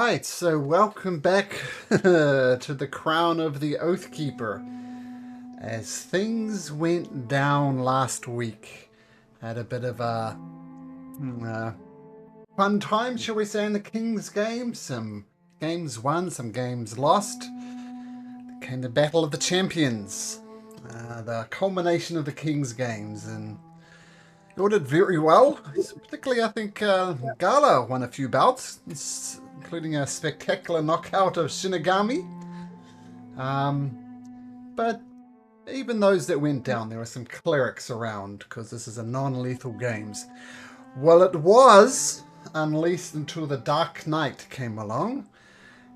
right, so welcome back to the crown of the Oathkeeper. As things went down last week, had a bit of a fun time, shall we say, in the King's game. Some games won, some games lost. There came the Battle of the Champions, the culmination of the King's games, and he did very well. Particularly, I think Gala won a few bouts, including a spectacular knockout of Shinigami. But even those that went down, there were some clerics around because this is a non-lethal games. Well, it was unleashed until the Dark Knight came along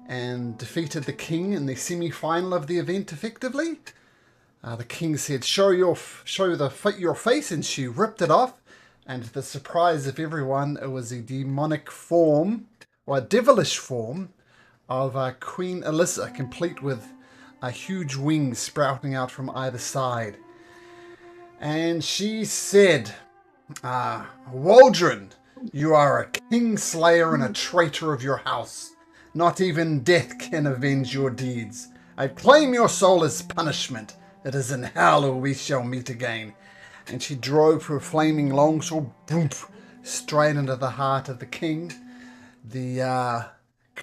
and defeated the King in the semi-final of the event effectively. The king said, show your face, and she ripped it off. And to the surprise of everyone, it was a demonic form, or a devilish form, of Queen Alyssa, complete with a huge wing sprouting out from either side. And she said, Waldron, you are a king-slayer and a traitor of your house. Not even death can avenge your deeds. I claim your soul as punishment. It is in hell where we shall meet again. And she drove her flaming longsword straight into the heart of the king. The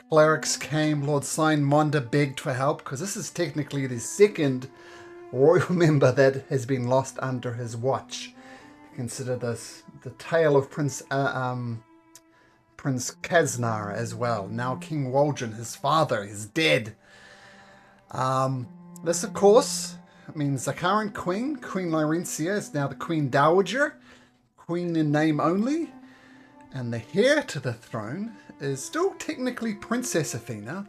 clerics came. Lord Simonda begged for help, because this is technically the second royal member that has been lost under his watch. Consider this the tale of Prince Kaznar as well. Now King Waldron, his father, is dead. This, of course, means the current queen, Queen Lyrencia, is now the Queen Dowager, queen in name only, and the heir to the throne is still technically Princess Athena,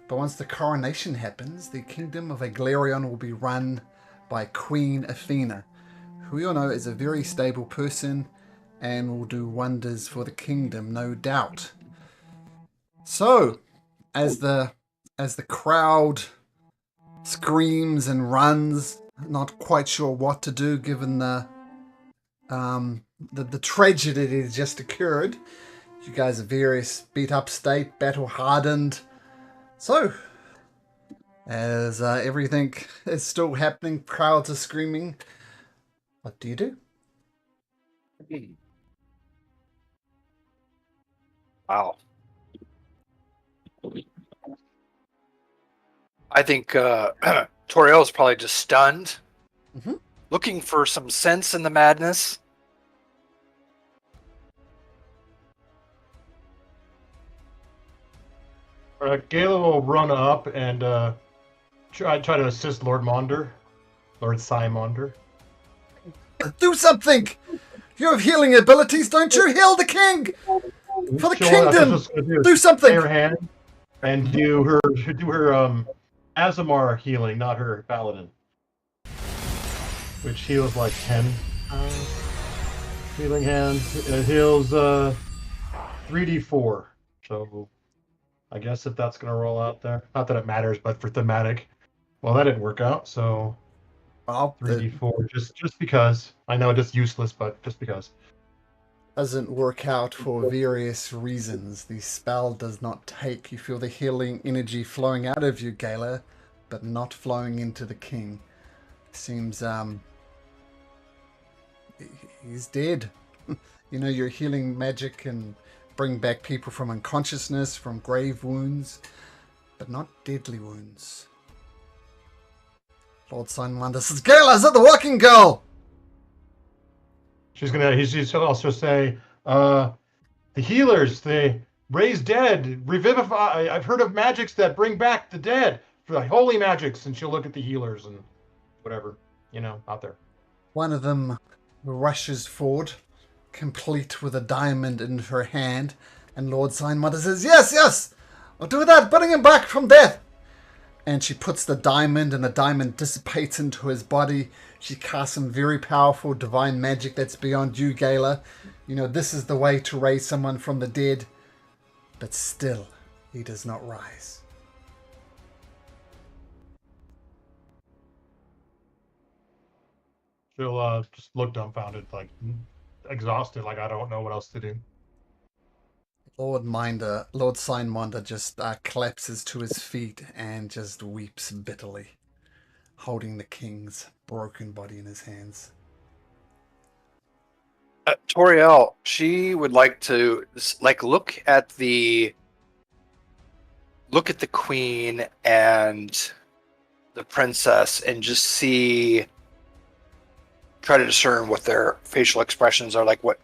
but once the coronation happens, the kingdom of Aglarion will be run by Queen Athena, who we all know is a very stable person and will do wonders for the kingdom, no doubt. So, as the crowd screams and runs, not quite sure what to do given the tragedy that has just occurred. You guys are various beat up state, battle hardened. So, as everything is still happening, crowds are screaming. What do you do? Wow. I think Toriel is probably just stunned, looking for some sense in the madness. Gala will run up and try to assist Lord Simonder. Do something! You have healing abilities, don't you? Heal the king! For the kingdom! Do something! Her hand and do her Azamar healing, not her paladin, which heals like 10. Healing hand heals 3d4. So I guess if that's gonna roll out there, not that it matters, but for thematic, well, that didn't work out. So 3d4 just because. I know it's useless, but just because. Doesn't work out for various reasons. The spell does not take. You feel the healing energy flowing out of you, Gala, but not flowing into the king. Seems he's dead. You know, your healing magic can bring back people from unconsciousness, from grave wounds, but not deadly wounds. Lord Simonda says, Gala, is that the working girl? He's also say, the healers, they raise dead, revivify. I've heard of magics that bring back the dead, like holy magics. And she'll look at the healers and whatever, out there. One of them rushes forward, complete with a diamond in her hand, and Lord Simonda says, yes, I'll do that, bring him back from death. And she puts the diamond, and the diamond dissipates into his body. She casts some very powerful divine magic that's beyond you, Gala. You know, this is the way to raise someone from the dead. But still, he does not rise. She'll just look dumbfounded, like exhausted, like I don't know what else to do. Lord Signmonder just collapses to his feet and just weeps bitterly, holding the king's broken body in his hands. Toriel, she would like to look at the queen and the princess and just try to discern what their facial expressions are like. What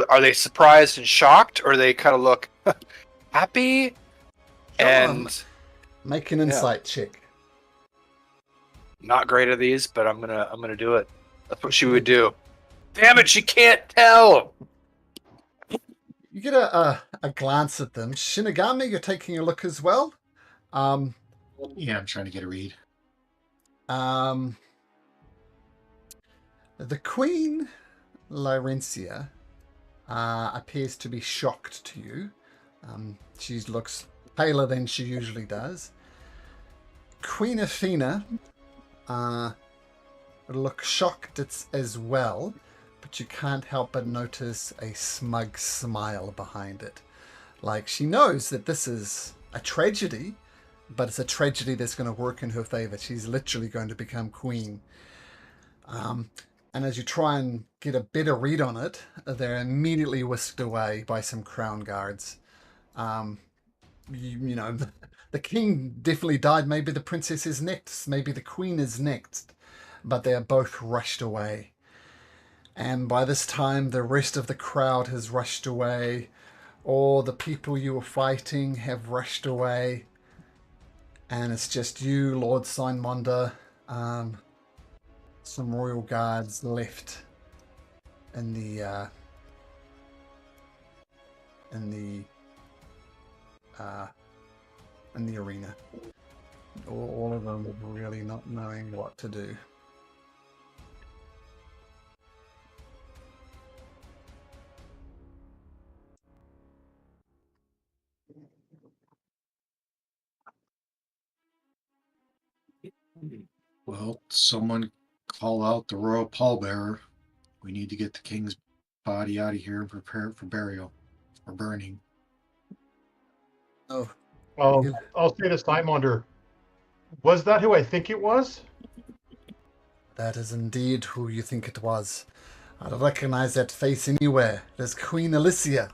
are they surprised and shocked, or they kind of look happy? And make an insight check. Not great at these, but I'm gonna do it. That's what she would do. Damn it, she can't tell. You get a glance at them. Shinigami, you're taking a look as well. Yeah, I'm trying to get a read. The Queen Lyrencia appears to be shocked to you. She looks paler than she usually does. Queen Athena look shocked as well, but you can't help but notice a smug smile behind it. Like, she knows that this is a tragedy, but it's a tragedy that's going to work in her favor. She's literally going to become queen. And as you try and get a better read on it, they're immediately whisked away by some crown guards. You know, the king definitely died. Maybe the princess is next. Maybe the queen is next. But they are both rushed away. And by this time, the rest of the crowd has rushed away. All the people you were fighting have rushed away. And it's just you, Lord Signmonder, some royal guards left in the arena. All of them really not knowing what to do. Well, someone call out the royal pallbearer. We need to get the king's body out of here and prepare it for burial or burning. Oh, I'll say this time under. Was that who I think it was? that is indeed who you think it was. I'd recognize that face anywhere. There's Queen Alicia.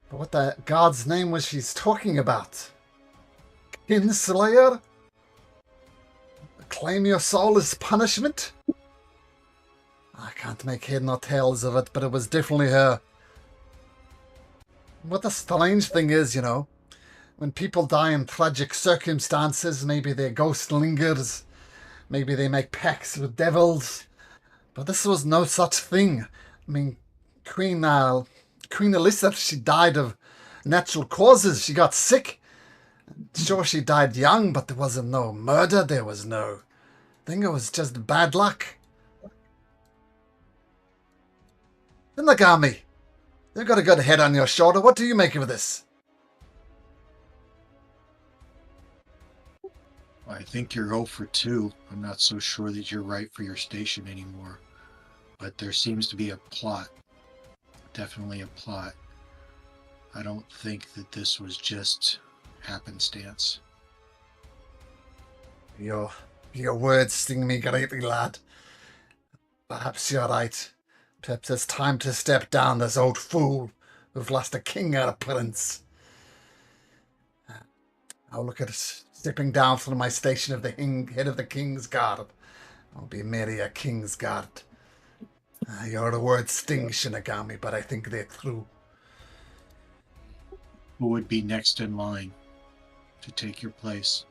But what the god's name was she's talking about? Kinslayer? Claim your soul as punishment? I can't make head nor tails of it, but it was definitely her. What the strange thing is, you know, when people die in tragic circumstances, maybe their ghost lingers, maybe they make pacts with devils, but this was no such thing. I mean, Queen Elizabeth, she died of natural causes. She got sick. Sure, she died young, but there wasn't no murder. There was no... I think it was just bad luck. Nagami, you've got a good head on your shoulder. What do you make of this? I think you're 0 for 2. I'm not so sure that you're right for your station anymore. But there seems to be a plot. Definitely a plot. I don't think that this was just happenstance. Your words sting me greatly, lad. Perhaps you're right. Perhaps it's time to step down this old fool who've lost a king and a prince. I'll look at it stepping down from my station of the head of the King's Guard. I'll be merely a King's Guard. Your words sting, Shinigami, but I think they're true. Who would be next in line to take your place?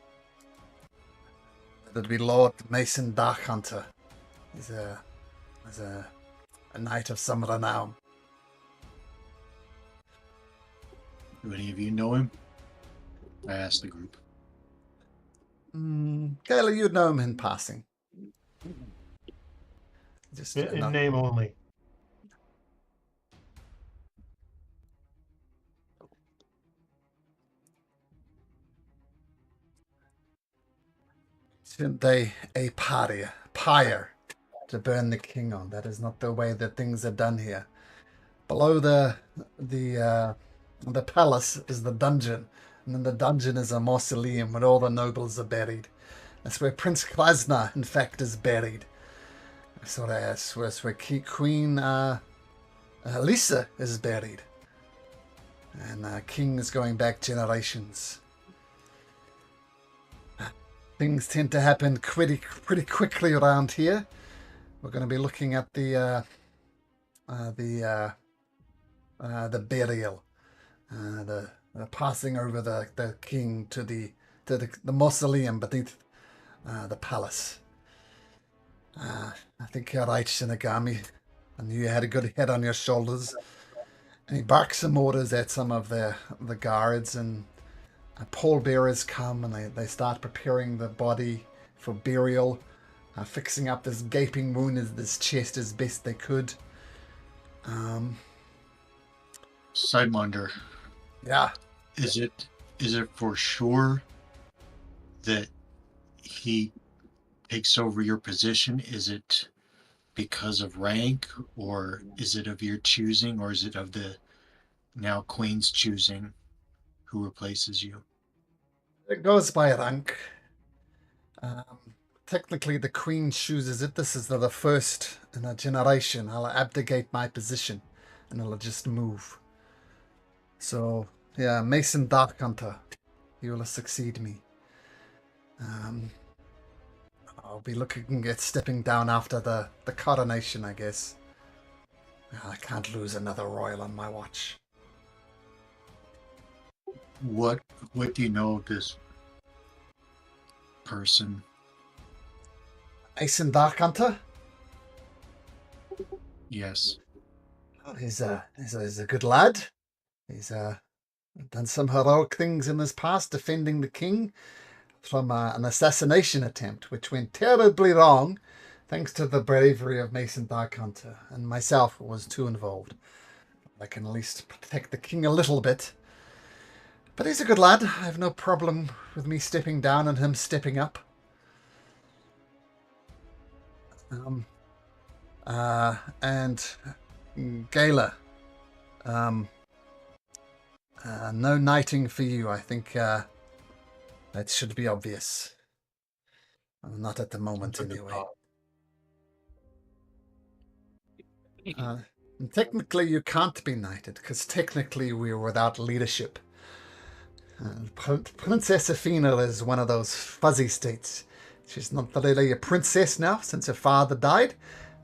That'd be Lord Mason Darkhunter. He's a knight of some renown. Do any of you know him? I asked the group. Kayla, you'd know him in passing. Just In name only. Shouldn't they a pyre to burn the king on? That is not the way that things are done here. Below the palace is the dungeon, and in the dungeon is a mausoleum where all the nobles are buried. That's where Prince Krasna, in fact, is buried. So that's where Queen Lisa is buried. And King is going back generations. Things tend to happen pretty quickly around here. We're going to be looking at the burial, the passing over the king to the mausoleum beneath the palace. I think you're right, Shinigami. I knew you had a good head on your shoulders. And he barks some orders at some of the guards, and pallbearers come and they start preparing the body for burial, fixing up this gaping wound in this chest as best they could. Sidewinder, Yeah. is it for sure that he takes over your position? Is it because of rank, or is it of your choosing, or is it of the now queen's choosing who replaces you? It goes by rank. Technically, the queen chooses it. This is the first in a generation. I'll abdicate my position, and it'll just move. So, yeah, Mason Darkhunter, you will succeed me. I'll be looking at stepping down after the coronation, I guess. I can't lose another royal on my watch. What do you know of this person? Mason Darkhunter? Yes. Oh, he's a good lad. He's done some heroic things in his past, defending the king from an assassination attempt, which went terribly wrong, thanks to the bravery of Mason Darkhunter, and myself was too involved. I can at least protect the king a little bit. But he's a good lad. I have no problem with me stepping down and him stepping up. And Gala, no knighting for you. I think that should be obvious. Not at the moment, anyway. And technically, you can't be knighted, because technically we're without leadership. Princess Athena is one of those fuzzy states. She's not really a princess now, since her father died,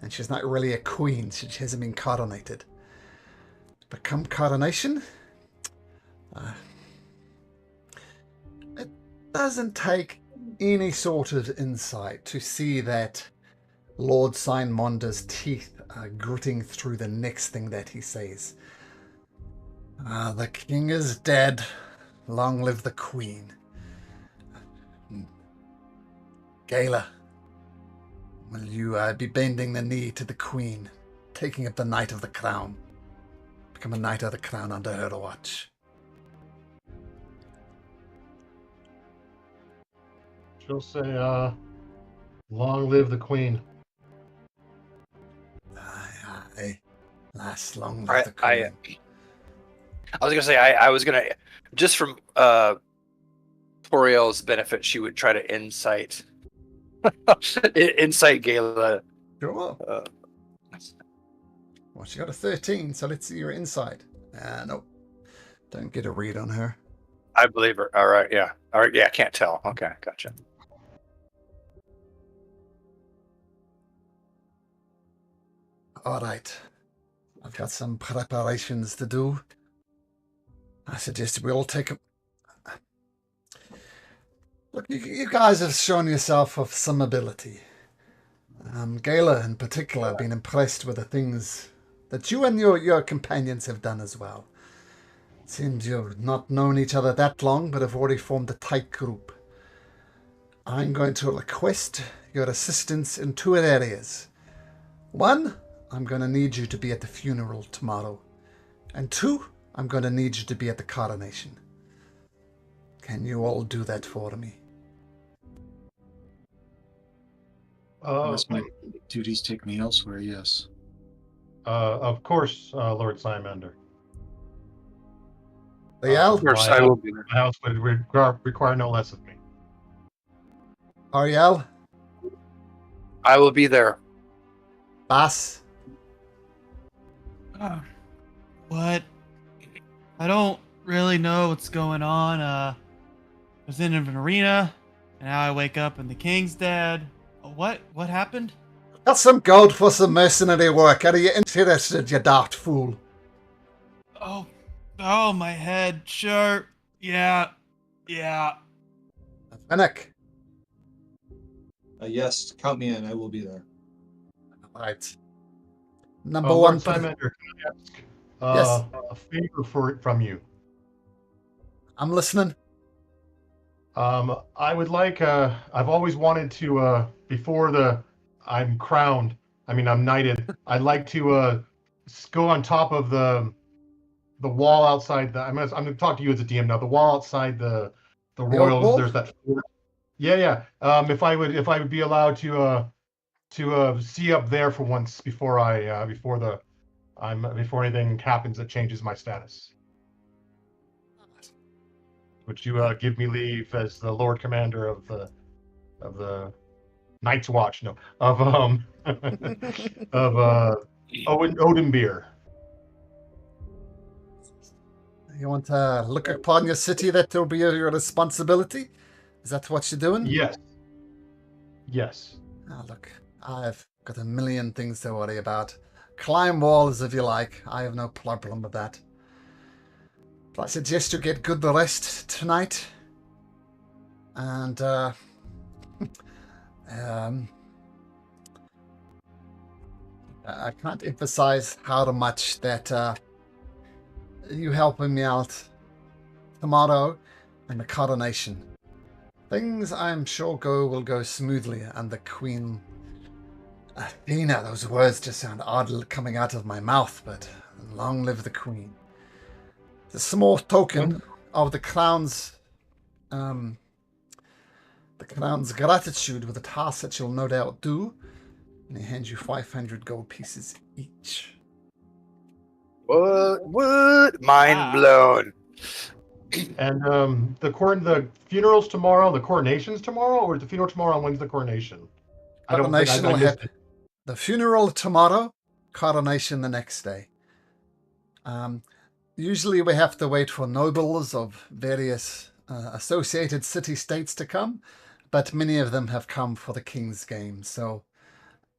and she's not really a queen. She hasn't been coronated. But come coronation, it doesn't take any sort of insight to see that Lord Simonder's teeth are gritting through the next thing that he says. The king is dead. Long live the queen. Gala, will you be bending the knee to the queen, taking up the Knight of the Crown? Become a Knight of the Crown under her watch. She'll say, long live the queen. Aye. Last long live the queen. I was gonna say I was gonna, just from Toriel's benefit, she would try to insight Gala. Sure. Well, she got a 13, so let's see your insight. Nope. Don't get a read on her. I believe her. All right, yeah. All right, yeah, I can't tell. Okay, gotcha. All right. I've got some preparations to do. I suggest we all take a... Look, you guys have shown yourself of some ability. Gala, in particular, been impressed with the things that you and your companions have done as well. It seems you've not known each other that long, but have already formed a tight group. I'm going to request your assistance in two areas. One, I'm going to need you to be at the funeral tomorrow. And two, I'm going to need you to be at the coronation. Can you all do that for me? Unless my duties take me elsewhere, yes. Of course, Lord Simander. Liel, Of course, I will be there. My house would require no less of me. Ariel, I will be there. Bass. What? I don't really know what's going on. I was in an arena, and now I wake up and the king's dead. What? What happened? Got some gold for some mercenary work. Are you interested, you daft fool? Oh, my head. Sure. Yeah. Finnick. Yes, count me in. I will be there. Right. Number Lord one. Simander, can I ask Yes. a favor from you? I'm listening. I would like. I've always wanted to. Before I'm crowned. I mean, I'm knighted. I'd like to go on top of the wall outside the. I'm gonna talk to you as a DM now. The wall outside the oak royals. wall? There's that. Yeah. If I would be allowed to see up there for once before before anything happens that changes my status. Would you give me leave as the Lord Commander of the Night's Watch? No, of of Odinbeer. You want to look upon your city that will be your responsibility? Is that what you're doing? Yes. Ah, look, I've got a million things to worry about. Climb walls if you like. I have no problem with that. But I suggest you get good rest tonight. And, I can't emphasize how much that you helping me out tomorrow and the coronation. Things I'm sure will go smoothly, and the Queen Athena, those words just sound odd coming out of my mouth, but long live the Queen. It's a small token of the crown's gratitude with a task that you'll no doubt do, and they hand you 500 gold pieces each. What? Mind blown. And the funeral's tomorrow. The coronation's tomorrow, or is the funeral tomorrow? And when's the coronation? Coronation will happen. The funeral tomorrow, coronation the next day. Usually we have to wait for nobles of various associated city-states to come, but many of them have come for the King's game, so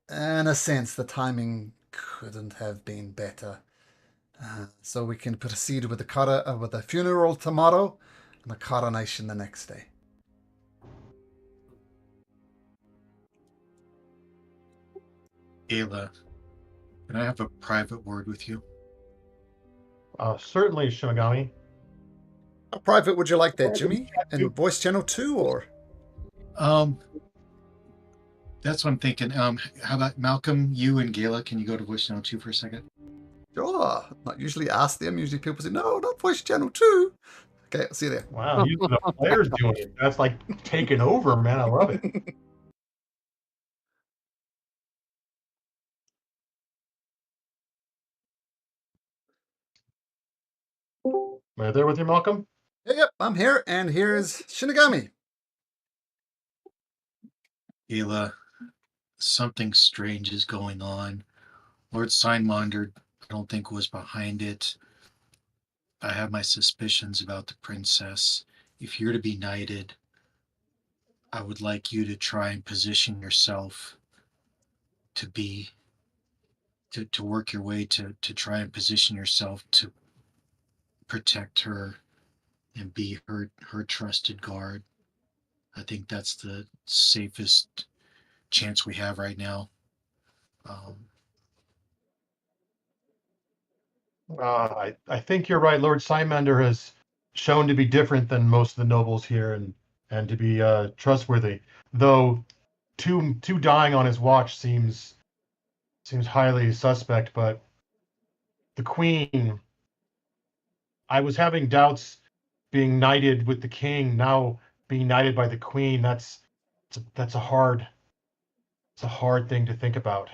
in a sense the timing couldn't have been better. So we can proceed with the funeral tomorrow and the coronation the next day. Ayla, can I have a private word with you? Certainly, Shinigami. How private would you like that, Jimmy? In voice channel 2 or? That's what I'm thinking. How about Malcolm, you and Gayla? Can you go to voice channel 2 for a second? Sure. Not usually ask them. Usually people say, no, not voice channel 2. Okay, I'll see you there. Wow, the players doing it. That's like taking over, man. I love it. Am I there with you, Malcolm? Yep, I'm here, and here's Shinigami. Gayla, something strange is going on. Lord Signmonder, I don't think, was behind it. I have my suspicions about the princess. If you're to be knighted, I would like you to try and position yourself to work your way to try and position yourself to protect her and be her trusted guard. I think that's the safest chance we have right now. I think you're right. Lord Simander has shown to be different than most of the nobles here, and to be trustworthy. Though two dying on his watch seems highly suspect. But the Queen, I was having doubts being knighted with the King. Now being knighted by the Queen, that's a hard thing to think about.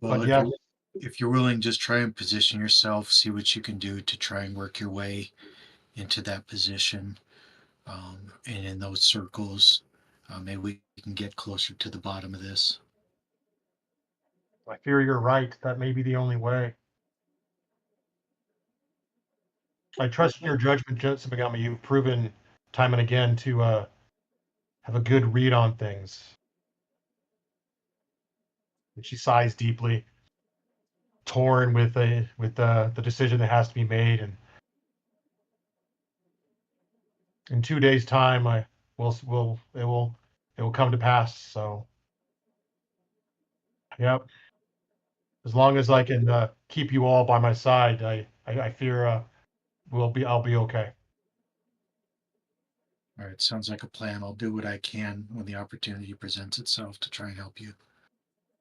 Well, But yeah, if you're willing, just try and position yourself, see what you can do to try and work your way into that position. And in those circles, maybe we can get closer to the bottom of this. I fear you're right. That may be the only way. I trust in your judgment, Jensen Begami. You've proven time and again to have a good read on things. And she sighs deeply, torn with the decision that has to be made. And in 2 days' time, it will come to pass. So, yep. As long as I can keep you all by my side, I fear I'll be okay. All right, sounds like a plan. I'll do what I can when the opportunity presents itself to try and help you.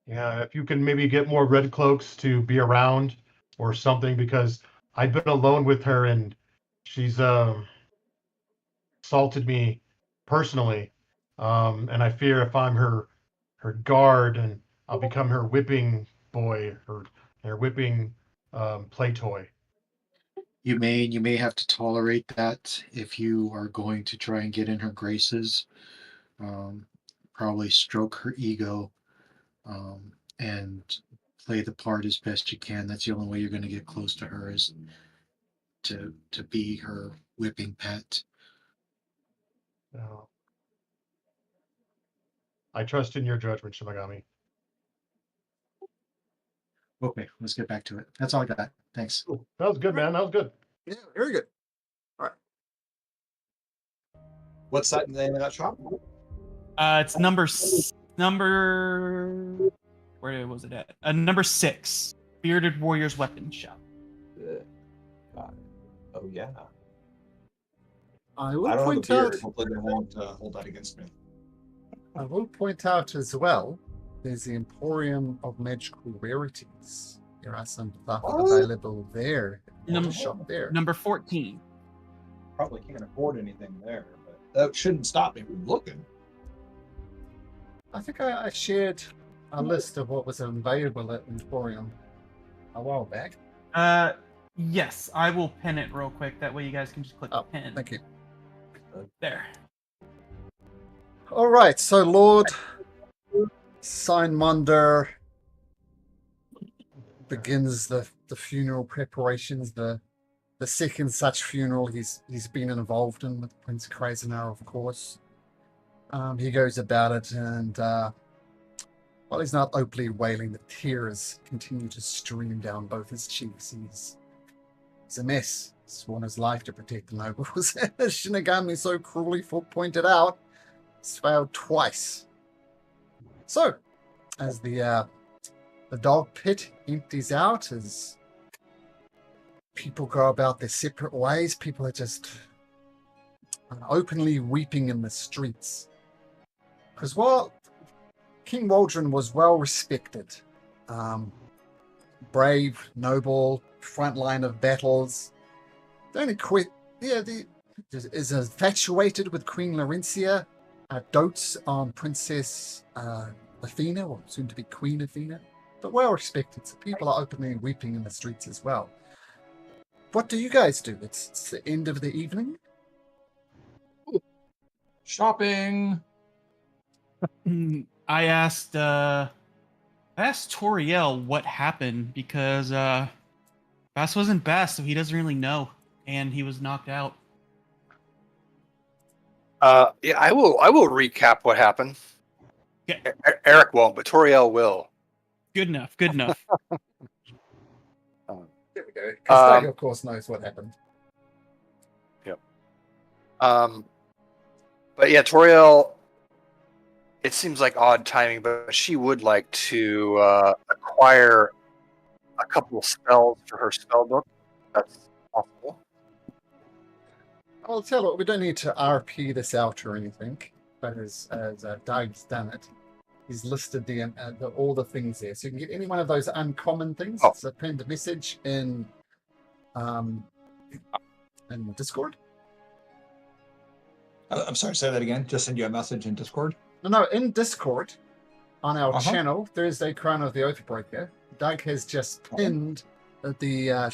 Yeah, if you can maybe get more red cloaks to be around or something, because I've been alone with her and she's assaulted me personally, and I fear if I'm her guard and I'll become her whipping boy or her whipping play toy. You may have to tolerate that if you are going to try and get in her graces. Um, Probably stroke her ego, and play the part as best you can. That's the only way you're going to get close to her, is to be her whipping pet. Uh, I trust in your judgment, Shimagami. Okay, let's get back to it. That's all I got. Thanks. Cool. That was good, man. That was good. Yeah, very good. All right. What's that name of that shop? It's number. Where was it at? Number 6, Bearded Warriors Weapons Shop. Got it. Oh yeah. I will I don't have a point beard. out. Hopefully they won't hold that against me. I will point out as well. There's the Emporium of Magical Rarities. There are some stuff available there. Number- Shop there. Number 14. Probably can't afford anything there, but that shouldn't stop me from looking. I think I shared a list of what was available at Emporium a while back. Yes, I will pin it real quick. That way you guys can just click Oh, the pin. thank you. There. All right, so Lord Signmunder begins the funeral preparations, the second such funeral he's been involved in with Prince Krazenar, of course. He goes about it, and while he's not openly wailing, the tears continue to stream down both his cheeks. He's a mess. Sworn his life to protect the nobles. As Shinigami so cruelly pointed out, he's failed twice. So, as the dog pit empties out, as people go about their separate ways, people are just openly weeping in the streets. Because while King Waldron was well respected, brave, noble, front line of battles, the only is infatuated with Queen Laurentia, dotes on Princess Athena, or soon to be Queen Athena, but well respected, so people are openly weeping in the streets as well. What do you guys do? It's the end of the evening. Shopping. I asked Toriel what happened because Bass wasn't Bass, so he doesn't really know, and he was knocked out. Yeah, I will recap what happened. Yeah. Eric won't, but Toriel will. Good enough. Good enough. There we go. Because Doug, of course, knows what happened. Yep. But yeah, Toriel, it seems like odd timing, but she would like to acquire a couple of spells for her spell book. That's possible. I'll tell you what, we don't need to RP this out or anything, but as Doug's done it, he's listed all the things there. So you can get any one of those uncommon things. Oh. It's a pinned message in Discord. I'm sorry, say that again. Just send you a message in Discord. No, in Discord, on our Uh-huh. channel, Thursday Crown of the Oathbreaker, Doug has just pinned the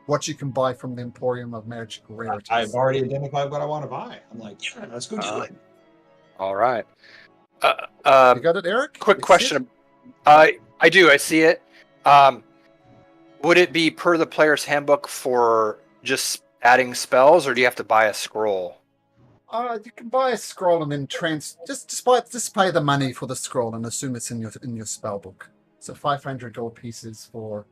what you can buy from the Emporium of Magical Rarities. I've already identified what I want to buy. I'm like, yeah, let's go do it. All right. You got it, Eric? Quick It's question. I do. I see it. Would it be per the player's handbook for just adding spells, or do you have to buy a scroll? You can buy a scroll and then just pay the money for the scroll and assume it's in your spell book. So 500 gold pieces for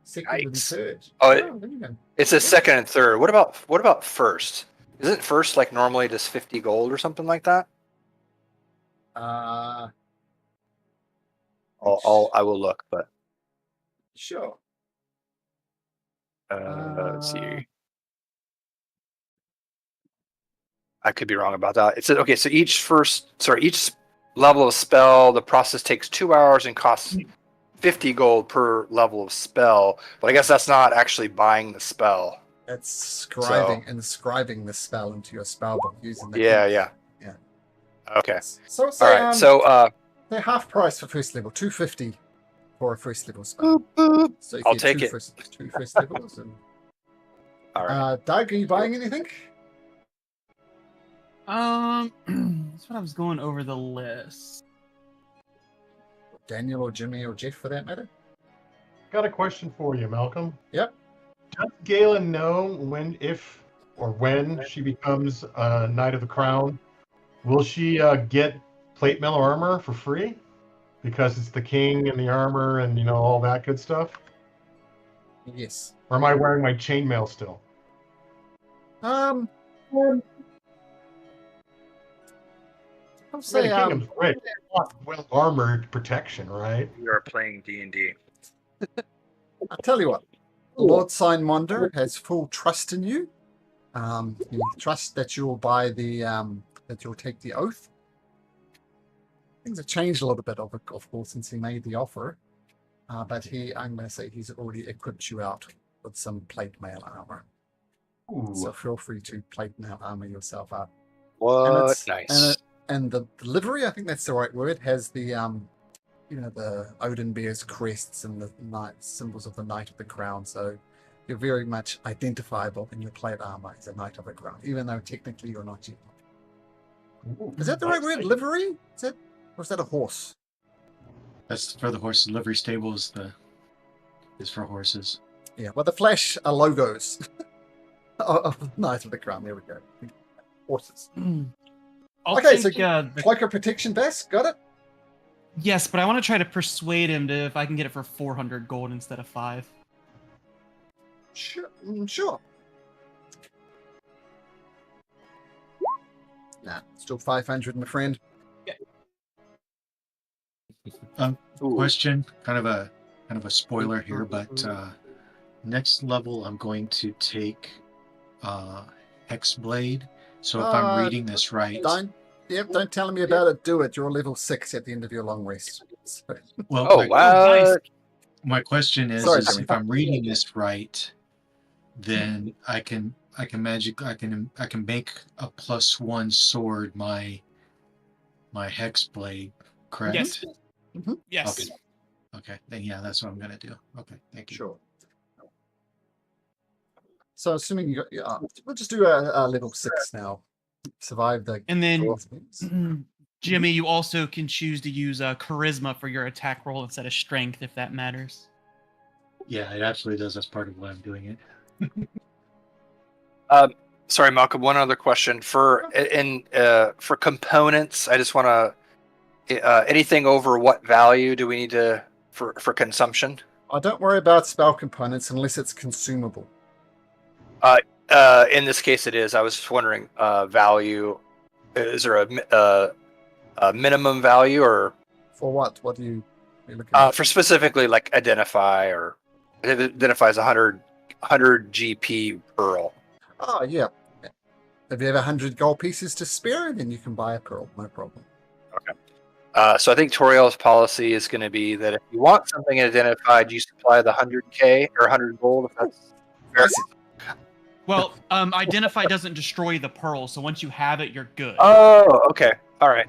second and Yikes. third. Oh, there you go. It says second and third. What about first? Isn't first like normally just 50 gold or something like that? Uh, I will look, but sure. let's see. I could be wrong about that. It said okay, so each level of spell, the process takes 2 hours and costs 50 gold per level of spell. But I guess that's not actually buying the spell. It's inscribing the spell into your spell book using the Yeah. Okay. So All right. So they're half price for first level, 250 for a first level spell. boop, boop. So you I'll get take two it. two first levels. And, All right. Doug, are you buying anything? That's what I was going over the list. Daniel or Jimmy or Jeff, for that matter. Got a question for you, Malcolm. Yep. Does Galen know when she becomes a Knight of the Crown? Will she get plate mail armor for free? Because it's the king and the armor and all that good stuff? Yes. Or am I wearing my chainmail still? I'll The say kingdom's rich. Well armored protection, right? We are playing D&D. I'll tell you what. Lord Signmonder has full trust in you. He trusts that you'll buy that you'll take the oath. Things have changed a little bit, of course, since he made the offer. But I'm going to say he's already equipped you out with some plate mail armor. Ooh. So feel free to plate mail armor yourself up. What? Nice. And the livery, I think that's the right word, has the the Odin bear's crests and the symbols of the Knight of the Crown. So you're very much identifiable in your plate armor as a Knight of the Crown, even though technically you're not yet. Ooh. Is that the right word? Livery? Or is that a horse? That's for the horse. The livery stable is for horses. Yeah, well, the flash are logos of Knight of the Crown. There we go. Horses. I'll Okay, take, so Cloak of Protection vest, got it? yes, but I want to try to persuade him to if I can get it for 400 gold instead of 5. Sure. Nah, still 500, my friend. Question, kind of a spoiler here, but next level I'm going to take Hexblade. So if I'm reading this right, Don't tell me about it. Do it. You're level 6 at the end of your long rest. So, well, nice. my question is, Sorry, is Jimmy. if I'm reading this right, then I can make a +1 sword my Hexblade, correct? Yes. Mhm. Yes. Okay. Then yeah, that's what I'm gonna do. Okay, thank you. Sure. So assuming you got, we'll just do a level 6 now. Survive the. And then, Jimmy, you also can choose to use charisma for your attack roll instead of strength, if that matters. Yeah, it absolutely does. That's part of why I'm doing it. Sorry, Malcolm. One other question for components. I just want to anything over what value do we need to for consumption? Don't worry about spell components unless it's consumable. In this case, it is. I was just wondering value. Is there a minimum value or For what? What are you looking at? for specifically like identify or it identifies 100 GP pearl? Oh, yeah. If you have 100 gold pieces to spare, then you can buy a pearl. No problem. So I think Toriel's policy is going to be that if you want something identified, you supply the 100k or 100 gold. If that's fair. I see. Well, identify doesn't destroy the pearl, so once you have it, you're good. Oh, okay. All right.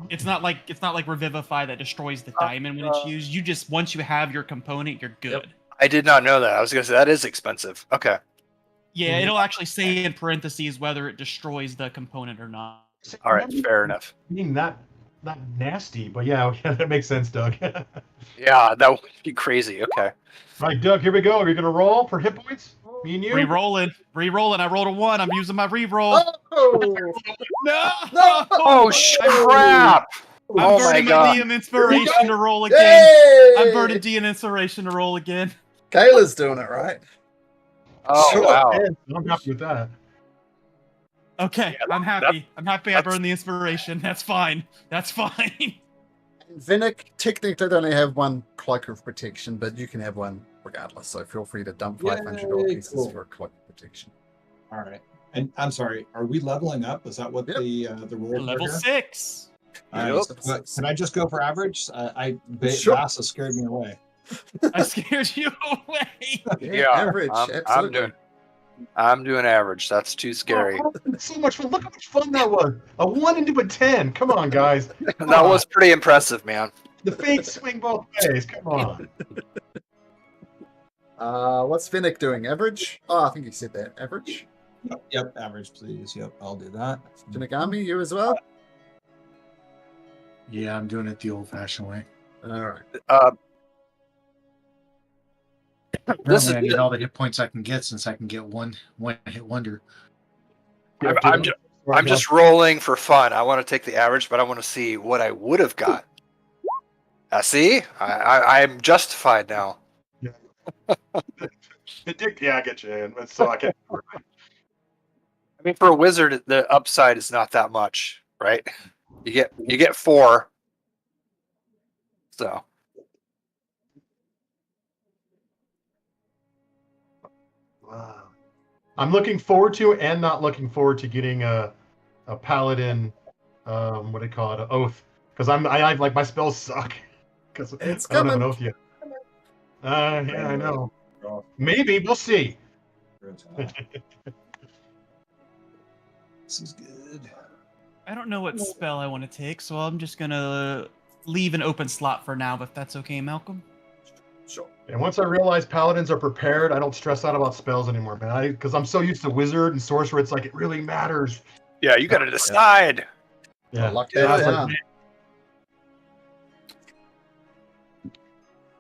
It's not like Revivify that destroys the diamond when it's used. You just once you have your component, you're good. Yep. I did not know that. I was gonna say that is expensive. Okay. Yeah, it'll actually say in parentheses whether it destroys the component or not. All right. Fair enough. Being that nasty, but yeah, that makes sense, Doug. Yeah, that would be crazy. Okay. Right, Doug, here we go. Are you gonna roll for hit points? Me and you? Re-rolling. I rolled a 1. I'm using my re-roll. Oh! No! No! Oh crap! I'm Oh my burning my god! DM inspiration to roll again. Yay! I'm burning DM inspiration to roll again. Kayla's doing it, right? Oh Sure. wow! I'm happy with that. Okay, Yeah, I'm happy. I'm happy I that's- burned the inspiration. That's fine. That's fine. Vinnick technically they only have one cloak of protection, but you can have one regardless. So feel free to dump $500 Yay, pieces cool. for a cloak of protection. All right. And I'm sorry, are we leveling up? Is that what Yep. the rules Level are here? 6. All right, Yep. so, but can I just go for average? Sure. Vasa scared me away. I scared you away. Yeah, average. Absolutely. I'm doing average. That's too scary. Oh, so much fun. Look how much fun that was. A 1 into a 10. Come on, guys. That was pretty impressive, man. The fates swing both ways. Come on. What's Vinnick doing? Average? Oh, I think he said that. Average? Yep, average, please. Yep, I'll do that. Shinigami, you as well? Yeah, I'm doing it the old-fashioned way. Alright. This Apparently I is. need all the hit points I can get since I can get one hit wonder. I'm just rolling for fun. I want to take the average, but I want to see what I would have got. See, I'm justified now. Yeah, I get you. And so I can. I mean, for a wizard, the upside is not that much, right? You get 4. So Wow. I'm looking forward to and not looking forward to getting a paladin. What do you call it? An oath. Because I like my spells suck. Because It's I don't have an coming. oath yet. Yeah, I know. Maybe we'll see. This is good. I don't know what spell I want to take, so I'm just gonna leave an open slot for now, if that's okay, Malcolm. Sure. And once I realize paladins are prepared, I don't stress out about spells anymore, man. Because I'm so used to wizard and sorcerer, it's like it really matters. yeah, you got to decide. Yeah. Lock Yeah, that it's like, down.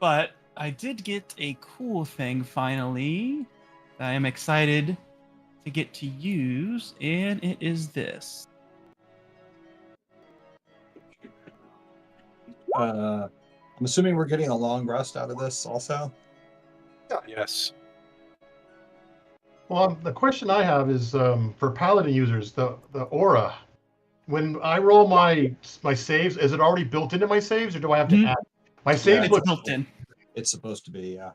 But I did get a cool thing finally that I am excited to get to use, and it is this. I'm assuming we're getting a long rest out of this also. Yes. Well, the question I have is for paladin users, the aura. When I roll my saves, is it already built into my saves, or do I have to Mhm. add? My saves It's look. built in. It's supposed to be, yeah.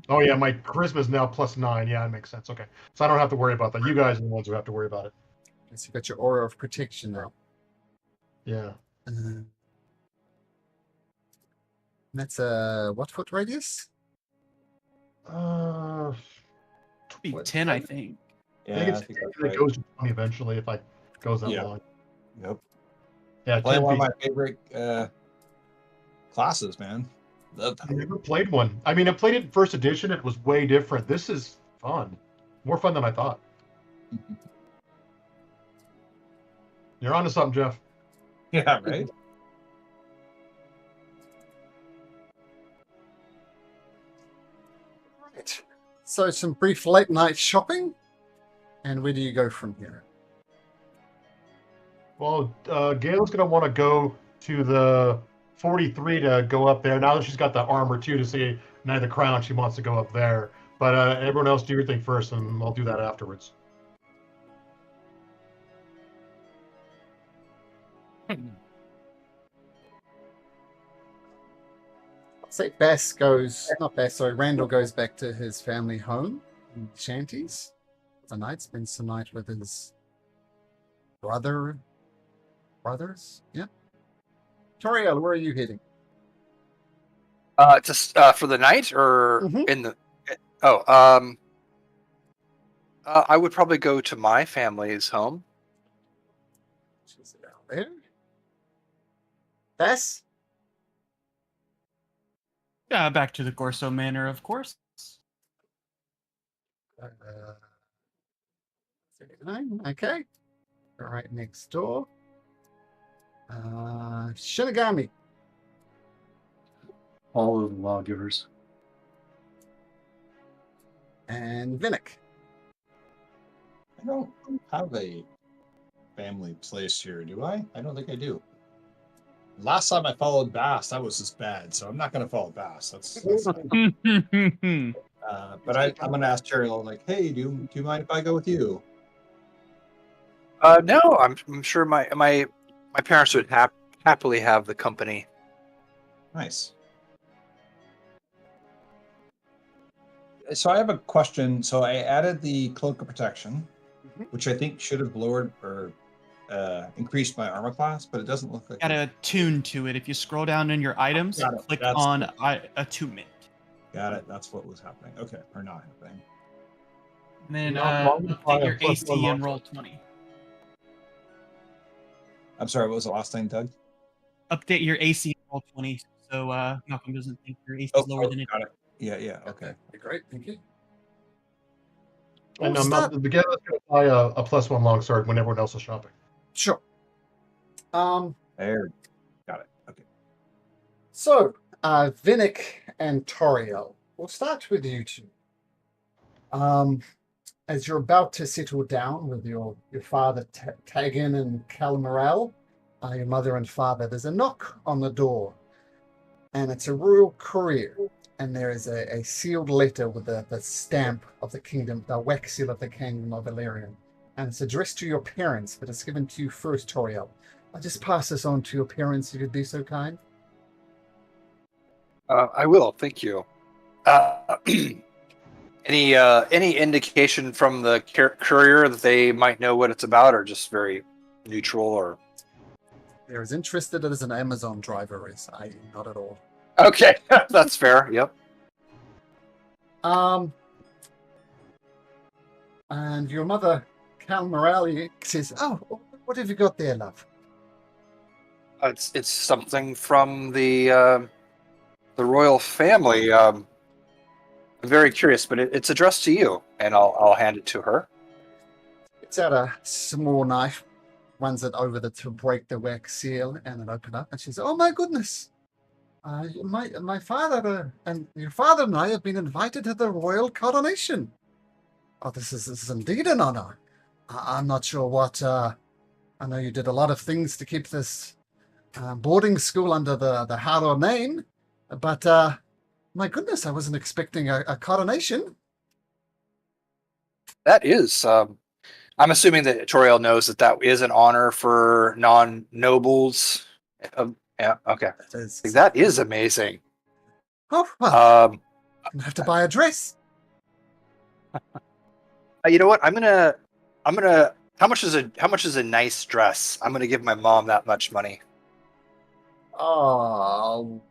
Oh yeah, my charisma is now +9. Yeah, that makes sense. Okay, so I don't have to worry about that. You guys are the ones who have to worry about it. Guess you got your aura of protection now. Yeah. That's a what foot radius? Be 10, I think. Yeah, I think it's I think that's it right. goes to 20 eventually if I goes that Yeah. long. Yep. Yeah, Playing 10 one of feet. my favorite classes, man. Love I that. never played one. I mean, I played it in first edition. It was way different. This is fun. More fun than I thought. You're onto something, Jeff. Yeah, right? Right. So some brief late night shopping. And where do you go from here? Well, Gail's going to want to go to the 43 to go up there. Now that she's got the armor, too, to see Knight of the Crown, she wants to go up there. But everyone else do your thing first, and I'll do that afterwards. Say Randall goes back to his family home in Shanties. The night spends the night with his brothers. Yeah. Toriel, where are you heading? Just for the night or Mhm. in the. I would probably go to my family's home. She's out there. Bess? Back to the Corso Manor, of course. 39, okay. Right next door. Shinigami. All of the lawgivers. And Vinnick. I don't have a family place here, do I? I don't think I do. Last time I followed Bass, that was just bad, so I'm not going to follow Bass. That's but I'm going to ask Cheryl, like, hey, do you mind if I go with you? No, I'm sure my parents would happily have the company. Nice. So I have a question. So I added the cloak of protection, which I think should have lowered or increased my armor class, but it doesn't look like Got to attune to it. If you scroll down in your items, Got it. click That's on it. attunement. Got it. That's what was happening. Okay, or not happening. And then Not long before I update your have plus one AC and longsword. roll 20. I'm sorry. What was the last thing, Doug? Update your AC and roll 20 so Malcolm doesn't think your AC is lower than it. Got it. Yeah. Okay. Great, thank you. And We'll start- the beginner's going to buy a plus one longsword when everyone else is shopping. Sure. There. Got it. Okay. So, Vinnick and Toriel, we'll start with you two. As you're about to settle down with your father, Tagan and Calmarel, your mother and father, there's a knock on the door. And it's a royal courier. And there is a sealed letter with the stamp of the kingdom, the wax seal of the kingdom of Valerian. And it's addressed to your parents, but it's given to you first, Toriel. I'll just pass this on to your parents if you'd be so kind. I will, thank you. Any indication from the courier that they might know what it's about, or just very neutral? Or They're as interested as an Amazon driver is. I not at all. okay, that's fair. Yep. And your mother, Cal Morale, says, "Oh, what have you got there, love?" It's something from the royal family. I'm very curious, but it's addressed to you, and I'll hand it to her. It's out a small knife, runs it over to break the wax seal, and then open up, and she says, "Oh my goodness, my father and your father and I have been invited to the royal coronation. Oh, this is indeed an honor. I'm not sure what. I know you did a lot of things to keep this boarding school under the Harrow name, but my goodness, I wasn't expecting a coronation." That is. I'm assuming that Toriel knows that is an honor for non-nobles. Yeah. Okay. That is amazing. Oh well, I'm gonna have to buy a dress. You know what? I'm gonna. How much is a nice dress? I'm gonna give my mom that much money. Oh,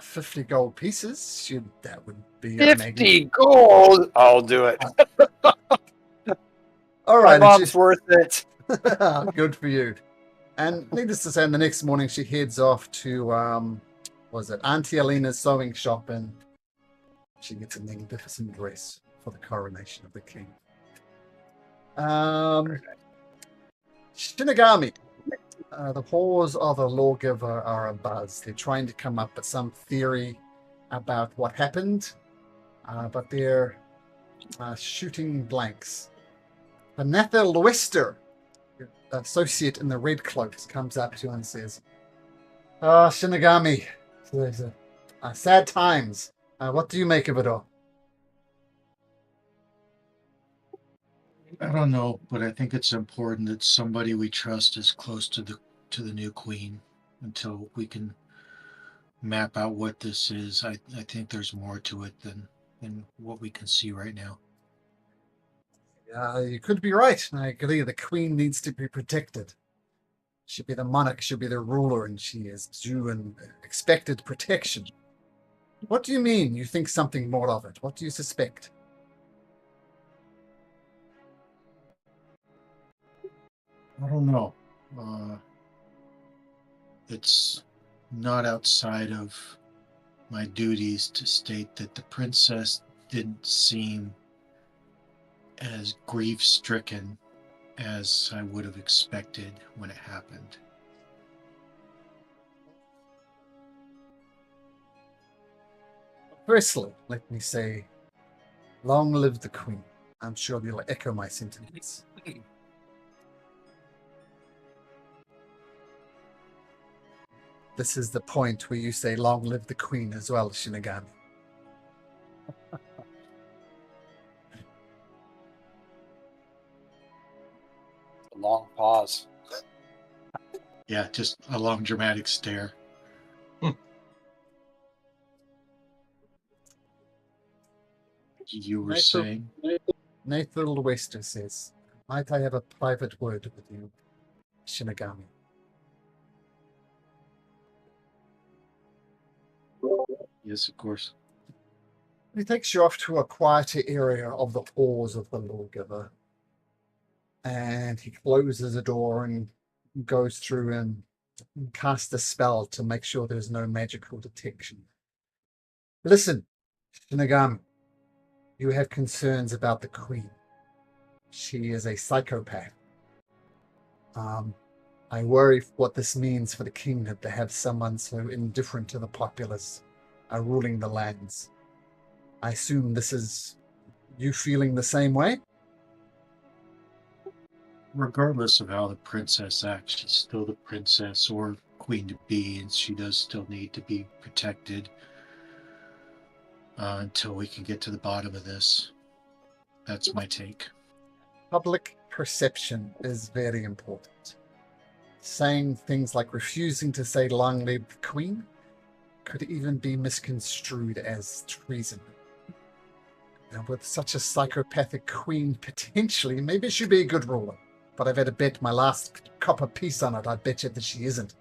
50 gold pieces. That would be 50 gold. I'll do it. All My right, mom's worth it. Good for you. And needless to say, the next morning she heads off to Auntie Alina's sewing shop, and she gets a magnificent dress for the coronation of the king. Shinigami. The halls of a lawgiver are abuzz. They're trying to come up with some theory about what happened, but they're shooting blanks. Vanetha Lewester, associate in the red cloaks, comes up to you and says, "Oh, Shinigami, there's sad times. What do you make of it all?" I don't know, but I think it's important that somebody we trust is close to the new queen until we can map out what this is. I think there's more to it than what we can see right now. You could be right. I agree. The queen needs to be protected. She'll be the monarch, she'll be the ruler, and she is due and expected protection. What do you mean you think something more of it? What do you suspect? I don't know. It's not outside of my duties to state that the princess didn't seem as grief-stricken as I would have expected when it happened. Firstly, let me say, long live the Queen. I'm sure you'll echo my sentiments. This is the point where you say, long live the Queen as well, Shinigami. A long pause. Yeah, just a long dramatic stare. You were saying? Nathan Wester says, might I have a private word with you, Shinigami? Yes, of course. He takes you off to a quieter area of the halls of the lawgiver. And he closes the door and goes through and casts a spell to make sure there's no magical detection. Listen, Shinigami, you have concerns about the Queen. She is a psychopath. I worry what this means for the kingdom to have someone so indifferent to the populace ruling the lands. I assume this is you feeling the same way? Regardless of how the princess acts, she's still the princess or queen to be, and she does still need to be protected until we can get to the bottom of this. That's my take. Public perception is very important. Saying things like refusing to say long live the Queen could even be misconstrued as treason. And with such a psychopathic queen, potentially, maybe she'd be a good ruler. But I've had to bet my last copper piece on it. I bet you that she isn't.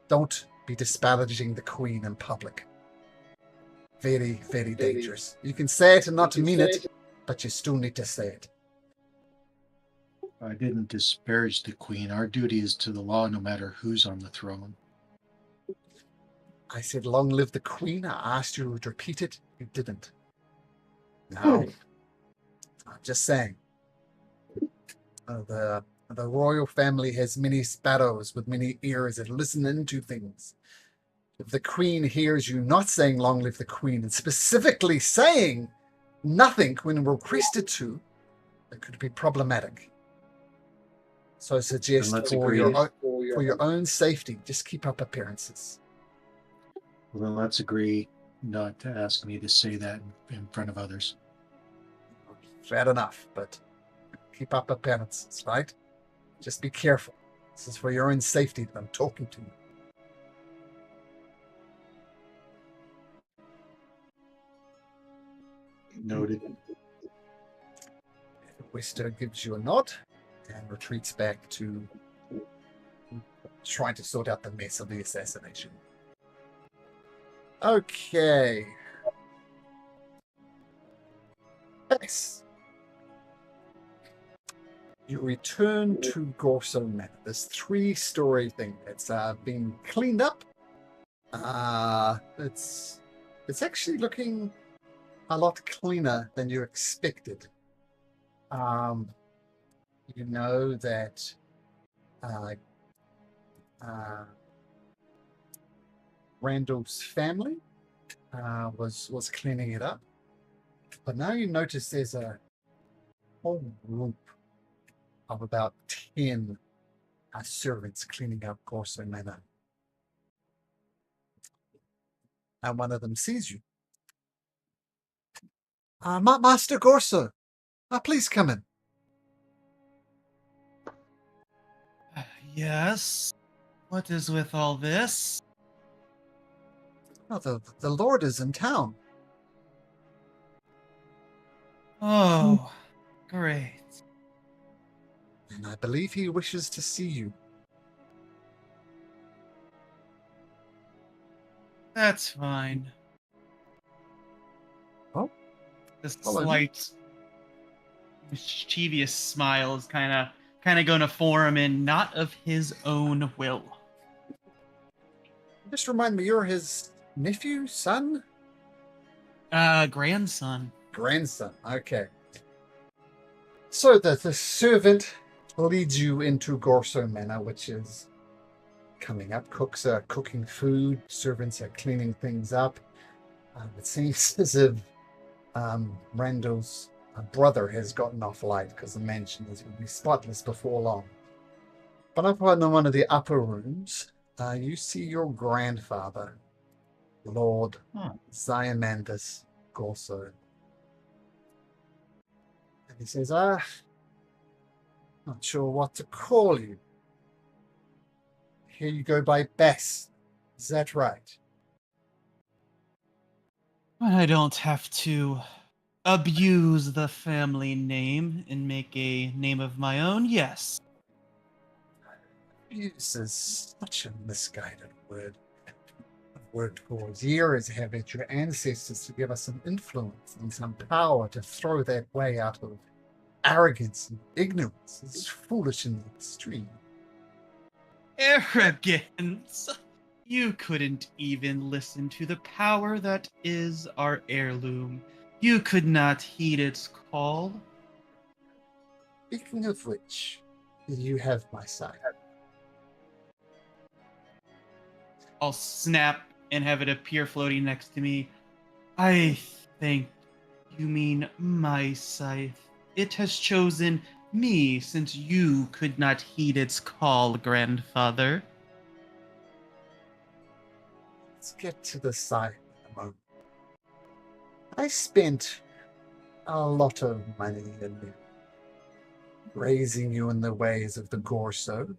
Don't be disparaging the Queen in public. Very, very dangerous. You can say it and not mean it, but you still need to say it. I didn't disparage the queen. Our duty is to the law no matter who's on the throne. I said, long live the Queen. I asked you to repeat it. You didn't. No. I'm just saying. The royal family has many sparrows with many ears that listen into things. If the Queen hears you not saying long live the Queen and specifically saying nothing when requested to, it could be problematic. So I suggest for your own safety, just keep up appearances. Well, then let's agree not to ask me to say that in front of others. Fair enough, but keep up appearances, right? Just be careful. This is for your own safety that I'm talking to you. Noted. Wester gives you a nod and retreats back to trying to sort out the mess of the assassination. Okay. Yes. You return to Gorso Manor. This 3-story thing that's been cleaned up. It's actually looking a lot cleaner than you expected. You know that Randall's family was cleaning it up, but now you notice there's a whole group of about 10 servants cleaning up Gorso Manor. And one of them sees you. Master Gorso, please come in. Yes? What is with all this? Oh, the Lord is in town. Oh, great. And I believe he wishes to see you. That's fine. Oh, This follow me. slight mischievous smile is kind of going to form in not of his own will. Just remind me, you're his nephew, son, Grandson. grandson. Okay. So the servant leads you into Gorso Manor, which is coming up. Cooks are cooking food. Servants are cleaning things up. It seems as if Randall's brother has gotten off light because the mansion is going to be spotless before long. But up in one of the upper rooms, you see your grandfather, Lord Ziamandus Gorso. And he says, not sure what to call you. Here you go by Bess. Is that right? But I don't have to abuse the family name and make a name of my own, yes. Abuse is such a misguided word. Worked for years have it your ancestors to give us some influence and some power to throw that way out of arrogance and ignorance. It's foolish in the extreme. Arrogance! You couldn't even listen to the power that is our heirloom. You could not heed its call. Speaking of which, you have my side. I'll snap and have it appear floating next to me. I think you mean my scythe. It has chosen me since you could not heed its call, grandfather. Let's get to the side in a moment. I spent a lot of money in raising you in the ways of the Gorso,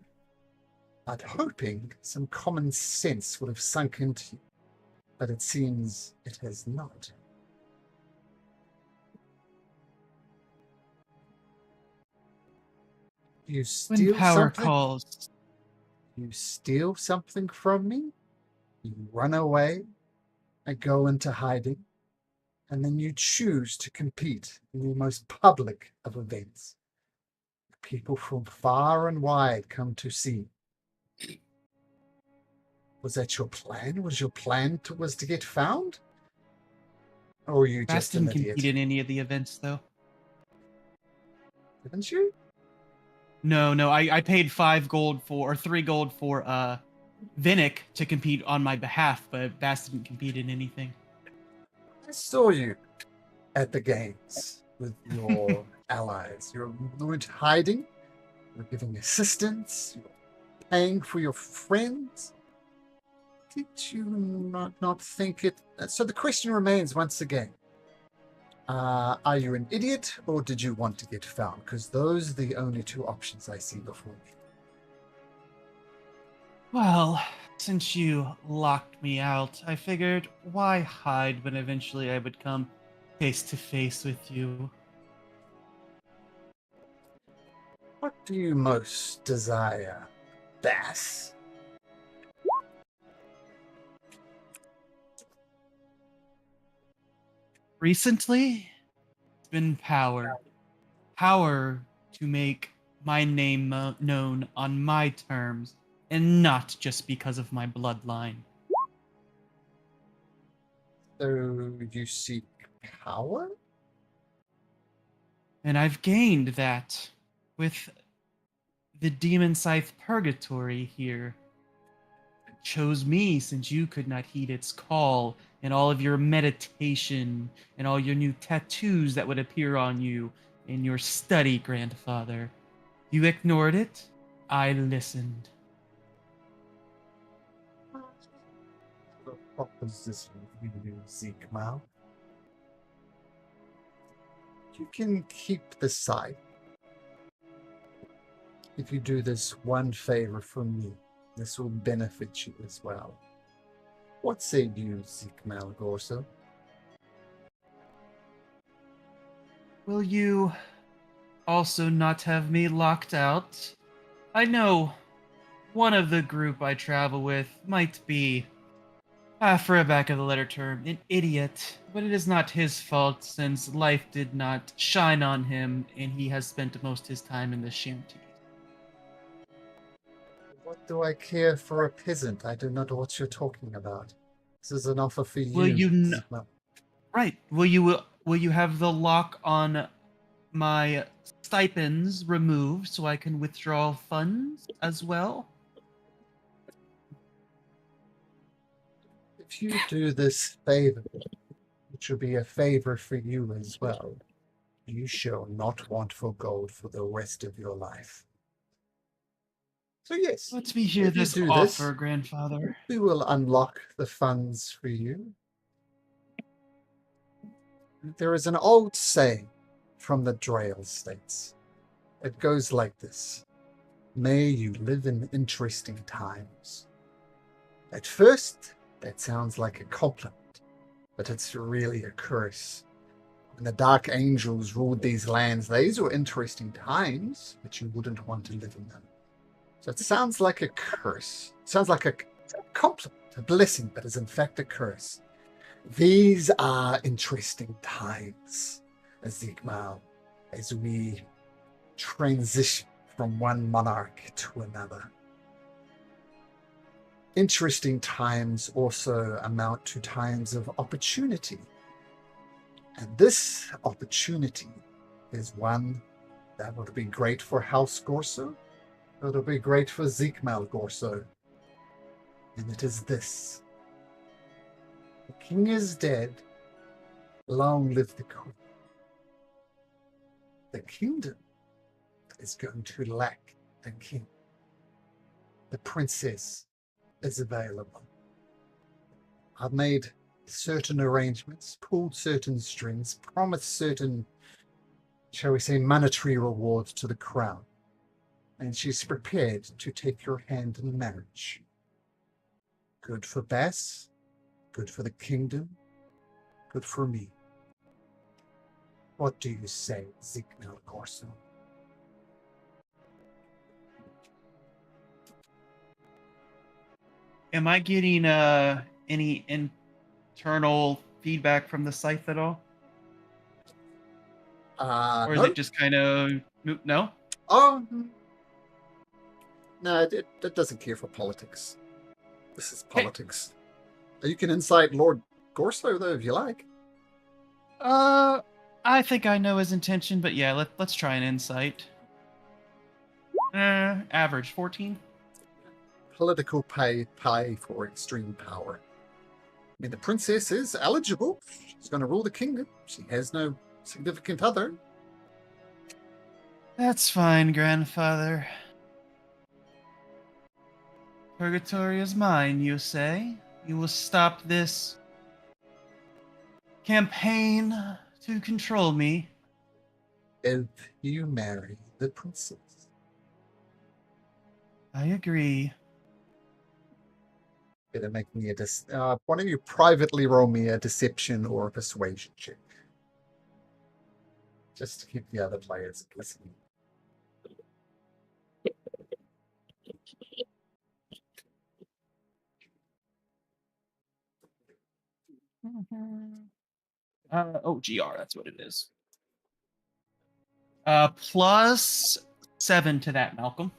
but hoping some common sense would have sunk into you, but it seems it has not. You When steal power something? calls. You steal something from me? You run away and go into hiding, and then you choose to compete in the most public of events. People from far and wide come to see. Was that your plan? Was your plan was to get found? Or were you Bass just an didn't idiot? compete in any of the events, though. Didn't you? No, I paid 5 gold for, or 3 gold for, Vinnick to compete on my behalf, but Bass didn't compete in anything. I saw you at the games with your allies. You weren't hiding. You were giving assistance. You were paying for your friends. Did you not think it? So the question remains once again. Are you an idiot or did you want to get found? Because those are the only two options I see before me. Well, since you locked me out, I figured why hide when eventually I would come face to face with you. What do you most desire, Bass? Recently, it's been power. Power to make my name known on my terms, and not just because of my bloodline. So you seek power? And I've gained that with the Demon Scythe Purgatory here. It chose me since you could not heed its call, and all of your meditation, and all your new tattoos that would appear on you in your study, grandfather. You ignored it. I listened. The proposition you Zeke Mao. You can keep the site if you do this one favor for me. This will benefit you as well. What say you, Zeke Malgorso? Will you also not have me locked out? I know one of the group I travel with might be, for a back of the letter term, an idiot, but it is not his fault since life did not shine on him and he has spent most of his time in the shanties. What do I care for a peasant? I do not know what you're talking about. This is an offer for you. Will you Sigma. Right. Will you have the lock on my stipends removed so I can withdraw funds as well? If you do this favor, which will be a favor for you as well, you shall not want for gold for the rest of your life. So yes, Let me hear if you this do offer, this, grandfather. we will unlock the funds for you. There is an old saying from the Drail States. It goes like this. May you live in interesting times. At first, that sounds like a compliment, but it's really a curse. When the Dark Angels ruled these lands, these were interesting times, but you wouldn't want to live in them. So it sounds like a curse. It sounds like a compliment, a blessing, but is in fact a curse. These are interesting times, Zigmal, as we transition from one monarch to another. Interesting times also amount to times of opportunity. And this opportunity is one that would be great for House Gorso. It'll be great for Zigmal Gorso. And it is this. The king is dead. Long live the queen. The kingdom is going to lack a king. The princess is available. I've made certain arrangements, pulled certain strings, promised certain, shall we say, monetary rewards to the crown. And she's prepared to take your hand in marriage. Good for Bass, good for the kingdom, good for me. What do you say, Zigmal Gorso? Am I getting any internal feedback from the scythe at all? Or is No. it just kind of no? Oh, no, it doesn't care for politics. This is Okay. politics. You can incite Lord Gorso, though, if you like. I think I know his intention, but yeah, let's try an insight. Average 14. Political pay for extreme power. I mean, the princess is eligible. She's going to rule the kingdom. She has no significant other. That's fine, grandfather. Purgatory is mine, you say? You will stop this campaign to control me? If you marry the princess. I agree. Better make me why don't you privately roll me a deception or a persuasion check? Just to keep the other players listening. GR, that's what it is. Plus 7 to that, Malcolm.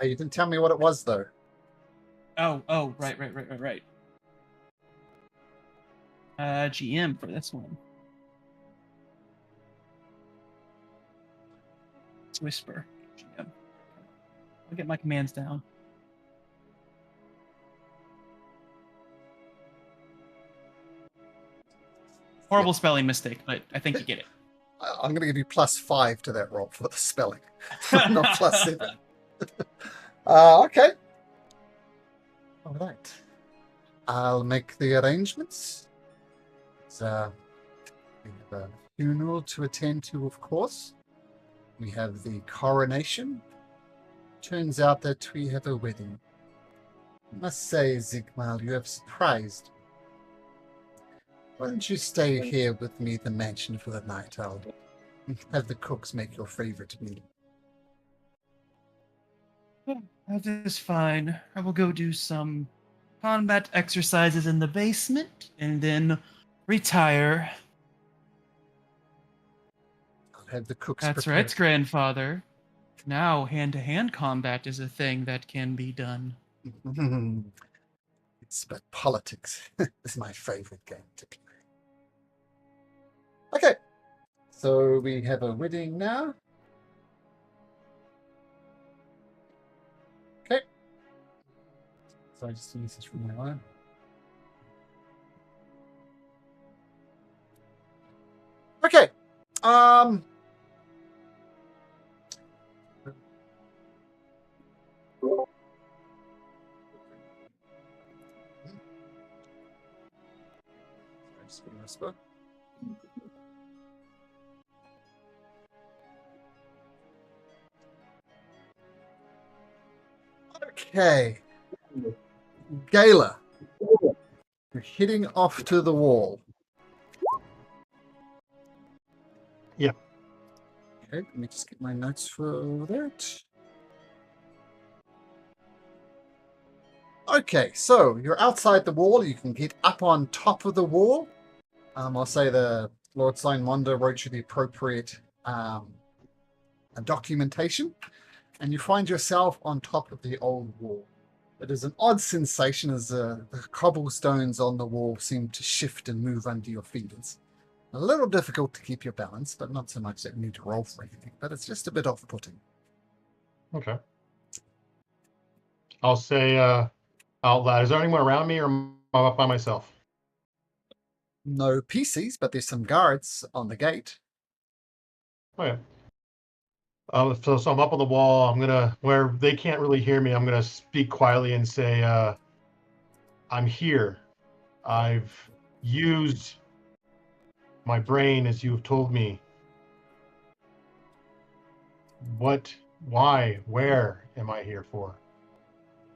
You didn't tell me what it was, though. Oh, right. GM for this one. It's Whisper. GM. I'll get my commands down. Horrible spelling mistake, but I think you get it. I'm going to give you +5 to that roll for the spelling, not +7. Okay. All right. I'll make the arrangements. We have a funeral to attend to, of course. We have the coronation. Turns out that we have a wedding. I must say, Zigmal, you have surprised. Why don't you stay here with me at the mansion for the night? I'll have the cooks make your favorite meal. That is fine. I will go do some combat exercises in the basement and then retire. I'll have the cooks That's prepared. right, grandfather. Now, hand-to-hand combat is a thing that can be done. It's but politics is my favorite game to play. Okay, so we have a wedding now. Okay. So I just use this from my line. Okay. Just putting this book. Okay. Gala, you're heading off to the wall. Yeah. Okay, let me just get my notes for that. Okay, so you're outside the wall. You can get up on top of the wall. I'll say the Lord Signmondo wrote you the appropriate documentation, and you find yourself on top of the old wall. It is an odd sensation as the cobblestones on the wall seem to shift and move under your feet. It's a little difficult to keep your balance, but not so much that you need to roll for anything, but it's just a bit off-putting. Okay. I'll say out loud, is there anyone around me or am I up by myself? No PCs, but there's some guards on the gate. Okay. So I'm up on the wall. I'm gonna, where they can't really hear me, I'm gonna speak quietly and say, I'm here. I've used my brain as you've told me. What, why, where am I here for?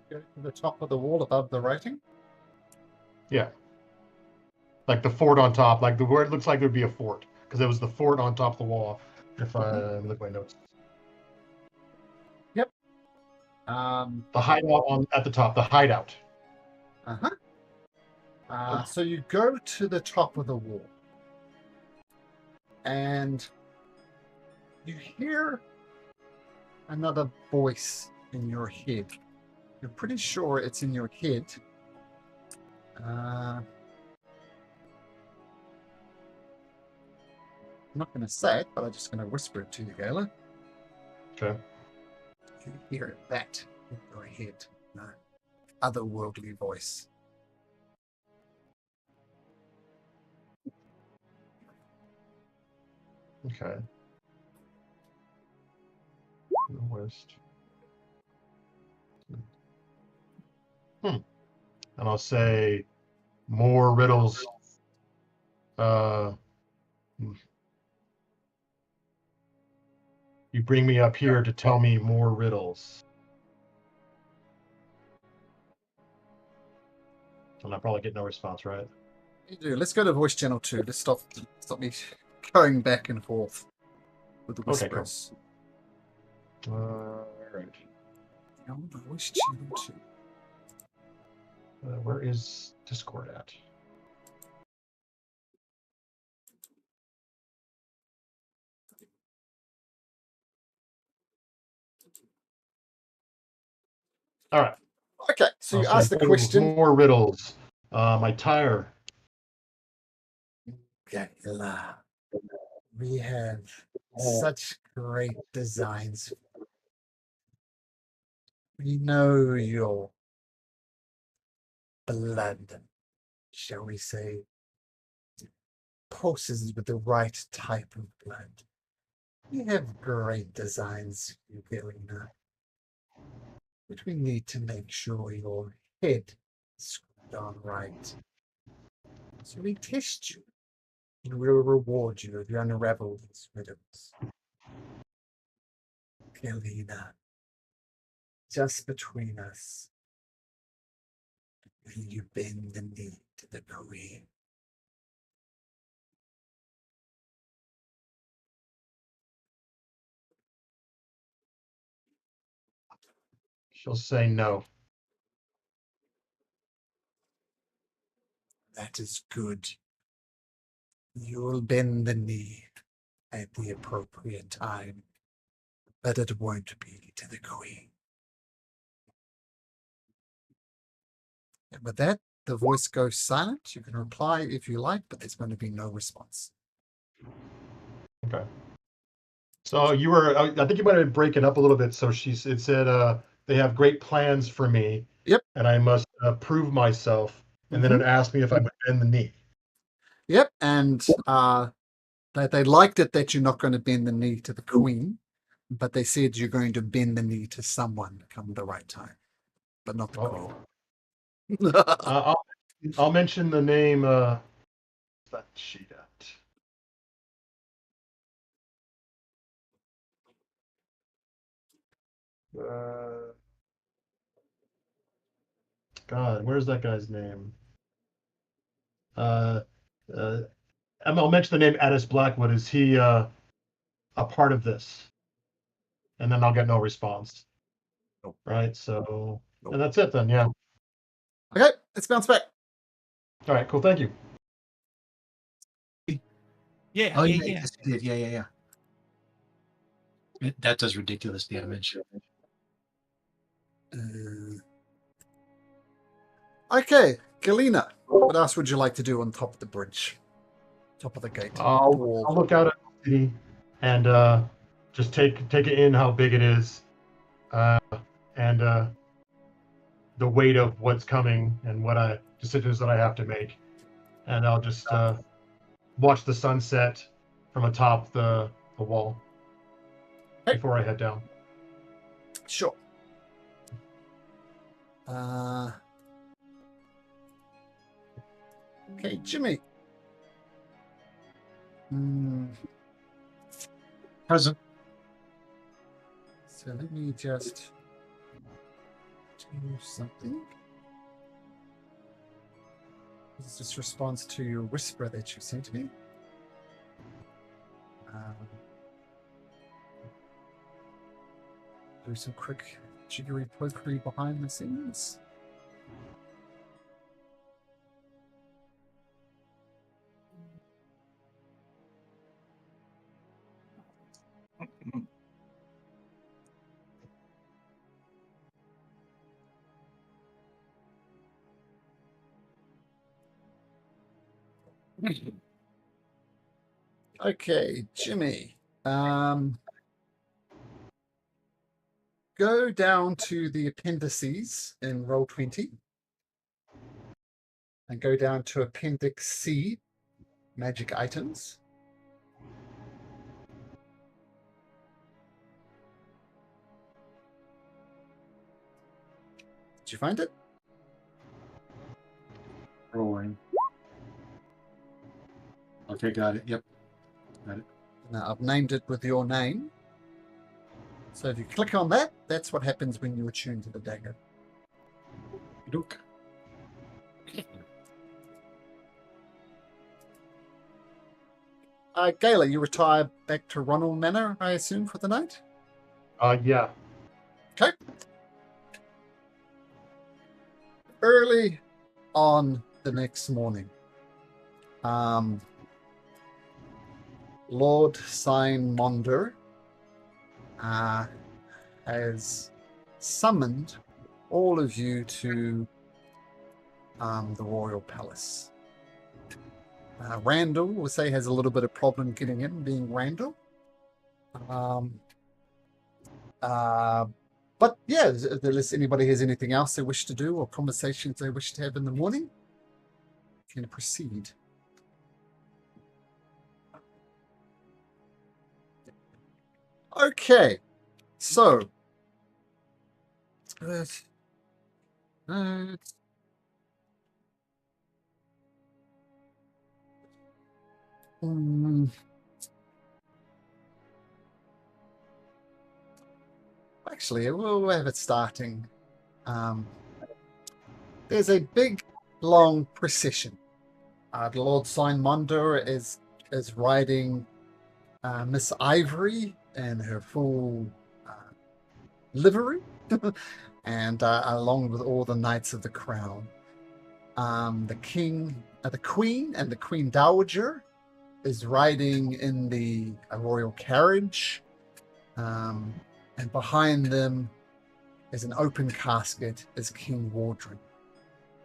Go to the top of the wall above the writing. Yeah. Like the fort on top, like the where it looks like there'd be a fort, because it was the fort on top of the wall. If I look at my notes, Yep. the hideout on at the top, the hideout. So you go to the top of the wall, and you hear another voice in your head. You're pretty sure it's in your head. I'm not going to say it, but I'm just going to whisper it to you, Gala. Okay. You hear that in your head. No. Otherworldly voice. Okay. The west. And I'll say more riddles. You bring me up here to tell me more riddles. And I probably get no response, right? You do. Let's go to voice channel 2. Let's stop me going back and forth with the Okay, cool. whispers. All right. Now, voice channel 2. Where is Discord at? All right. Okay, so you I'll ask say the question. more riddles. My tire. Gala, we have such great designs. We know your blood, shall we say, pulses with the right type of blood. We have great designs, Galena, but we need to make sure your head is screwed on right. So we test you, and we'll reward you if you unravel these riddles. Galena, just between us, will you bend the knee to the queen? She'll say no. That is good. You'll bend the knee at the appropriate time. but it won't be to the Queen. And with that, the voice goes silent. You can reply if you like, but there's going to be no response. Okay. So you were, I think you might have breaking up a little bit. So it said, they have great plans for me. Yep. And I must prove myself. And then it asked me if I would bend the knee. Yep, and they liked it that you're not going to bend the knee to the Queen, but they said you're going to bend the knee to someone come the right time, but not the Queen. I'll mention the name. What's that sheet at? God, where's that guy's name? Uh, uh, I'll mention the name Addis Blackwood. Is he a part of this? And then I'll get no response. Nope. Right. So, Nope. and that's it then. Yeah. Okay, let's bounce back. All right. Cool. Thank you. Yeah, Oh, yeah, yeah, yeah. yes, you did. Yeah. That does ridiculous damage. Okay, Galena, what else would you like to do on top of the bridge? Top of the gate? the I'll wall? look out at the city and just take it in how big it is, and the weight of what's coming and what decisions that I have to make, and I'll just watch the sunset from atop the wall before I head down. Sure. Okay, Jimmy. Present. So let me just do something. This is just response to your whisper that you sent me. Do some quick jiggery pokery behind the scenes. Okay, Jimmy. Go down to the appendices in Roll20 and go down to Appendix C, Magic Items. Did you find it? Rolling. Okay, got it. Yep. Got it. Now, I've named it with your name. So if you click on that, that's what happens when you attune to the dagger. Look. Gayla, you retire back to Ronald Manor, I assume, for the night? Yeah. Okay. Early on the next morning, Lord Signmonder has summoned all of you to the royal palace. Randall, we'll say, has a little bit of problem getting in, being Randall. But yeah, unless anybody has anything else they wish to do or conversations they wish to have in the morning, can proceed. Okay, so actually, we'll have it starting. There's a big, long procession. The Lord Signmonder is riding Miss Ivory in her full livery, and along with all the knights of the crown. The king, the queen, and the queen dowager is riding in the royal carriage. And behind them is an open casket is King Wardren.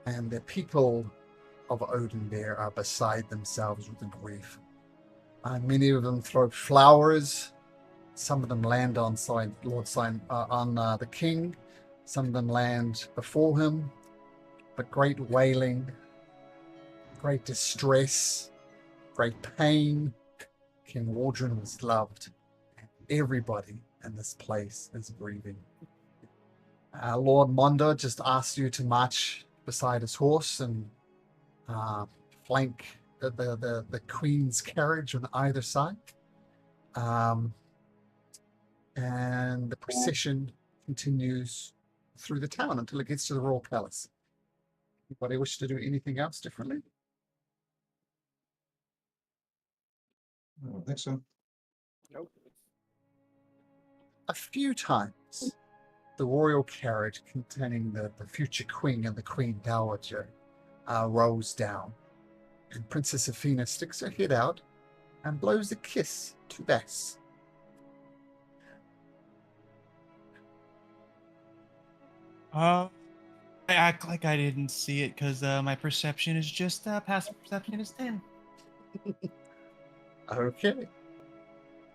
And the people of Odin there are beside themselves with grief. Many of them throw flowers. Some of them land on the king. Some of them land before him. But great wailing, great distress, great pain. King Wardren was loved. And everybody in this place is grieving. Lord Mondo just asked you to march beside his horse and flank the Queen's carriage on either side. And the procession continues through the town until it gets to the royal palace. Anybody wish to do anything else differently? I don't think so. Nope. A few times, the royal carriage containing the future queen and the queen dowager rolls down, and Princess Athena sticks her head out and blows a kiss to Bess. I act like I didn't see it because my perception is just passive perception is 10. Okay.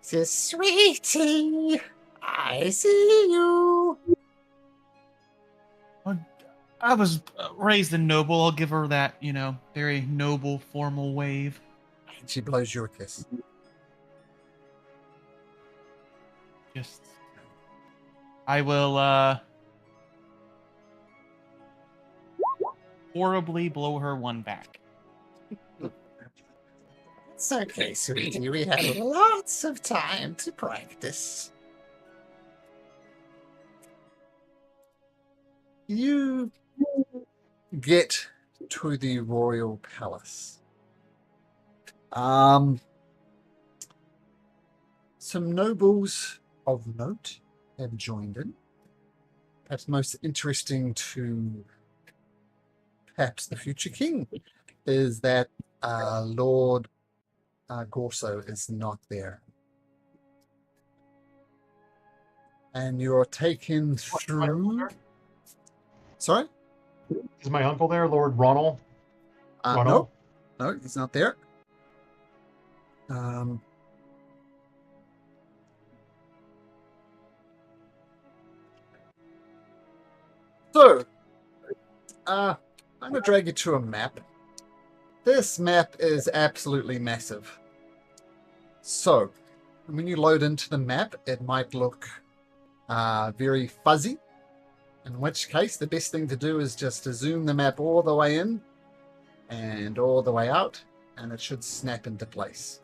Says, sweetie, I see you. I was raised in noble. I'll give her that, very noble, formal wave. And she blows you a kiss. I will horribly blow her one back. It's okay, sweetie. We had lots of time to practice. You get to the royal palace. Some nobles of note have joined in. Perhaps most interesting to perhaps the future king is that Lord Gorso is not there. And you're taken through... Sorry? Is my uncle there, Lord Ronald? No, he's not there. So, I'm going to drag you to a map. This map is absolutely massive. So, when you load into the map, it might look very fuzzy. In which case, the best thing to do is just to zoom the map all the way in and all the way out, and it should snap into place.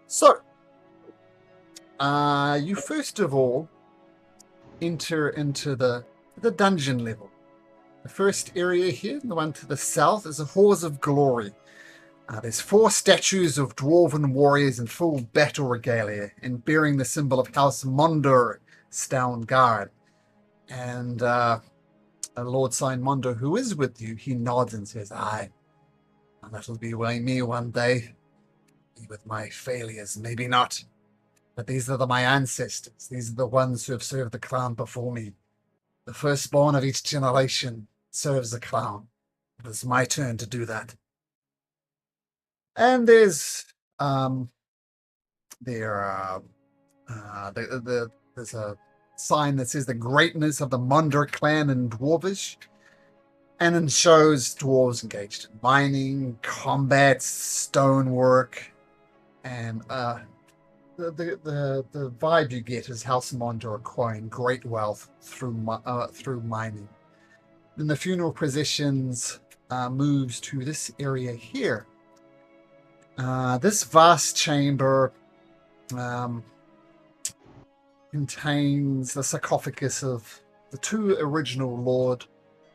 So, you first of all enter into the dungeon level. The first area here, the one to the south, is a Halls of Glory. There's 4 statues of dwarven warriors in full battle regalia and bearing the symbol of House Mondor stand guard. And Lord Sign Mondo, who is with you, he nods and says, aye, and that'll be me one day. With my failures, maybe not. But these are my ancestors. These are the ones who have served the crown before me. The firstborn of each generation serves the crown. It is my turn to do that. And there's there's a sign that says the greatness of the Mondor clan in Dwarvish, and it shows dwarves engaged in mining, combat, stonework, and the vibe you get is House Mondor acquiring great wealth through mining. Then the funeral processions moves to this area here. This vast chamber contains the sarcophagus of the 2 original Lord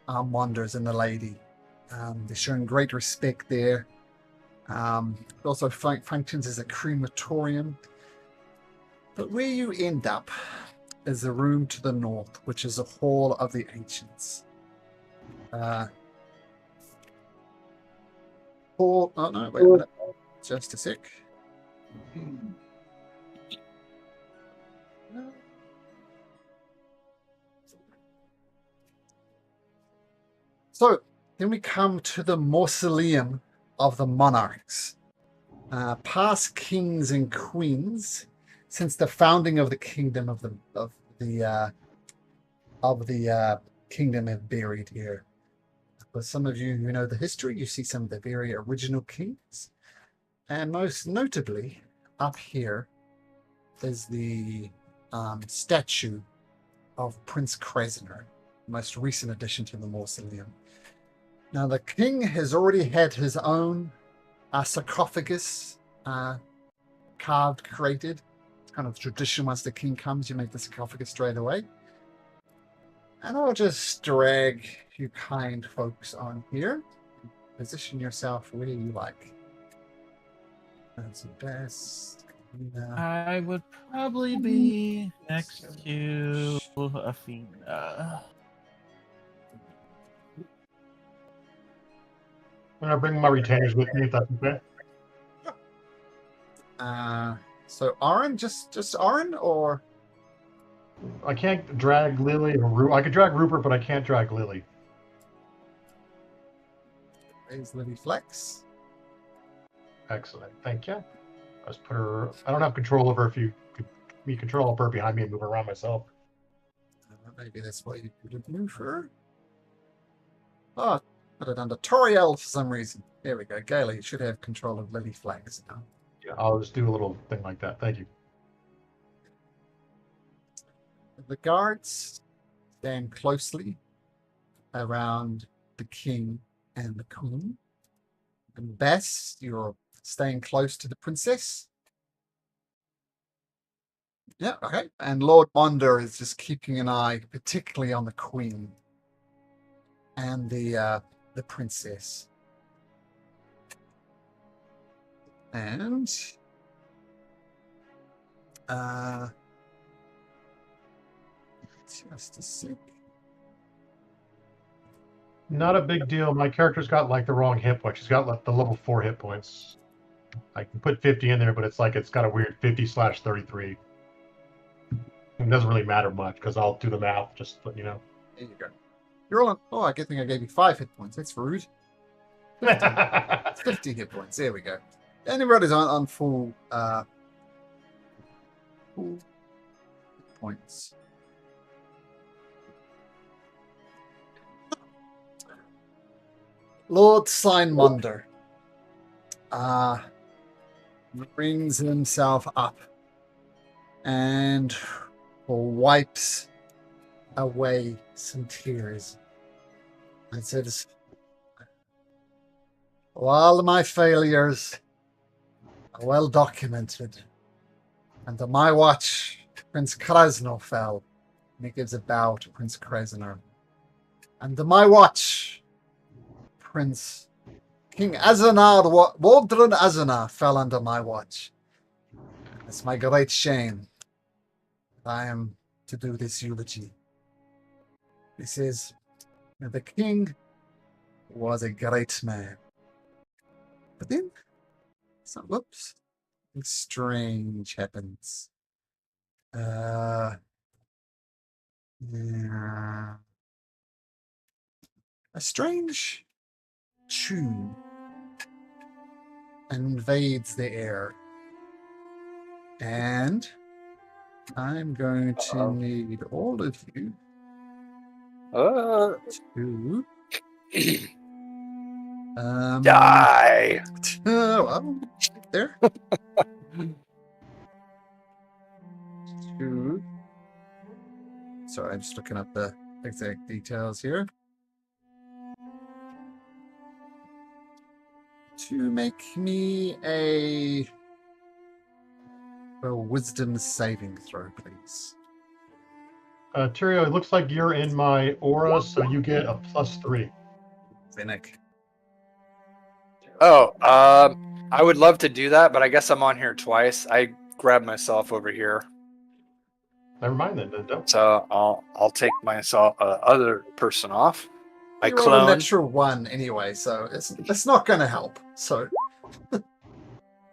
Mondors and the lady. They're showing great respect there. It also functions as a crematorium. But where you end up is a room to the north, which is a Hall of the Ancients. Wait a minute. Just a sec. So, then we come to the mausoleum of the monarchs. Past kings and queens since the founding of the kingdom of the kingdom have buried here. For some of you who know the history, you see some of the very original kings, and most notably, up here is the statue of Prince Krasner, most recent addition to the mausoleum. Now, the king has already had his own sarcophagus created. It's kind of tradition. Once the king comes, you make the sarcophagus straight away. And I'll just drag you kind folks on here. Position yourself where you like. That's the best. I would probably be next to Athena. I'm gonna bring my retainers with me if that's okay. So Aaron, just Aaron, or I can't drag Lily or I could drag Rupert, but I can't drag Lily. is Lily Flex? Excellent, thank you. Let's put her. I don't have control over if you could me control her behind me and move her around myself. Maybe that's why you couldn't move her. Oh, put it under Toriel for some reason. There we go. Gaila, you should have control of Lily Flags now. Yeah, I'll just do a little thing like that. Thank you. The guards stand closely around the king and the queen. And Bess, you're staying close to the princess. Yeah, okay. And Lord Monder is just keeping an eye, particularly on the queen and the princess. And just a sec. Not a big deal. My character's got like the wrong hit point. She's got like the level 4 hit points. I can put 50 in there, but it's like it's got a weird 50/33. It doesn't really matter much because I'll do the math. Just let you know. There you go. You're all on. Oh, I think I gave you 5 hit points. That's rude. 50 hit points. There we go. Anybody's on full hit points. Lord Signmonder brings himself up and wipes away some tears and says, "All my failures are well documented. Under my watch, Prince Krasner fell." And he gives a bow to Prince Krasner. "Under my watch, King Azanar, Waldron Azanar fell under my watch. It's my great shame that I am to do this eulogy. He says, the king was a great man. But then, something strange happens. Yeah. A strange tune invades the air. And I'm going to need all of you to Die. Well, there. Sorry, I'm just looking up the exact details here. To make me a wisdom saving throw, please. Tyrio, it looks like you're in my aura, so you get a +3. Finnick. Oh, I would love to do that, but I guess I'm on here twice. I grabbed myself over here, Never mind then. Don't. so I'll take myself other person off. I You rolled a clone. natural 1 anyway, so it's not going to help. So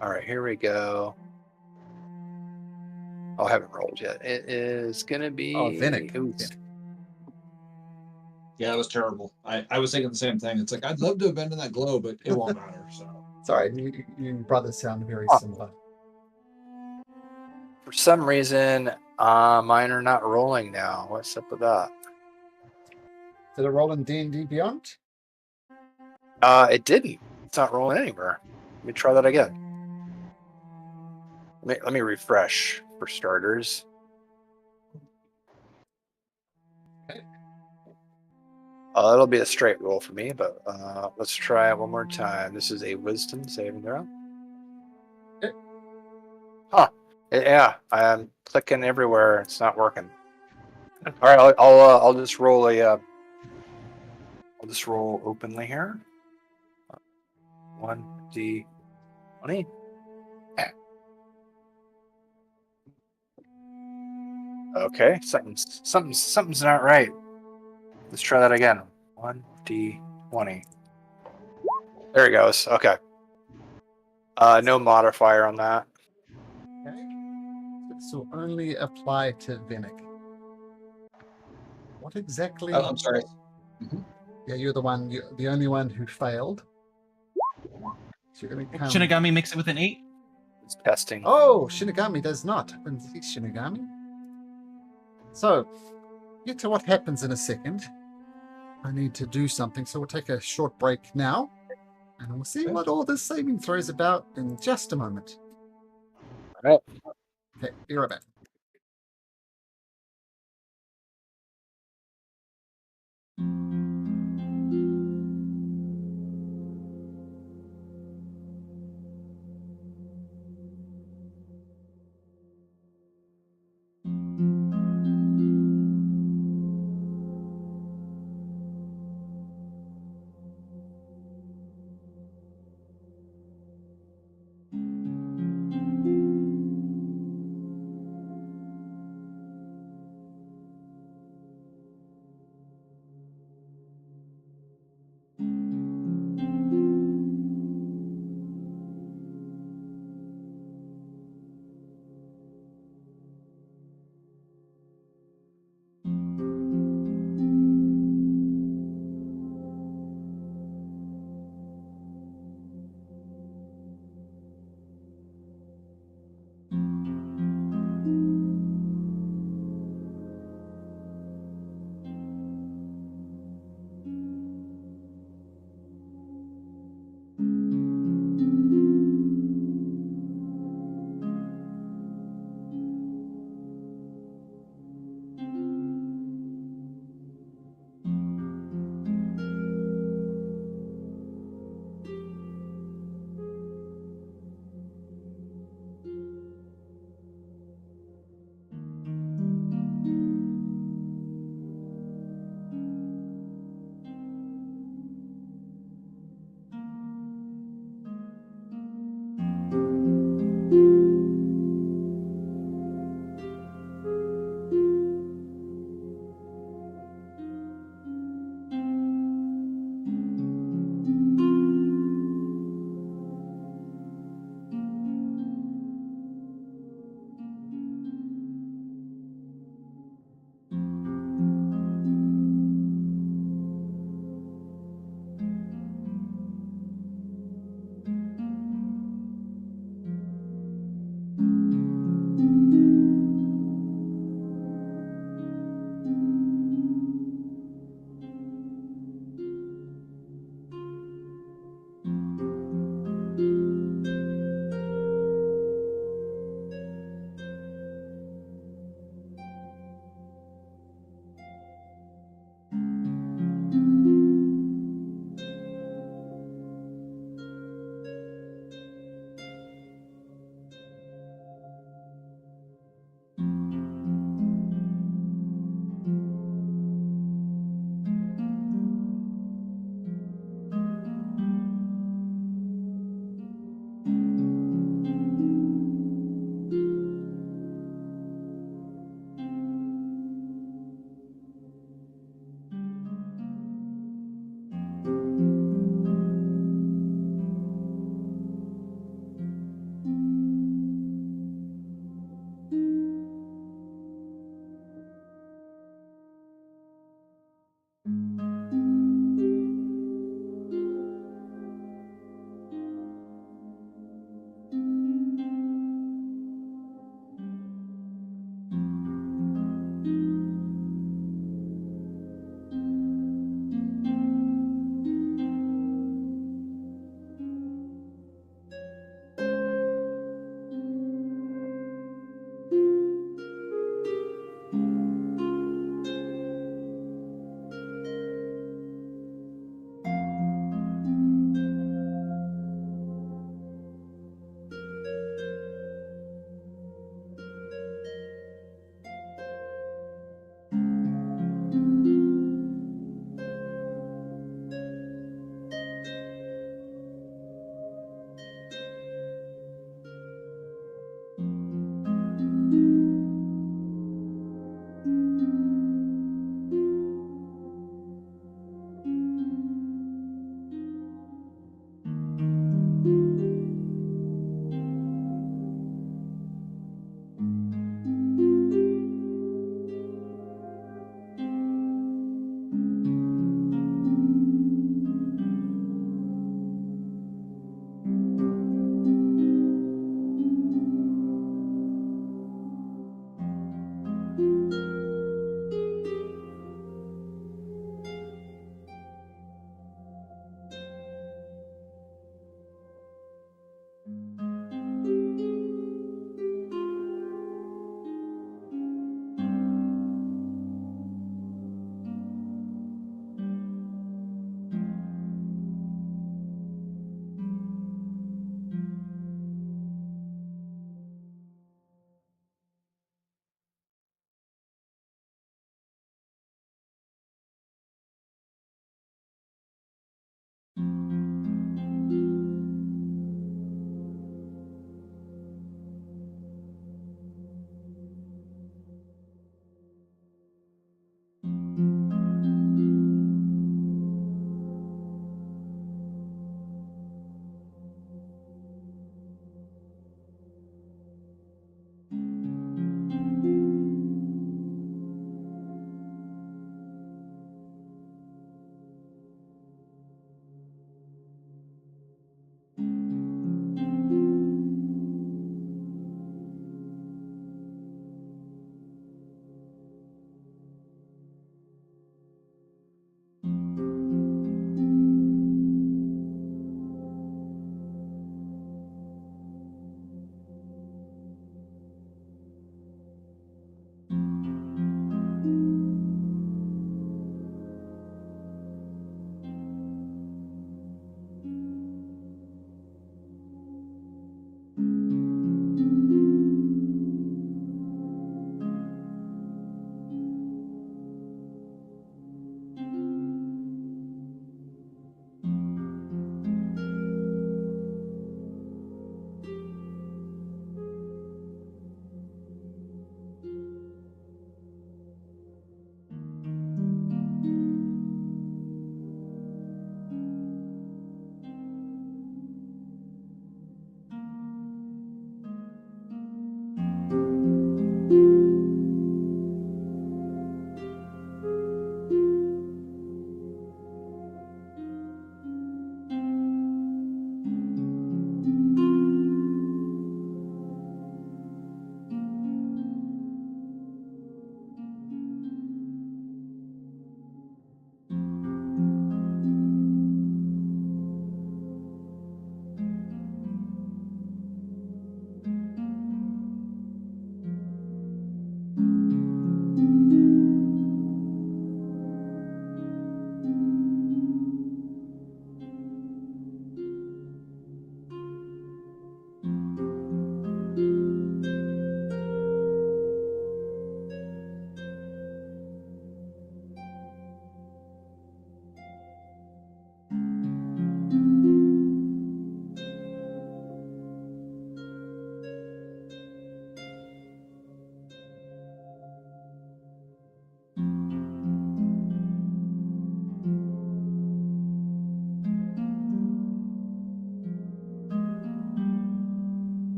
All right, here we go. Oh, I haven't rolled yet. It is gonna be. Oh, Vinnick. Ooh, Yeah, it was terrible. I was thinking the same thing. It's like I'd love to have been in that glow, but it won't matter. So Sorry, you brothers sound very Oh. similar. For some reason, mine are not rolling now. What's up with that? Did it roll in D&D Beyond? It didn't. It's not rolling anywhere. Let me try that again. Let me refresh for starters. It'll be a straight roll for me, but let's try it one more time. This is a wisdom saving throw. Okay. Huh. Yeah, I'm clicking everywhere. It's not working. All right, I'll just roll I'll just roll openly here. 1d20. Okay, something's not right. Let's try that again. 1d20. There it goes. Okay. No modifier on that. Okay. This will only apply to Vinnick. What exactly? I'm sorry. Yeah, you're the only one who failed. So you're going to come. Shinigami mix it with an 8. It's testing. Oh, Shinigami does not. He's Shinigami. So, get to what happens in a second. I need to do something, so we'll take a short break now. And we'll see what all this saving throw is about in just a moment. All right. Okay, be right back.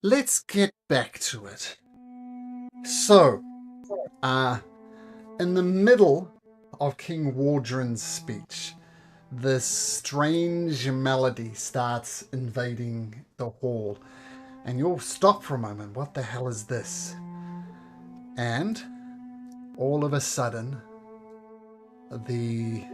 let's get back to it. So, in the middle of King Wardren's speech, this strange melody starts invading the hall, and you'll stop for a moment. What the hell is this? And all of a sudden, the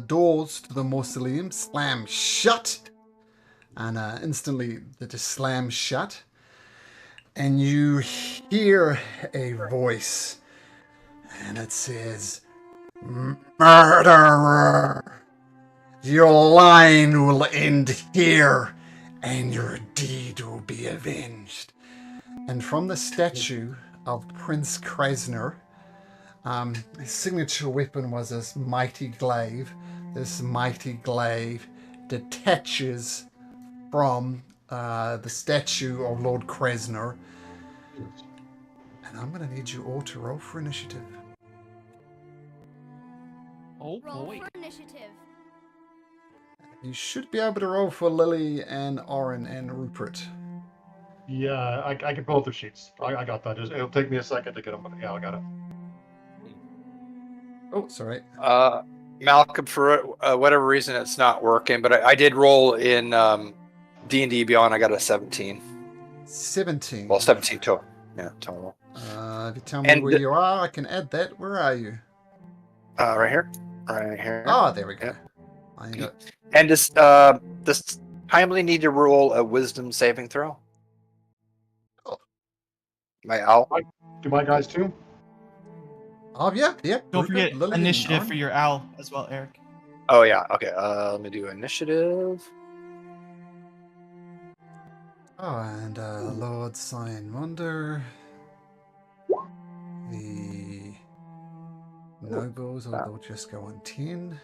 doors to the mausoleum slam shut, and instantly they just slam shut, and you hear a voice, and it says, "Murderer! Your line will end here, and your deed will be avenged." And from the statue of Prince Krasner, his signature weapon was this mighty glaive. This mighty glaive detaches from the statue of Lord Krasner. And I'm going to need you all to roll for initiative. Oh Roll boy. for initiative. You should be able to roll for Lily and Oren and Rupert. Yeah, I can pull up the sheets. I got that. It'll take me a second to get them, but yeah, I got it. Oh, sorry. Malcolm, for whatever reason, it's not working. But I did roll in D&D Beyond. I got a 17. 17. Well, 17 total. Yeah, total. If you tell me where you are, I can add that. Where are you? Right here. Right here. Ah, there we go. Yep. I got And does Timely need to roll a wisdom saving throw? Oh. My owl? Do my guys too? Oh, yeah. Don't Rupert, forget Lily, and initiative Oren. for your owl as well, Eric. Oh, yeah. Okay. Let me do initiative. Oh, and Lord Cyan Wonder. The nobles, or they'll just go on 10.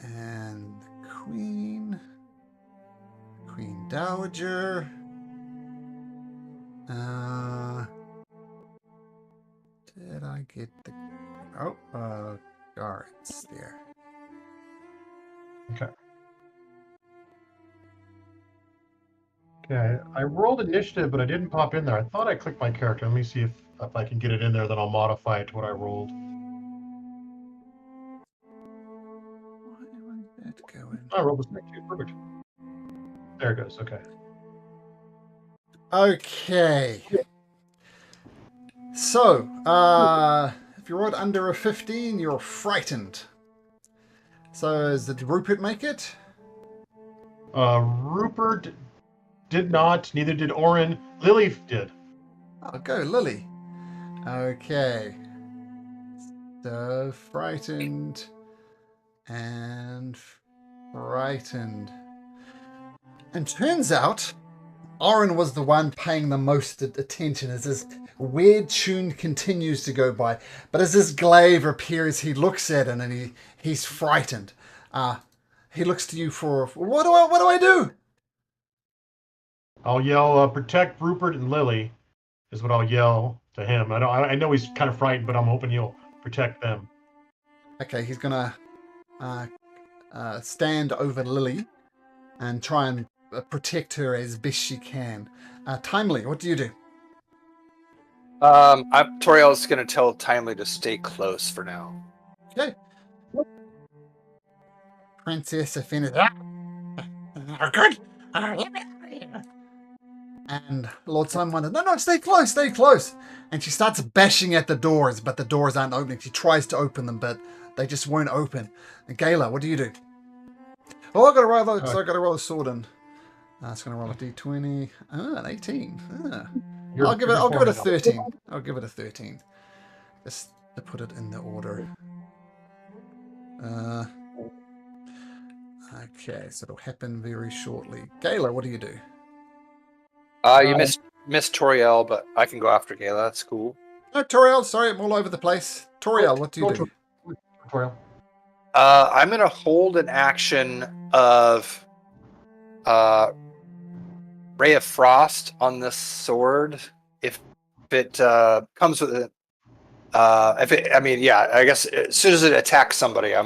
And the Queen Dowager. Did I get the... Oh, guards there. Okay, I rolled initiative, but I didn't pop in there. I thought I clicked my character. Let me see if I can get it in there, then I'll modify it to what I rolled. Why won't that go in? I rolled this next too. Perfect. There it goes. Okay. Okay. So, if you rolled under a 15, you're frightened. So, did Rupert make it? Rupert did not. Neither did Oren. Lily did. Oh, go, Lily. Okay. So, frightened and frightened. And turns out, Oren was the one paying the most attention as this weird tune continues to go by. But as this glaive appears, he looks at it and he's frightened. He looks to you for what do I do? I'll yell, "Protect Rupert and Lily," is what I'll yell to him. I know he's kind of frightened, but I'm hoping you'll protect them. Okay, he's gonna stand over Lily and try and protect her as best she can. Timely, what do you do? Toriel's going to tell Timely to stay close for now. Okay. Princess offended. Good. And Lord Simon wondered, no, stay close. And she starts bashing at the doors, but the doors aren't opening. She tries to open them, but they just won't open. And Gayla, what do you do? Oh, I gotta roll a sword in. It's gonna roll a d20. An 18. I'll give it a 13. I'll give it a 13. Just to put it in the order. Okay, so it'll happen very shortly. Gayla, what do you do? You missed Toriel, but I can go after Gayla. That's cool. No, Toriel, sorry, I'm all over the place. Toriel, what do you do? Toriel. I'm going to hold an action of Ray of Frost on this sword. If it comes with I mean, yeah, I guess as soon as it attacks somebody, I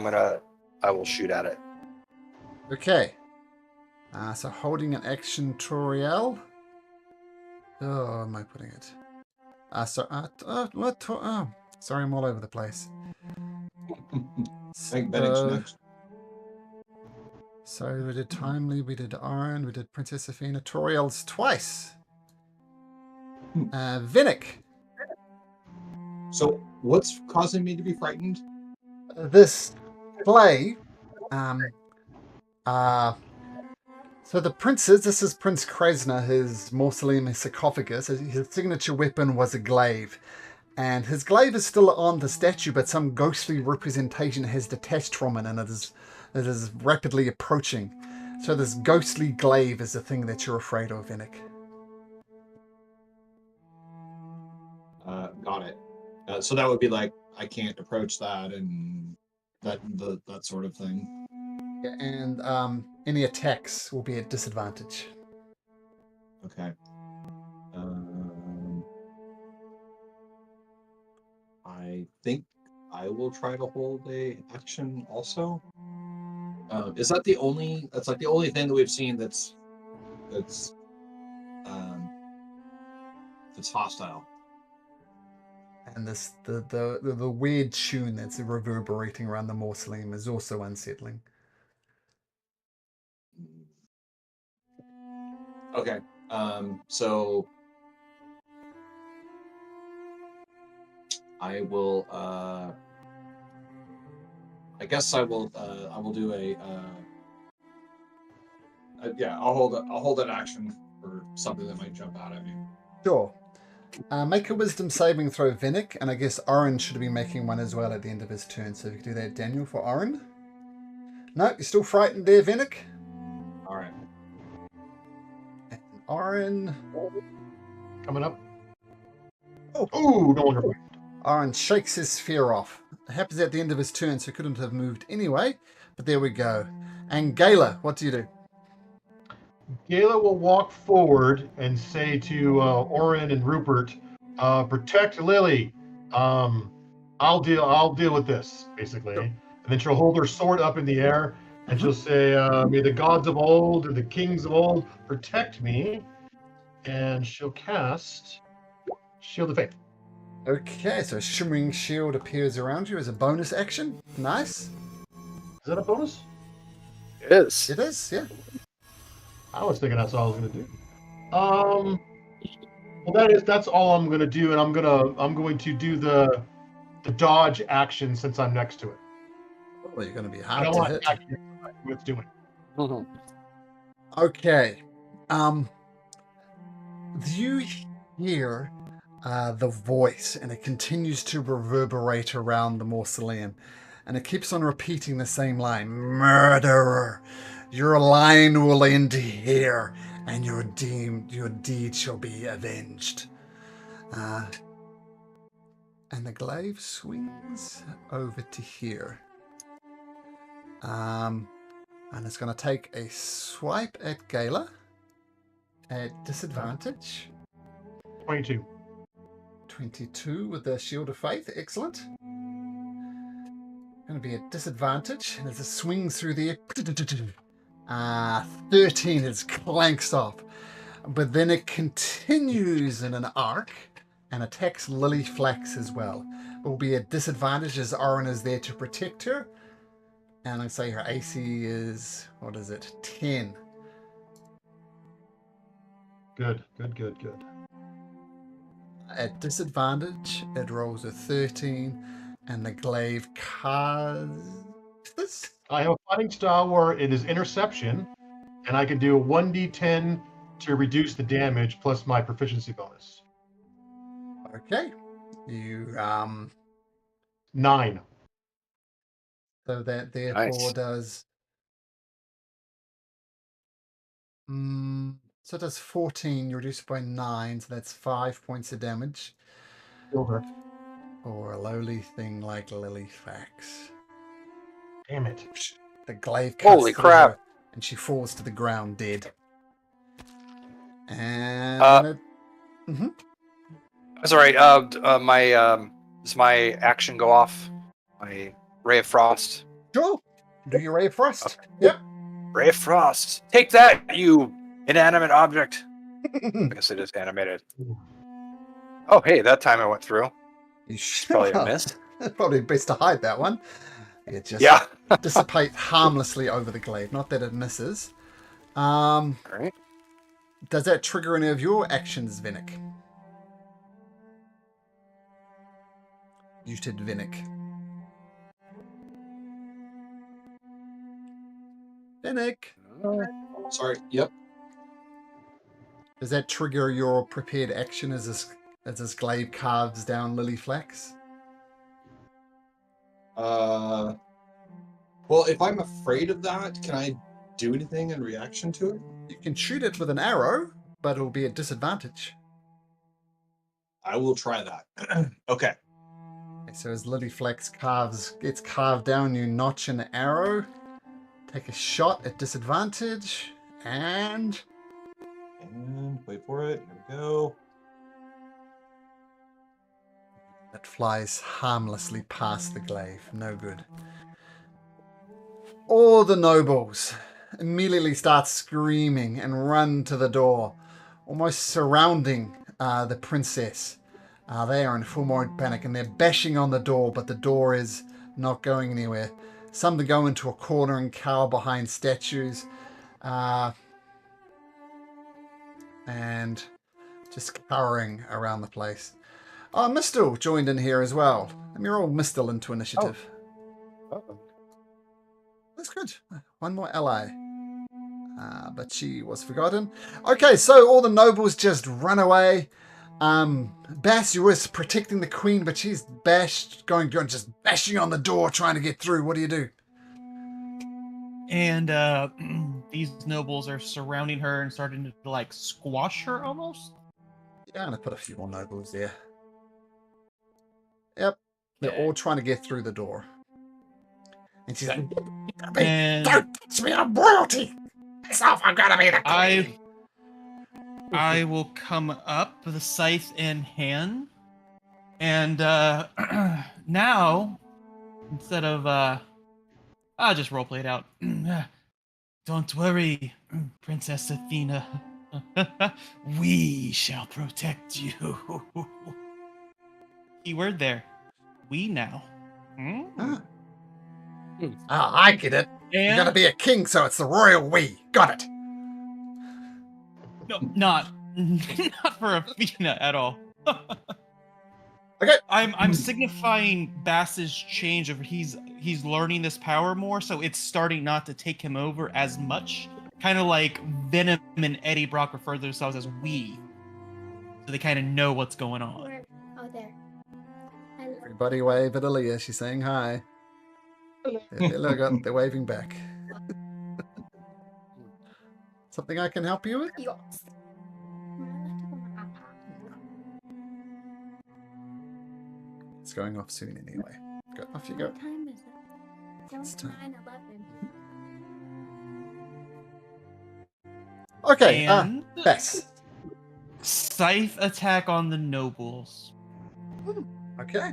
will shoot at it. Okay. So holding an action Toriel. Oh, am I putting it? Sorry, I'm all over the place. I think Bennett's So, next. so we did Timely, we did Iron, we did Princess Athena. Toriel's twice. Vinnick. So, what's causing me to be frightened? This play, so the princes, this is Prince Krasner, his mausoleum, his sarcophagus. His signature weapon was a glaive. And his glaive is still on the statue, but some ghostly representation has detached from it, and it is rapidly approaching. So this ghostly glaive is the thing that you're afraid of, Vinnick. Got it. So that would be like I can't approach that and that sort of thing. Yeah, and any attacks will be at disadvantage. Okay. I think I will try to hold a action also. Is that the only? That's like the only thing that we've seen that's hostile. And this the weird tune that's reverberating around the mausoleum is also unsettling. Okay. So I will. I guess I will. I will do a. Yeah, I'll hold an action for something that might jump out at me. Sure. Make a wisdom saving throw, Vinnick, and I guess Oren should be making one as well at the end of his turn. So if you could do that, Daniel, for Oren. No, you're still frightened there, Vinnick. All right. And Oren. Coming up. Oh. Ooh, no wonder. Oren shakes his fear off. It happens at the end of his turn, so he couldn't have moved anyway. But there we go. And Gala, what do you do? Gala will walk forward and say to Orin and Rupert, "Protect Lily. I'll deal with this, basically." And then she'll hold her sword up in the air and she'll say, "May the gods of old and the kings of old protect me." And she'll cast Shield of Faith. Okay, so a shimmering shield appears around you as a bonus action. Nice. Is that a bonus? It is. It is, yeah. I was thinking that's all I was gonna do. Well, that's all I'm gonna do, and I'm going to do the dodge action since I'm next to it. Well, you're going to be I hard don't to want hit. to attack you what it's doing. Okay. You hear the voice, and it continues to reverberate around the mausoleum, and it keeps on repeating the same line: "Murderer, your line will end here, and your deed shall be avenged." And the glaive swings over to here. And it's going to take a swipe at Gala at disadvantage. 22. 22 with the Shield of Faith. Excellent. Going to be at disadvantage. And as it swings through the air, 13 is clanks off. But then it continues in an arc and attacks Lily Flax as well. It will be at disadvantage as Orin is there to protect her. And I'd say her AC is, 10. Good. At disadvantage, it rolls a 13, and the glaive casts. I have a fighting style where it is interception, and I can do a 1d10 to reduce the damage plus my proficiency bonus. Okay. You, 9. so that therefore Nice. does. So it does 14, you reduce it by 9, so that's 5 points of damage. Over. For a lowly thing like Lily Fax. Damn it. The glaive cuts Holy through crap. her, and she falls to the ground dead. And That's all right. Does my action go off? My Ray of Frost. Sure. Do your ray of frost. Okay. Ray of Frost. Take that, you inanimate object. I guess it is animated. Oh, hey, that time I went through. You It's probably a miss. Probably best to hide that one. It just Yeah. dissipate harmlessly over the glaive. Not that it misses. All right. Does that trigger any of your actions, Vinnick? Muted Vinnick. Vinnick. Sorry. Yep. Does that trigger your prepared action as this glaive carves down Lily Flax? Well, if I'm afraid of that, can I do anything in reaction to it? You can shoot it with an arrow, but it'll be at disadvantage. I will try that. Okay. So as Lily Flax gets carved down, you notch an arrow, take a shot at disadvantage, and wait for it. Here we go. it flies harmlessly past the glaive. No good. All the nobles immediately start screaming and run to the door, almost surrounding the princess. They are in full-blown panic and they're bashing on the door, but the door is not going anywhere. Some to go into a corner and cower behind statues, and just cowering around the place. Mistel joined in here as well. And you're all Mistel into initiative. Oh. That's good. One more ally. But she was forgotten. Okay, so all the nobles just run away. Basu is protecting the queen, but she's going just bashing on the door, trying to get through. What do you do? And these nobles are surrounding her and starting to like squash her almost. Yeah, I'm gonna put a few more nobles there. Yep, they're all trying to get through the door. And she's like, And "Don't touch me! I'm royalty. Piss off! I'm gonna be the queen." I will come up with a scythe in hand, and now instead of I'll just roleplay it out. Don't worry, Princess Athena. We shall protect you. Keyword there. We now. I get it. You're gonna be a king, so it's the royal we. Got it. No, not for Athena at all. Okay. I'm signifying Bass's change of he's learning this power more, so it's starting not to take him over as much. Kind of like Venom and Eddie Brock refer to themselves as we. So they kind of know what's going on. Where? Oh, there. Everybody wave at Aaliyah. She's saying hi. They're waving back. Something I can help you with? Yes. It's going off soon anyway. Go, off you go. What time is it? It's It's time. 9:11. Okay, And Bess. scythe attack on the nobles. Okay.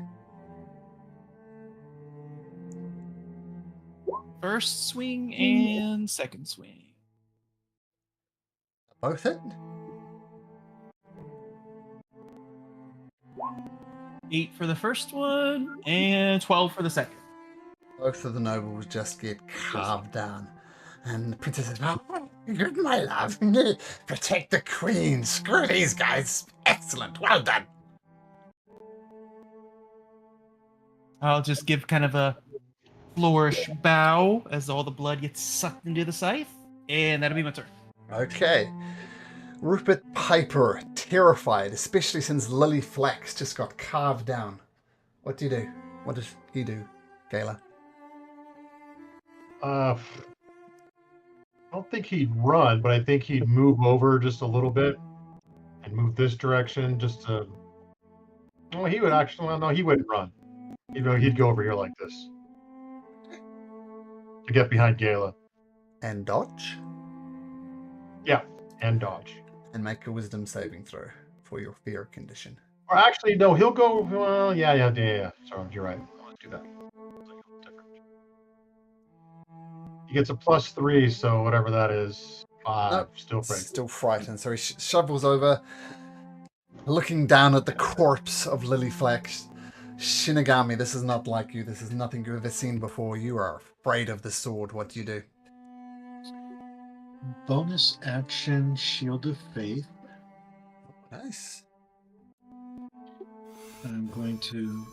First swing and second swing. Both hit. 8 for the first one and 12 for the second. Both of the nobles just get carved down. And the princess says, "Oh, good, my love. Protect the queen. Screw these guys. Excellent. Well done." I'll just give kind of a flourish bow as all the blood gets sucked into the scythe, and that'll be my turn. Okay. Rupert Piper, terrified, especially since Lily Flax just got carved down. What do you do? What does he do, Gayla? I don't think he'd run, but I think he'd move over just a little bit and move this direction just to. Well, he would actually. Well, no, he wouldn't run. He'd go over here like this to get behind Gayla. And dodge? Yeah, and dodge. And make a wisdom saving throw for your fear condition. Or actually, no, he'll go. Well, yeah. Sorry, you're right. Let's do that. He gets a +3, so whatever that is, 5. Nope. Still afraid. Still frightened. So he shovels over, looking down at the corpse of Lilyflex. Shinigami, this is not like you. This is nothing you've ever seen before. You are afraid of the sword. What do you do? Bonus action, Shield of Faith. Nice. I'm going to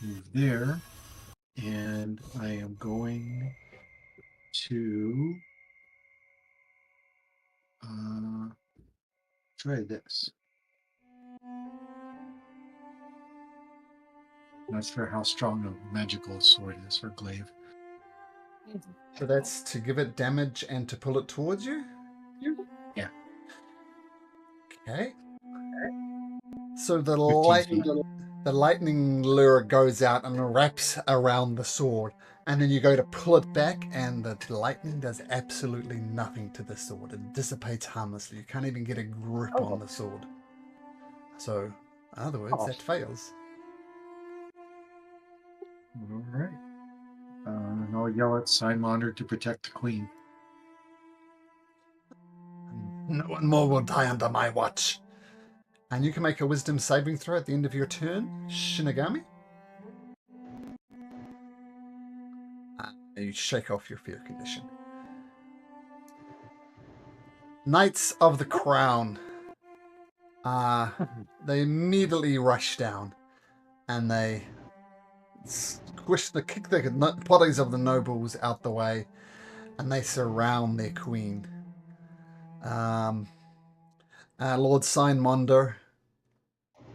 move there, and I am going to try this. Not sure how strong a magical sword is for glaive. So that's to give it damage and to pull it towards you? Yeah. Okay. So the 15 feet. lightning lure goes out and wraps around the sword, and then you go to pull it back, and the lightning does absolutely nothing to the sword. It dissipates harmlessly. You can't even get a grip on the sword. So, in other words, that fails. All right. And I'll yell at Simonder to protect the queen. No one more will die under my watch. And you can make a wisdom saving throw at the end of your turn, Shinigami. You shake off your fear condition. Knights of the Crown. They immediately rush down, and they kick the bodies of the nobles out the way, and they surround their queen. Lord Signmonder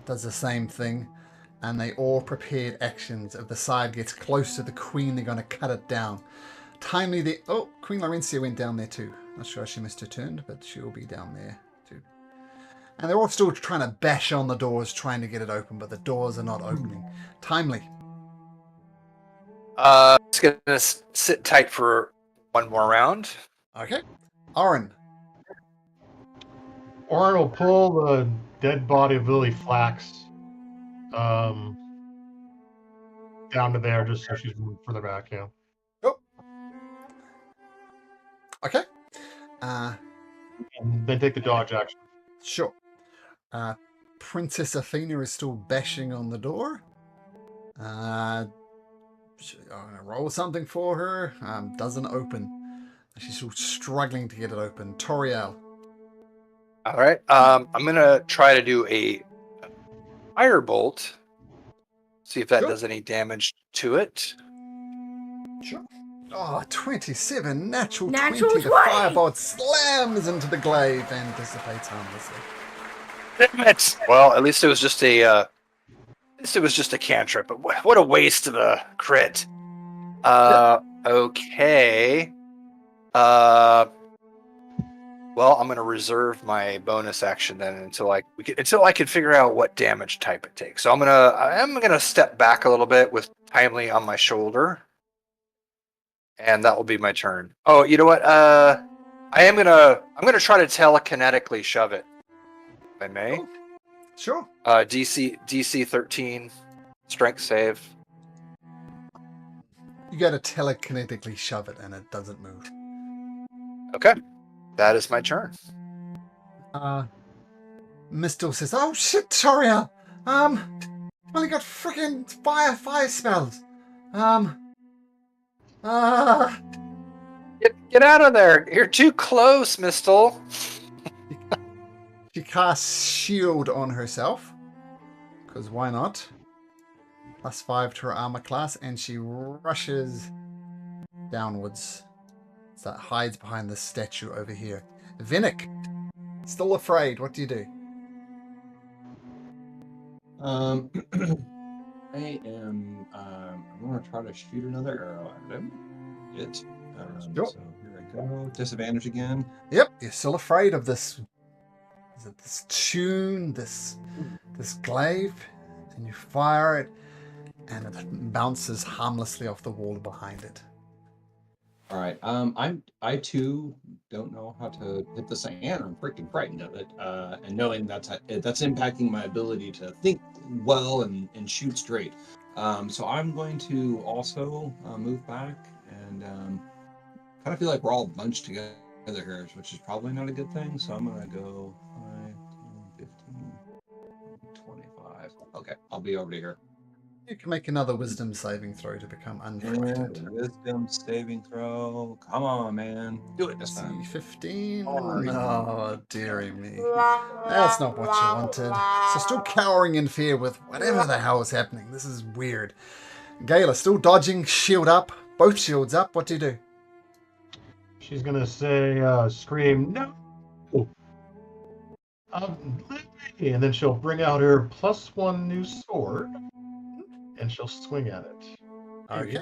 does the same thing, and they all prepared actions. If the side gets close to the queen, they're going to cut it down. Timely, Queen Laurencia went down there too. Not sure she missed her turn, but she'll be down there too. And they're all still trying to bash on the doors, trying to get it open, but the doors are not opening. Timely. It's gonna sit tight for one more round. Okay. Oren. Orin will pull the dead body of Lily Flax down to there, just so she's moving further back. Yeah. Oh. Okay. And then take the dodge action. Sure. Princess Athena is still bashing on the door. I'm gonna roll something for her. Doesn't open. She's still struggling to get it open. Toriel. All right. I'm gonna try to do a firebolt. See if that Sure. does any damage to it. Sure. Oh, 27. Natural 20. Natural The 20. firebolt slams into the glaive and dissipates harmlessly. Damn it! Well, at least it was just a cantrip. But what a waste of a crit. Okay. Well, I'm gonna reserve my bonus action then until I can figure out what damage type it takes. So I'm gonna step back a little bit with Timely on my shoulder, and that will be my turn. Oh, you know what? I'm gonna try to telekinetically shove it. If I may. Oh, sure. DC 13, strength save. You gotta telekinetically shove it and it doesn't move. Okay, that is my turn. Mistle says, "Oh shit, Toriel! Only got freaking fire spells. Get out of there! You're too close, Mistle." She casts shield on herself, because why not? +5 to her armor class, and she rushes downwards. So that hides behind the statue over here. Vinnick, still afraid. What do you do? I am. I'm going to try to shoot another arrow at him. It. Sure. So here I go. Disadvantage again. Yep, you're still afraid of this. Is it this tune, this glaive, and you fire it, and it bounces harmlessly off the wall behind it. All right. I too don't know how to hit this, and I'm freaking frightened of it. And knowing that's impacting my ability to think well and shoot straight. So I'm going to also move back and kind of feel like we're all bunched together here, which is probably not a good thing. So I'm gonna go 5, 10, 15, 25. Okay, I'll be over to here. You can make another wisdom saving throw to become unfrightened. And wisdom saving throw. Come on, man. Do it this See, time. 15. Sorry. Oh, dearie me. That's not what you wanted. So still cowering in fear with whatever the hell is happening. This is weird. Gala still dodging, shield up, both shields up. What do you do? She's gonna say, scream, no! And then she'll bring out her +1 new sword, and she'll swing at it. Okay.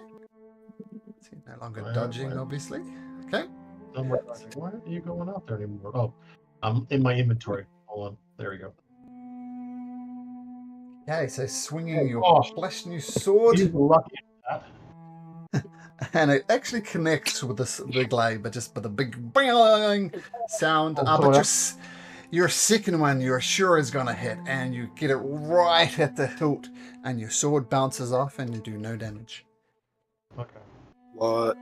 So no longer Where- dodging, where- obviously. Okay. No more dodging. Why aren't you going out there anymore? Oh, I'm in my inventory. Hold on. There we go. Okay, so swinging your Oh, flash new sword, he's lucky at that. and it actually connects with the glaive, but just with a big bang sound. Oh, But so your second one, you're sure is going to hit, and you get it right at the hilt, and your sword bounces off, and you do no damage. Okay. What?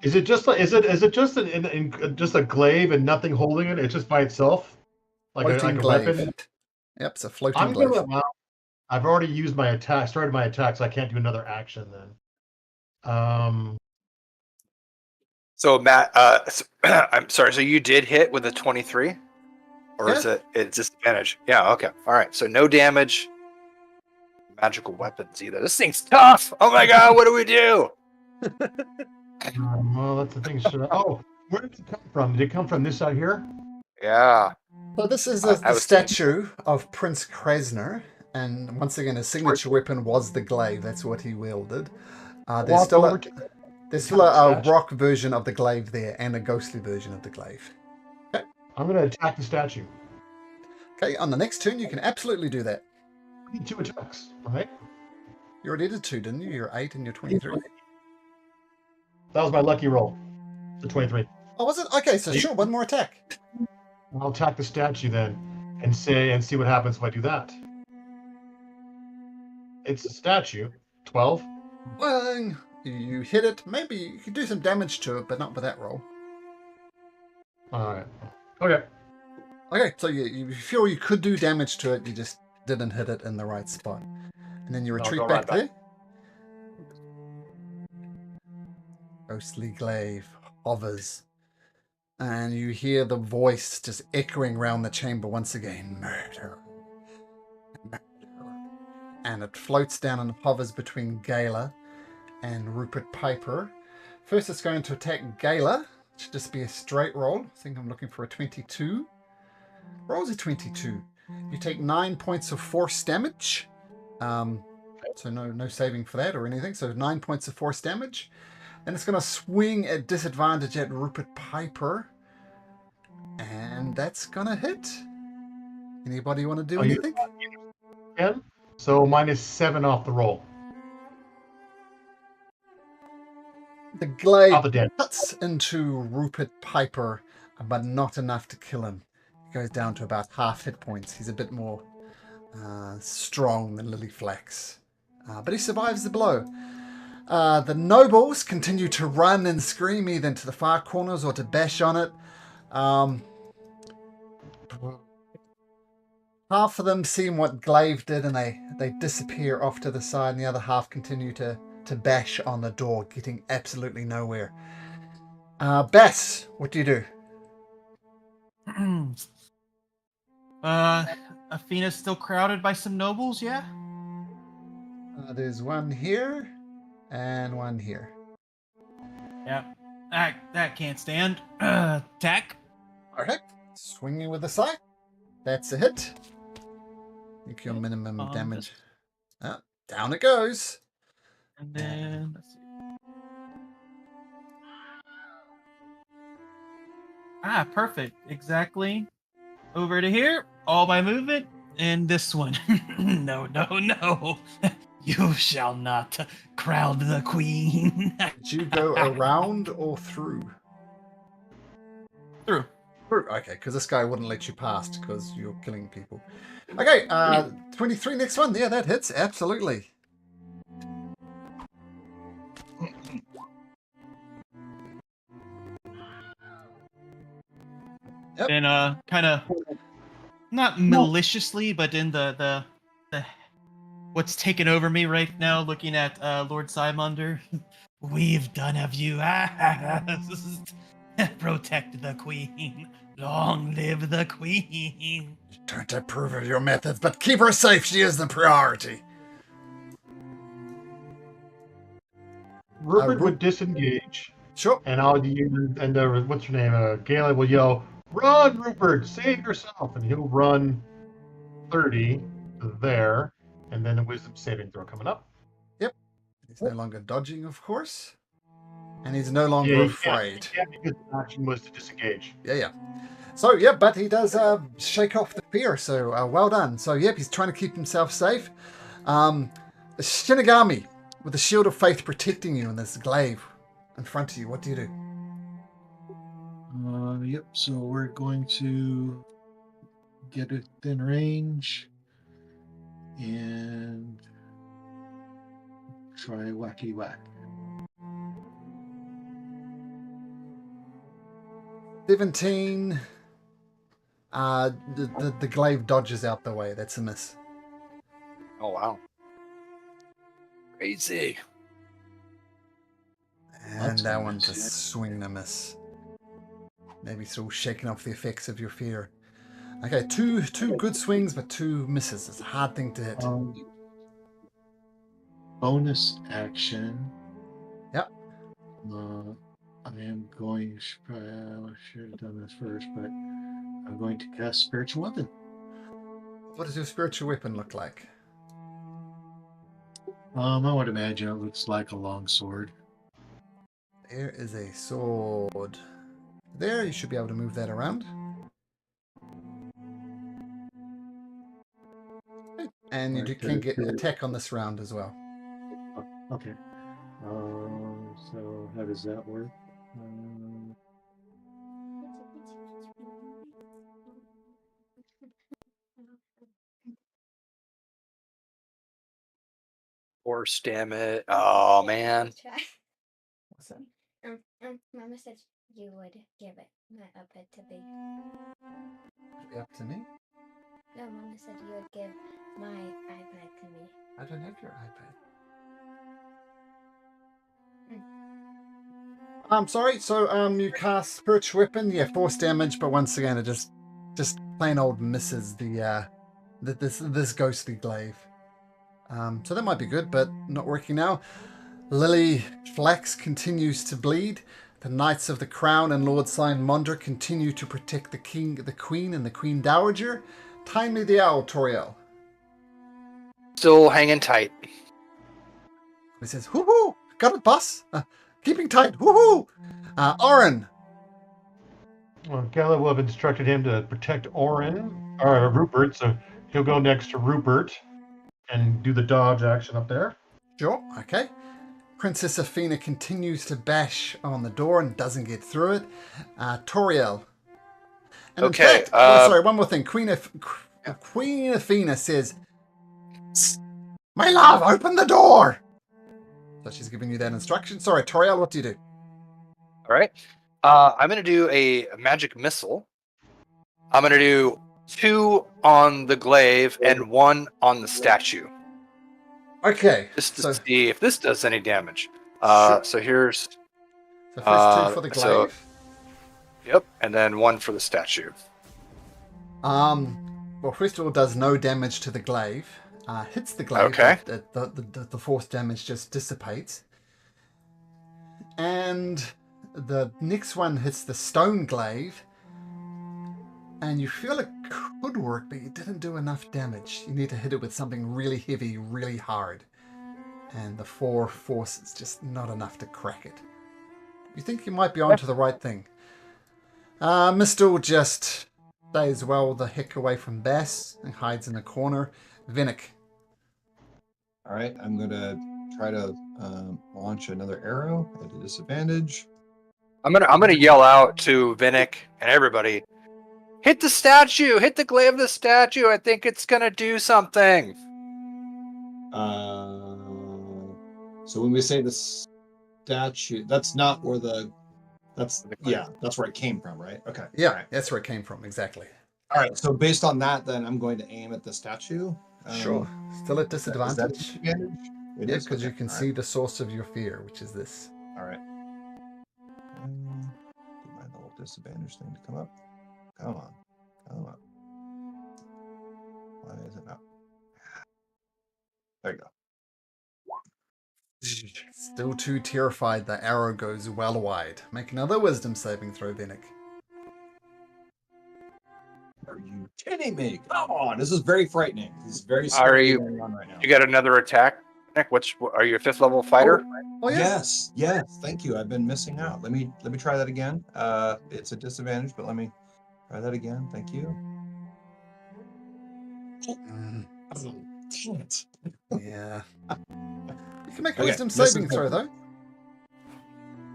Is it just like is it just just a glaive and nothing holding it? It's just by itself, like Floating a glaive. weapon. Yep, it's a floating I'm glaive. gonna. Well, I've already used my attack. Started my attack, so I can't do another action then. So Matt, I'm sorry. So you did hit with a 23, or is Yeah. it's disadvantage? Yeah. Okay. All right. So no damage. Magical weapons either. This thing's tough. Oh my god. What do we do? Well, that's the thing. Oh, where did it come from? Did it come from this side here? Yeah. So this is I the was thinking- statue of Prince Krasner, and once again, his signature weapon was the glaive. That's what he wielded. There's Walk still over a, to it. there's still a Statue. rock version of the glaive there, and a ghostly version of the glaive. I'm gonna attack the statue. Okay, on the next turn, you can absolutely do that. I need 2 attacks, right? You already did 2, didn't you? You're 8 and you're 23. That was my lucky roll. The 23. Oh, was it? Okay, so sure, one more attack. I'll attack the statue then, and see what happens if I do that. It's a statue. 12. Well, you hit it. Maybe you could do some damage to it, but not with that roll. All right. Okay. Okay, so you feel you could do damage to it, you just didn't hit it in the right spot. And then you I'll retreat go back right there. Ghostly glaive hovers. And you hear the voice just echoing around the chamber once again. Murder. Murder. And it floats down and hovers between Gala and Rupert Piper. First it's going to attack Gala. It should just be a straight roll. I think I'm looking for a 22. Rolls a 22. You take 9 points of force damage. So no saving for that or anything. So 9 points of force damage. And it's going to swing at disadvantage at Rupert Piper. And that's going to hit. Anybody want to do anything? Again? So -7 off the roll. The glaive Off the dead. cuts into Rupert Piper, but not enough to kill him. He goes down to about half hit points. He's a bit more strong than Lily Flax. But he survives the blow. The nobles continue to run and scream either into the far corners or to bash on it. Half of them see what Glaive did and they disappear off to the side, and the other half continue to bash on the door, getting absolutely nowhere. Bess, what do you do? Athena's still crowded by some nobles, yeah? There's one here and one here. Yeah. That can't stand. Attack. Alright, swinging with the scythe. That's a hit. Make your minimum damage. Down it goes. And then let's see. Perfect. Exactly. Over to here. All my movement. And this one. No. You shall not crown the queen. Did you go around or through? Through. Through. Okay, because this guy wouldn't let you past because you're killing people. Okay, 23 next one. Yeah, that hits. Absolutely. Yep. And kind of not maliciously, but in the what's taken over me right now, looking at Lord Simonder. We've done of you. Protect the queen. Long live the queen. Don't approve of your methods, but keep her safe. She is the priority. Rupert would disengage, Sure. and I'll use, and what's her name? Galen will yell, "Run, Rupert! Save yourself!" And he'll run 30 to there, and then a wisdom saving throw coming up. Yep. He's no longer dodging, of course. And he's no longer Yeah, afraid. Yeah, because the action was to disengage. Yeah. So, yeah, but he does shake off the fear, so well done. So, yep, he's trying to keep himself safe. Shinigami, with the shield of faith protecting you in this glaive in front of you, what do you do? Yep, so we're going to get within range and try wacky whack. 17. The glaive dodges out the way. That's a miss. Oh wow. Crazy. And That's that a one's a miss, yeah. swing and a miss. Maybe still shaking off the effects of your fear. Okay, two good swings, but 2 misses. It's a hard thing to hit. Bonus action. Yep. I am going. I should have done this first, but I'm going to cast Spiritual Weapon. What does your spiritual weapon look like? I would imagine it looks like a long sword. There is a sword. There, you should be able to move that around. And you Right, can get attack on this round as well. Okay. So how does that work? Horse, damn it. Oh man. What's that? Mama said you would give it my iPad to be. Up to me? No, Mama said you would give my iPad to me. I don't have your iPad. I'm sorry. So you cast spiritual weapon, yeah, force damage, but once again it just plain old misses the this ghostly glaive. So that might be good, but not working now. Lily Flax continues to bleed. The Knights of the Crown and Lord Mondra continue to protect the king, the queen, and the queen dowager. Time me the owl, Toriel. Still hanging tight. He says, "Woohoo! Got it, boss. Keeping tight. Woohoo!" Oren. Well, Galen will have instructed him to protect Rupert, so he'll go next to Rupert and do the dodge action up there. Sure. Okay. Princess Athena continues to bash on the door and doesn't get through it. Toriel. And Okay, in fact, sorry, one more thing. Queen Athena says, "My love, open the door." So she's giving you that instruction. Sorry, Toriel, what do you do? All right. I'm going to do a magic missile. I'm going to do 2 on the glaive and 1 on the statue. Okay. Just to So see if this does any damage. Sure. So here's... first 2 for the glaive. so- Yep, and then 1 for the statue. Well, first of all, does no damage to the glaive. Hits the glaive. Okay. The force damage just dissipates. And the next one hits the stone glaive. And you feel it could work, but you didn't do enough damage. You need to hit it with something really heavy, really hard. And the 4 force is just not enough to crack it. You think you might be onto the right thing. Mistle just stays well the heck away from Bass and hides in the corner. Vinnick. All right, I'm gonna try to launch another arrow at a disadvantage. I'm gonna yell out to Vinnick and everybody. Hit the statue! Hit the glaive of the statue! I think it's gonna do something. So when we say the statue, that's not where that's where it came from, right? Okay. Yeah, All right. that's where it came from, exactly. All right. So based on that, then I'm going to aim at the statue. Sure. Still at Is that a disadvantage. disadvantage? It Yeah, is? because you Okay, can all see right. the source of your fear, which is this. All right. Get my little disadvantage thing to come up. Come on. Come on. Why is it not? There you go. Still too terrified, the arrow goes well wide. Make another wisdom saving throw, Vinnick. Are you kidding me? Come on. This is very frightening. This is very Are scary you? going on right now. You got another attack, Nick? Are you a 5th level fighter? Oh, yeah. Yes, yes. Thank you. I've been missing out. Let me try that again. It's a disadvantage, but let me try that again. Thank you. Mm, Oh, dang it. yeah. You can make a Okay, wisdom this is saving throw, though.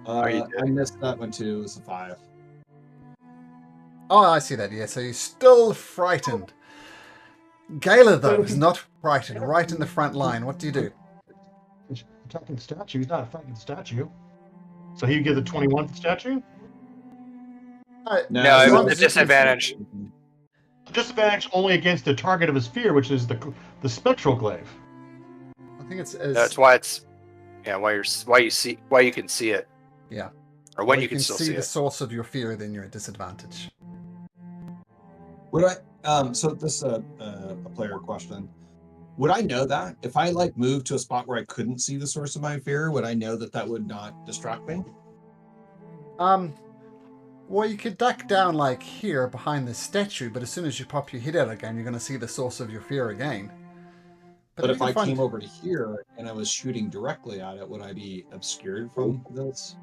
you I missed that one too. It was a 5. Oh, I see that, yeah. So you're still frightened. Gala, though, is not frightened. Right in the front line. What do you do? Attacking the statue. He's not attacking the statue. So he gives a 21 for the statue? No, as it long was as a you can- disadvantage. Disadvantage only against the target of his fear, which is the spectral glaive. I think it's That's why it's why you can see it. Yeah. Or when Well, you can still see see the it. source of your fear, then you're at disadvantage. Would I? So this is a player question. Would I know that if I like moved to a spot where I couldn't see the source of my fear? Would I know that that would not distract me? Well, you could duck down like here behind the statue, but as soon as you pop your head out again, you're going to see the source of your fear again. But we if can I find- came over to here and I was shooting directly at it, would I be obscured from this?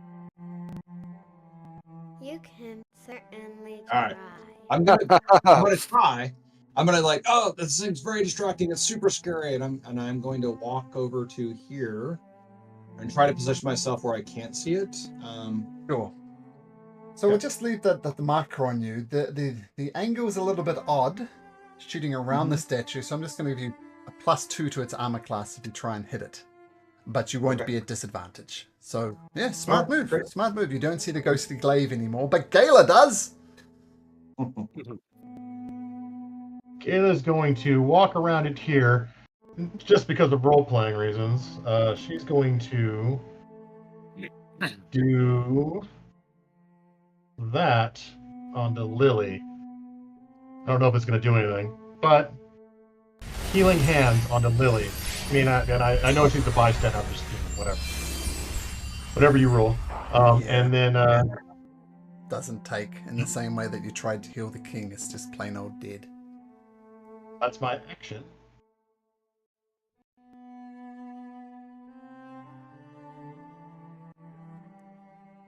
You can certainly All right. try. I'm gonna try. I'm gonna like, oh, this thing's very distracting. It's super scary, and I'm going to walk over to here and try to position myself where I can't see it. Sure. So we'll just leave the marker on you. The angle is a little bit odd, shooting around the statue. So I'm just going to give you a +2 to its armor class if you try and hit it, but you won't be at disadvantage. So yeah, smart move. Great. Smart move. You don't see the ghostly glaive anymore, but Gala does. Kayla's going to walk around it here, just because of role-playing reasons. She's going to do that onto Lily. I don't know if it's going to do anything, but healing hand onto Lily. I mean, I know she's a bystander. I'm just whatever you roll. And then Doesn't take in the same way that you tried to heal the king. It's just plain old dead. that's my action.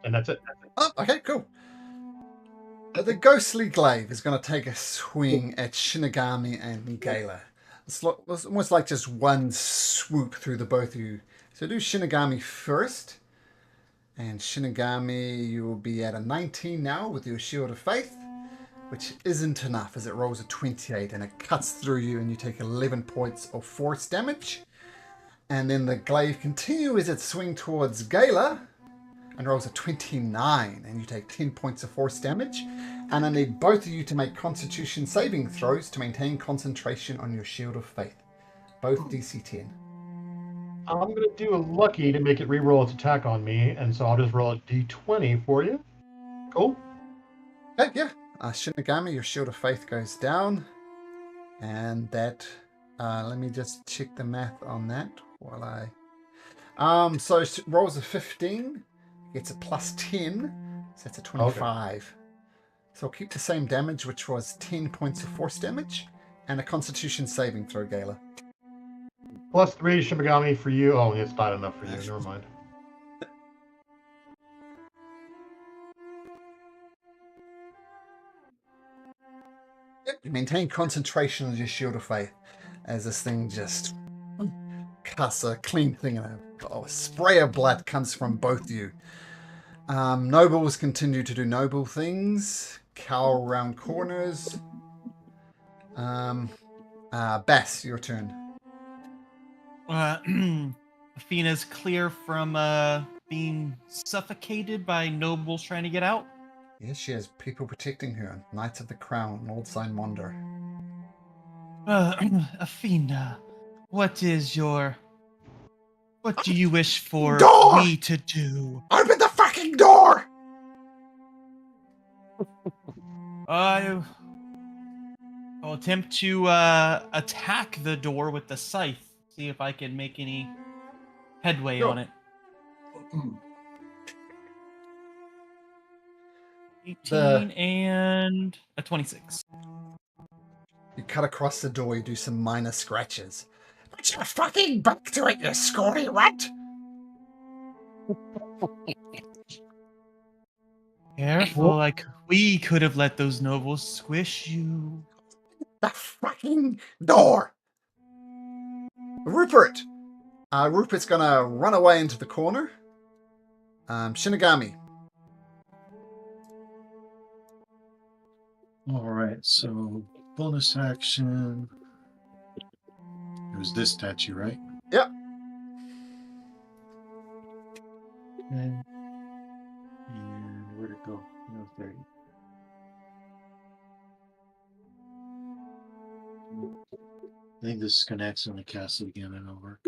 And that's it. Oh, okay, cool. The ghostly glaive is going to take a swing at Shinigami and Gala. It's almost like just one swoop through the both of you. So do Shinigami first. And Shinigami, you will be at a 19 now with your Shield of Faith, which isn't enough as it rolls a 28 and it cuts through you and you take 11 points of force damage. And then the glaive continues its swing towards Gala and rolls a 29 and you take 10 points of force damage. And I need both of you to make Constitution saving throws to maintain concentration on your Shield of Faith. Both DC 10. I'm going to do a lucky to make it re-roll its attack on me, and so I'll just roll a d20 for you. Cool. Okay, yeah. Shinigami, your Shield of Faith goes down. And that, let me just check the math on that while I... so it rolls a 15, gets a +10, so that's a 25. Okay. So I'll keep the same damage, which was 10 points of force damage, and a Constitution saving throw, Gala. +3 Shimigami for you. Oh, it's not enough for you. Never mind. Yep, you maintain concentration on your Shield of Faith as this thing just cuss, a clean thing, and a spray of blood comes from both of you. Nobles continue to do noble things, cower around corners. Bass, your turn. Athena's clear from being suffocated by nobles trying to get out. Yes, she has people protecting her. Knights of the Crown, Lord Signmonder. Athena, what do you wish for Door! we to do? Open the fucking door! I'll attempt to attack the door with the scythe. See if I can make any headway Sure. on it. 18 and a 26. You cut across the door, you do some minor scratches. Put your fucking back to it, you scrawny rat! Careful, we could have let those nobles squish you. The fucking door! Rupert! Rupert's gonna run away into the corner. Shinigami. All right, so bonus action. It was this statue, right? Yep. Okay. And where'd it go? No, there. I think this connects on the castle again and over.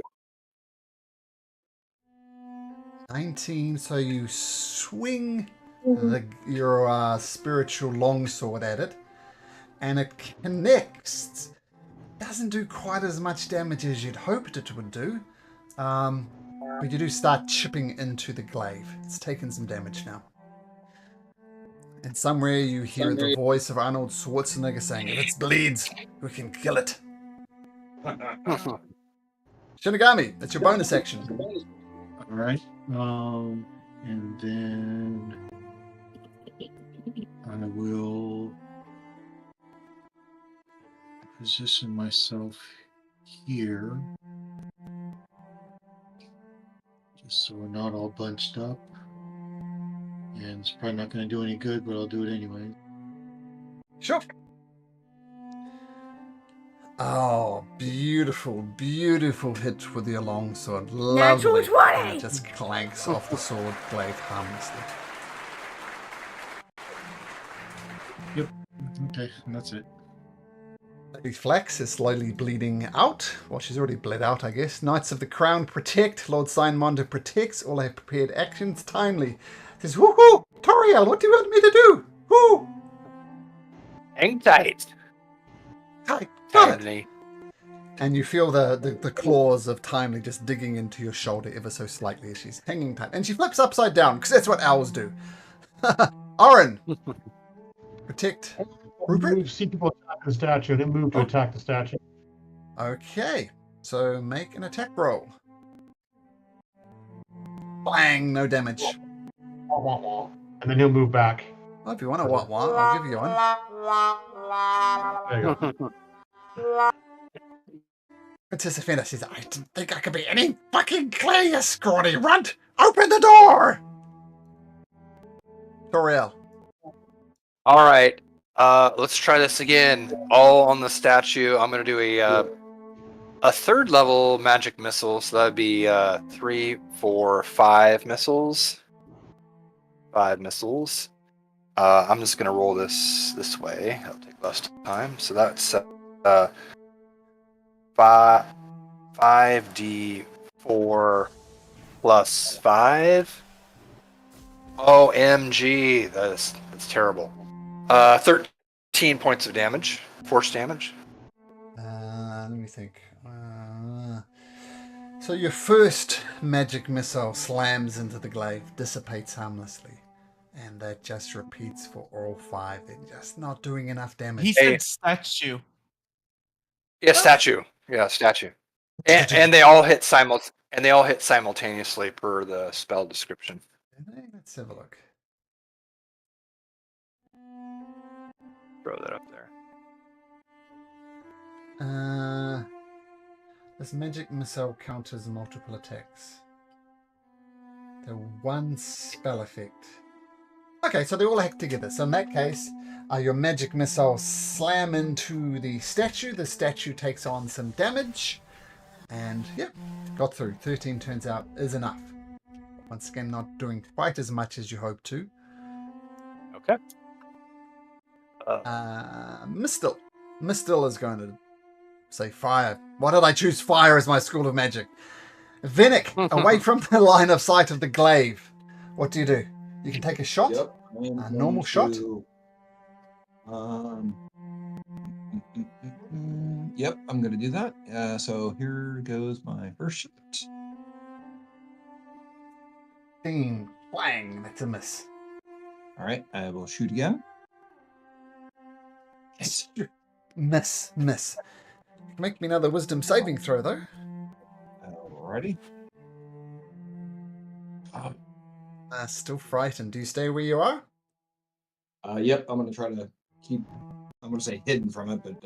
19, so you swing your spiritual longsword at it, and it connects. Doesn't do quite as much damage as you'd hoped it would do, but you do start chipping into the glaive. It's taken some damage now. And somewhere you hear the voice of Arnold Schwarzenegger saying, "If it bleeds, we can kill it." Shinigami, that's your bonus action. All right. And then I will position myself here, just so we're not all bunched up. And it's probably not going to do any good, but I'll do it anyway. Sure. Oh, beautiful, beautiful hit with your longsword. Natural Lovely. 20! And it just clanks off the sword blade harmlessly. Okay, and that's it. Lady Flax is slowly bleeding out. Well, she's already bled out, I guess. Knights of the Crown protect. Lord Signmonder protects. All have prepared actions. Timely says, "Woohoo! Toriel, what do you want me to do? Woo! Hang tight. Hi, got it." Anthony. And you feel the claws of Timely just digging into your shoulder ever so slightly as she's hanging tight. And she flips upside down, because that's what owls do. Oren! Protect Rupert? Move, see people attack the statue, and then move to attack the statue. Okay, so make an attack roll. Bang, no damage. And then he'll move back. Well, if you want to want one, I'll give you one. There you go. Princess Athena says, "I didn't think I could be any fucking clear, you scrawny runt! Open the door!" Toriel. All right. Let's try this again. All on the statue. I'm gonna do a third level magic missile. So that'd be 3, 4, 5 missiles. 5 missiles. I'm just gonna roll this way. That'll take less time. So that's 5d4 plus 5. OMG, that's terrible. 13 points of damage, force damage. Let me think. So your first magic missile slams into the glaive, dissipates harmlessly. And that just repeats for all 5. They're just not doing enough damage. He said statue. Yeah, statue. Yeah, statue. And they all hit simultaneously per the spell description. Let's have a look. Throw that up there. This magic missile counters multiple attacks. The one spell effect. Okay, so they all hack together. So in that case, your magic missiles slam into the statue. The statue takes on some damage. And yeah, got through. 13 turns out is enough. Once again, not doing quite as much as you hoped to. Okay. Mistil. Mistil is going to say fire. Why did I choose fire as my school of magic? Venick, away from the line of sight of the glaive. What do? You can take a shot. Yep. A normal shot. Yep, I'm going to do that. So here goes my first shot. Ding, bang, that's a miss. All right, I will shoot again. Yes. Miss. Make me another wisdom saving throw, though. Alrighty. Still frightened. Do you stay where you are? Yep, I'm going to try to keep, I'm going to say hidden from it, but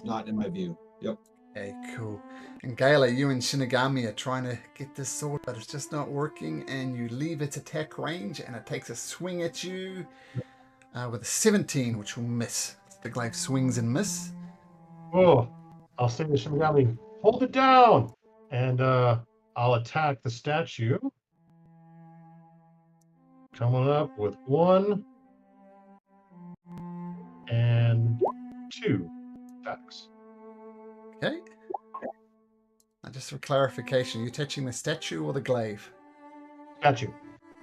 not in my view. Yep. Okay, cool. And Gala, you and Shinigami are trying to get this sword, but it's just not working, and you leave its attack range, and it takes a swing at you with a 17, which will miss. The glaive swings and miss. Oh, I'll say to Shinigami, hold it down! And I'll attack the statue. Coming up with 1 and 2 attacks. Okay. Now, just for clarification, are you touching the statue or the glaive? Statue.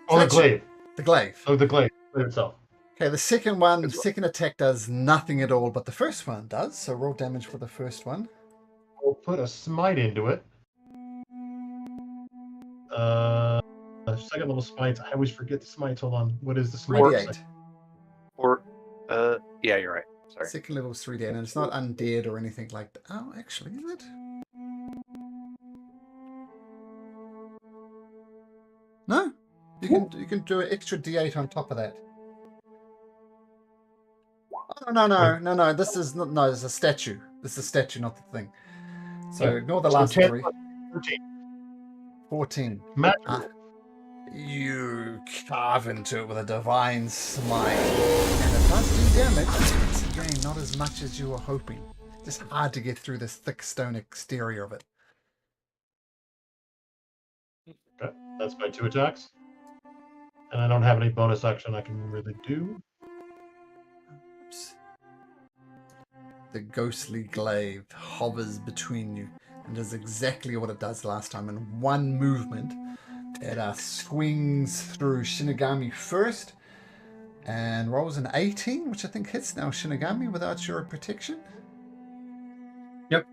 Oh, the Statue. glaive. The glaive. Oh, the glaive itself. Okay, the second attack does nothing at all, but the first one does. So roll damage for the first one. We'll put a smite into it. Second level smites. I always forget the smites. Hold on. What is the smite? 3d8. Yeah, you're right. Sorry. Second level is 3d8, and it's not undead or anything like that. Oh, actually, is it? No, you can do an extra d8 on top of that. Oh, no. This is not. No, it's a statue. This is a statue, not the thing. So Yeah. ignore the So last 10, 3. 14. Magical. You carve into it with a divine smite, and it does do damage. It's again not as much as you were hoping. Just hard to get through this thick stone exterior of it. Okay, that's my 2 attacks. And I don't have any bonus action I can really do. Oops. The ghostly glaive hovers between you and does exactly what it does last time. In one movement, it swings through Shinigami first and rolls an 18, which I think hits now Shinigami without your protection. Yep.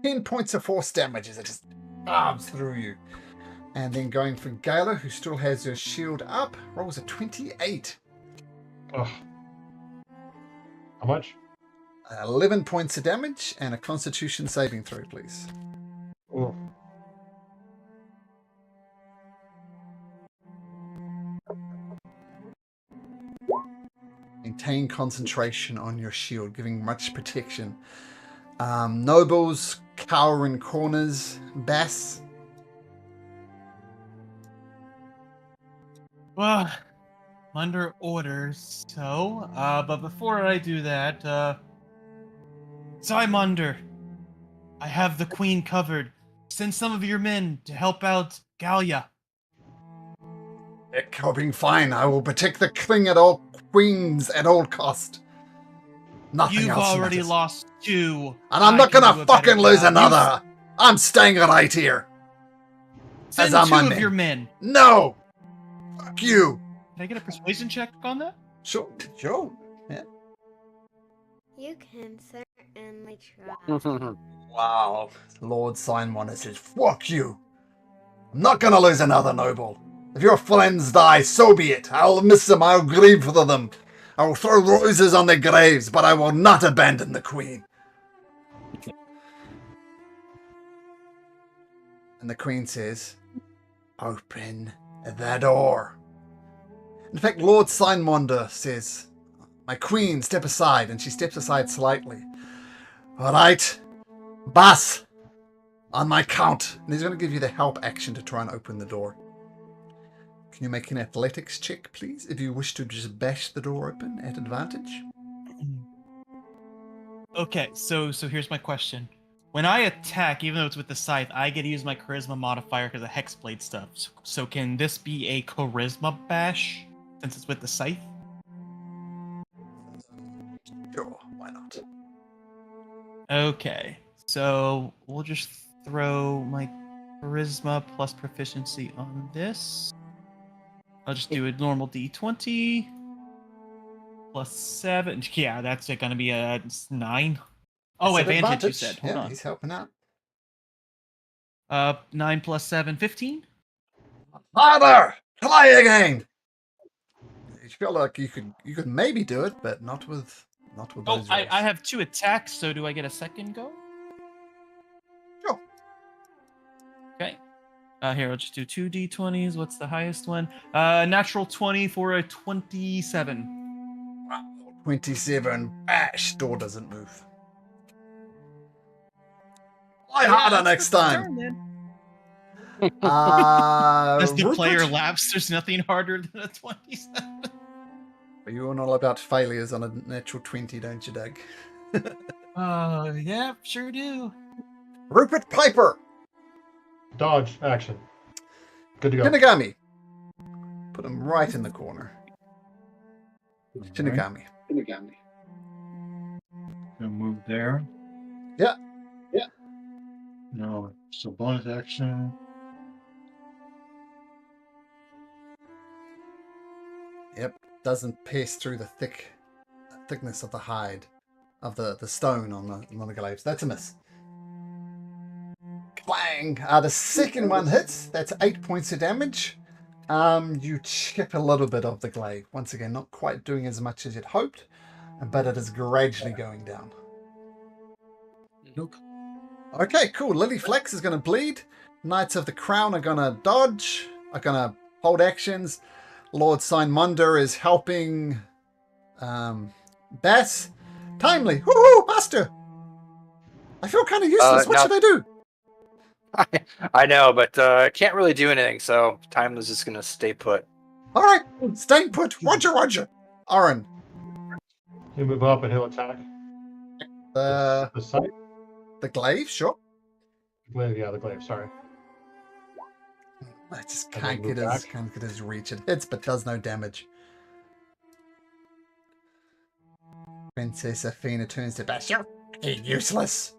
10 points of force damage as it just barbs through you. And then going for Gala, who still has her shield up, rolls a 28. Ugh. How much? 11 points of damage and a constitution saving throw, please. Oh. Maintain concentration on your shield, giving much protection. Nobles cower in corners. Bass. Well, I'm under orders, so, but before I do that, Zymunder, I have the queen covered. Send some of your men to help out Gallia. Coping fine. I will protect the king at all queens at all cost. Nothing You've else already matters. lost 2. And I'm I not can gonna do a better fucking lose job. another. I'm staying right here. Send as I'm 2 on of men. your men. No. Fuck you. Can I get a persuasion check on that? Sure. Yeah. You can certainly try. Wow. Lord Simonwonder says, fuck you. I'm not gonna lose another noble. If your friends die, so be it. I'll miss them. I'll grieve for them. I will throw roses on their graves, but I will not abandon the queen. And the queen says, open the door. In fact, Lord Simonwonder says, my queen, step aside. And she steps aside slightly. All right, Bass, On my count. And he's going to give you the help action to try and open the door. Can you make an athletics check, please, if you wish to just bash the door open at advantage? Okay, so here's my question. When I attack, even though it's with the scythe, I get to use my charisma modifier because of hexblade stuff. So can this be a charisma bash since it's with the scythe? Sure, why not? Okay, so we'll just throw my charisma plus proficiency on this. I'll just do a normal d20 plus 7. Yeah, that's going to be a 9. Oh, It's an advantage, you said. Hold yeah, on. he's helping out. 9 plus 7, 15? Harder! Try again! You feel like you could maybe do it, but not with Oh, those rolls. I have 2 attacks, so do I get a second go? Sure. Okay. Here, I'll just do 2 d20s. What's the highest one? Natural 20 for a 27. Wow, 27. Bash! Door doesn't move. Try harder next time. As the Rupert? player laughs, there's nothing harder than a 27. You know all about failures on a natural 20, don't you, Doug? Yeah, sure do. Rupert Piper! Dodge action. Good to go. Shinigami. Put him right in the corner. Shinigami. Gonna move there. Yeah. No, so bonus action. Yep. Doesn't pierce through the thickness of the hide of the stone on the glaives. That's a miss. Clang! The second one hits. That's 8 points of damage. You chip a little bit of the glaive. Once again, not quite doing as much as you'd hoped, but it is gradually going down. Nope. Okay, cool. Lily Flex is going to bleed. Knights of the Crown are going to dodge, are going to hold actions. Lord Signmonder is helping Bass. Timely. Woohoo, Master! I feel kind of useless. What now- should I do? I know, but I can't really do anything, so Timeless is going to stay put. All right, staying put. Roger. Aaron. He'll move up and he'll attack. The site. glaive, sure. Glaive, yeah, the glaive. Sorry. I just And can't then get move his reach. It hits, but does no damage. Princess Athena turns to Bash. You're useless.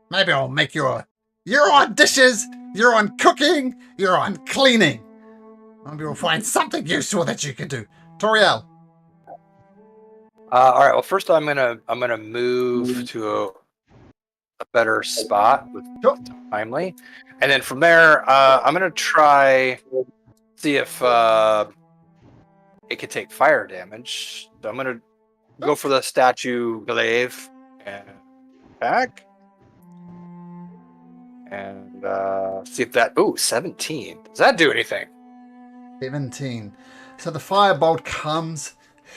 Maybe I'll make you a... You're on dishes, you're on cooking, you're on cleaning. Maybe we'll find something useful that you can do. Toriel. All right. Well, first I'm gonna move to a better spot with Sure. Timely, and then from there I'm gonna try see if it can take fire damage. So I'm gonna go for the statue glaive and attack. And see if that... Ooh, 17. Does that do anything? 17. So the firebolt comes,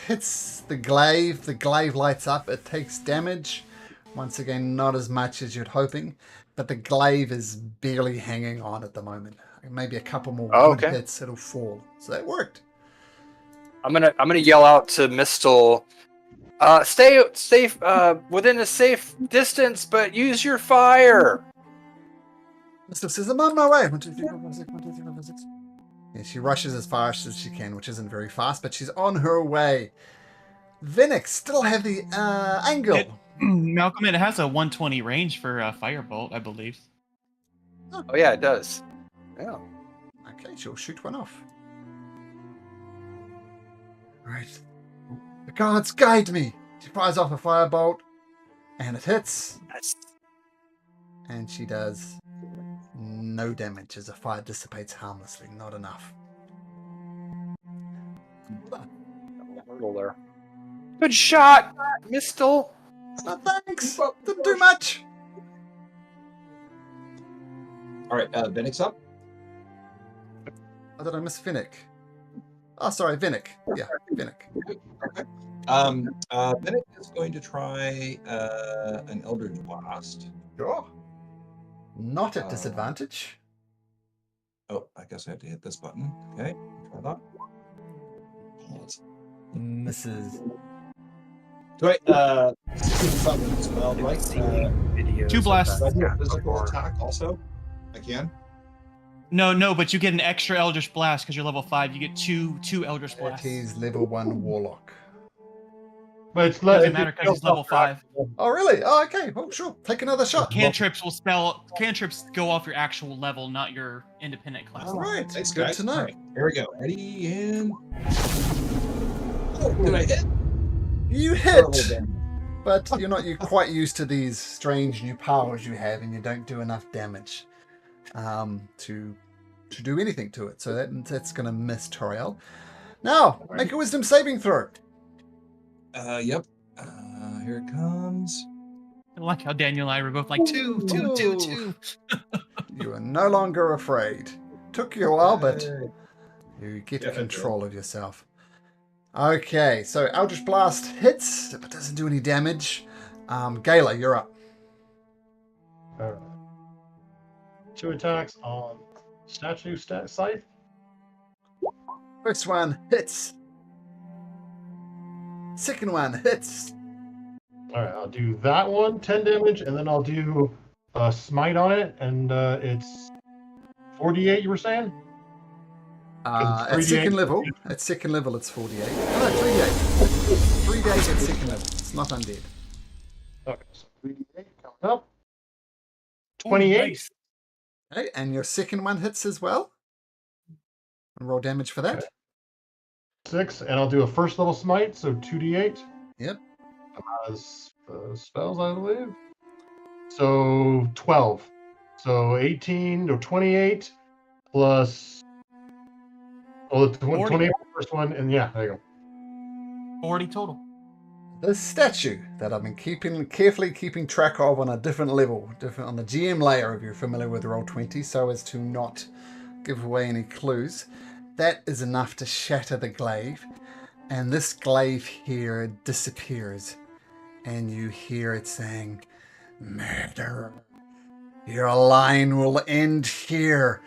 hits the glaive. The glaive lights up. It takes damage. Once again, not as much as you're hoping. But the glaive is barely hanging on at the moment. Maybe a couple more good hits, it'll fall. So that worked. I'm gonna yell out to Mistel, stay safe within a safe distance, but use your fire. Mr. says, I'm on my way. 1, 2, 3, 4, 5, 6, 1, 2, 3, 4, 5, 6. Yeah, she rushes as fast as she can, which isn't very fast, but she's on her way. Vinnick still have the angle. Malcolm, it has a 120 range for Firebolt, I believe. Oh yeah, it does. Yeah. Okay, she'll shoot one off. Right. The gods guide me. She fires off a firebolt, and it hits. That's... And she does no damage as the fire dissipates harmlessly. Not enough. Hurdle there. Good shot, Mistel. No thanks. Didn't do much. All right, Bennick's up. Oh, did I miss Vinnick? Oh, sorry, Vinnick. Yeah, Vinnick. Okay. Bennick is going to try an Eldritch Blast. Sure. Not at disadvantage. Oh, I guess I have to hit this button. Okay, try that. Pause. Misses. Do I something as well, right? Videos Two of blasts. that Do I do a happen physical before. attack also? I can. No, but you get an extra Eldritch Blast because you're level 5. You get two Eldritch But Blasts. he's level 1 warlock. But it's Doesn't matter because he's level 5. Oh, really? Oh, okay. Well, sure. Take another shot. Cantrips go off your actual level, not your independent class. All right. Thanks, Good guys. to know. All right, here we go. Ready and. Oh, did I hit? You Horrible hit, damage. but you're quite used to these strange new powers you have, and you don't do enough damage to do anything to it. So that's going to miss Toriel. Now, make a wisdom saving throw. Yep. Here it comes. I like how Daniel and I were both like, two. You are no longer afraid. Took you a while, but Yay. you get Yeah, I did. control of yourself. Okay, so Eldritch Blast hits, but doesn't do any damage. Gala, you're up. All right. 2 attacks on statue scythe. First one hits. Second one hits. All right, I'll do that one, 10 damage, and then I'll do a smite on it, and it's 48. You were saying? At 3d8. second level, it's 48. Oh, no, 3d8. 3d8 at second level. It's not undead. Okay, so 3d8 coming up. 28. Nice. Okay, and your second one hits as well. And roll damage for that. Okay. 6, and I'll do a first level smite, so 2d8. Yep. As spells, I believe. So 12. So 18 or 28 plus. Oh, the 28 first one, and yeah, there you go. 40 total. The statue that I've been carefully keeping track of on a different level, on the GM layer, if you're familiar with Roll20, so as to not give away any clues. That is enough to shatter the glaive, and this glaive here disappears, and you hear it saying, "Murderer, your line will end here,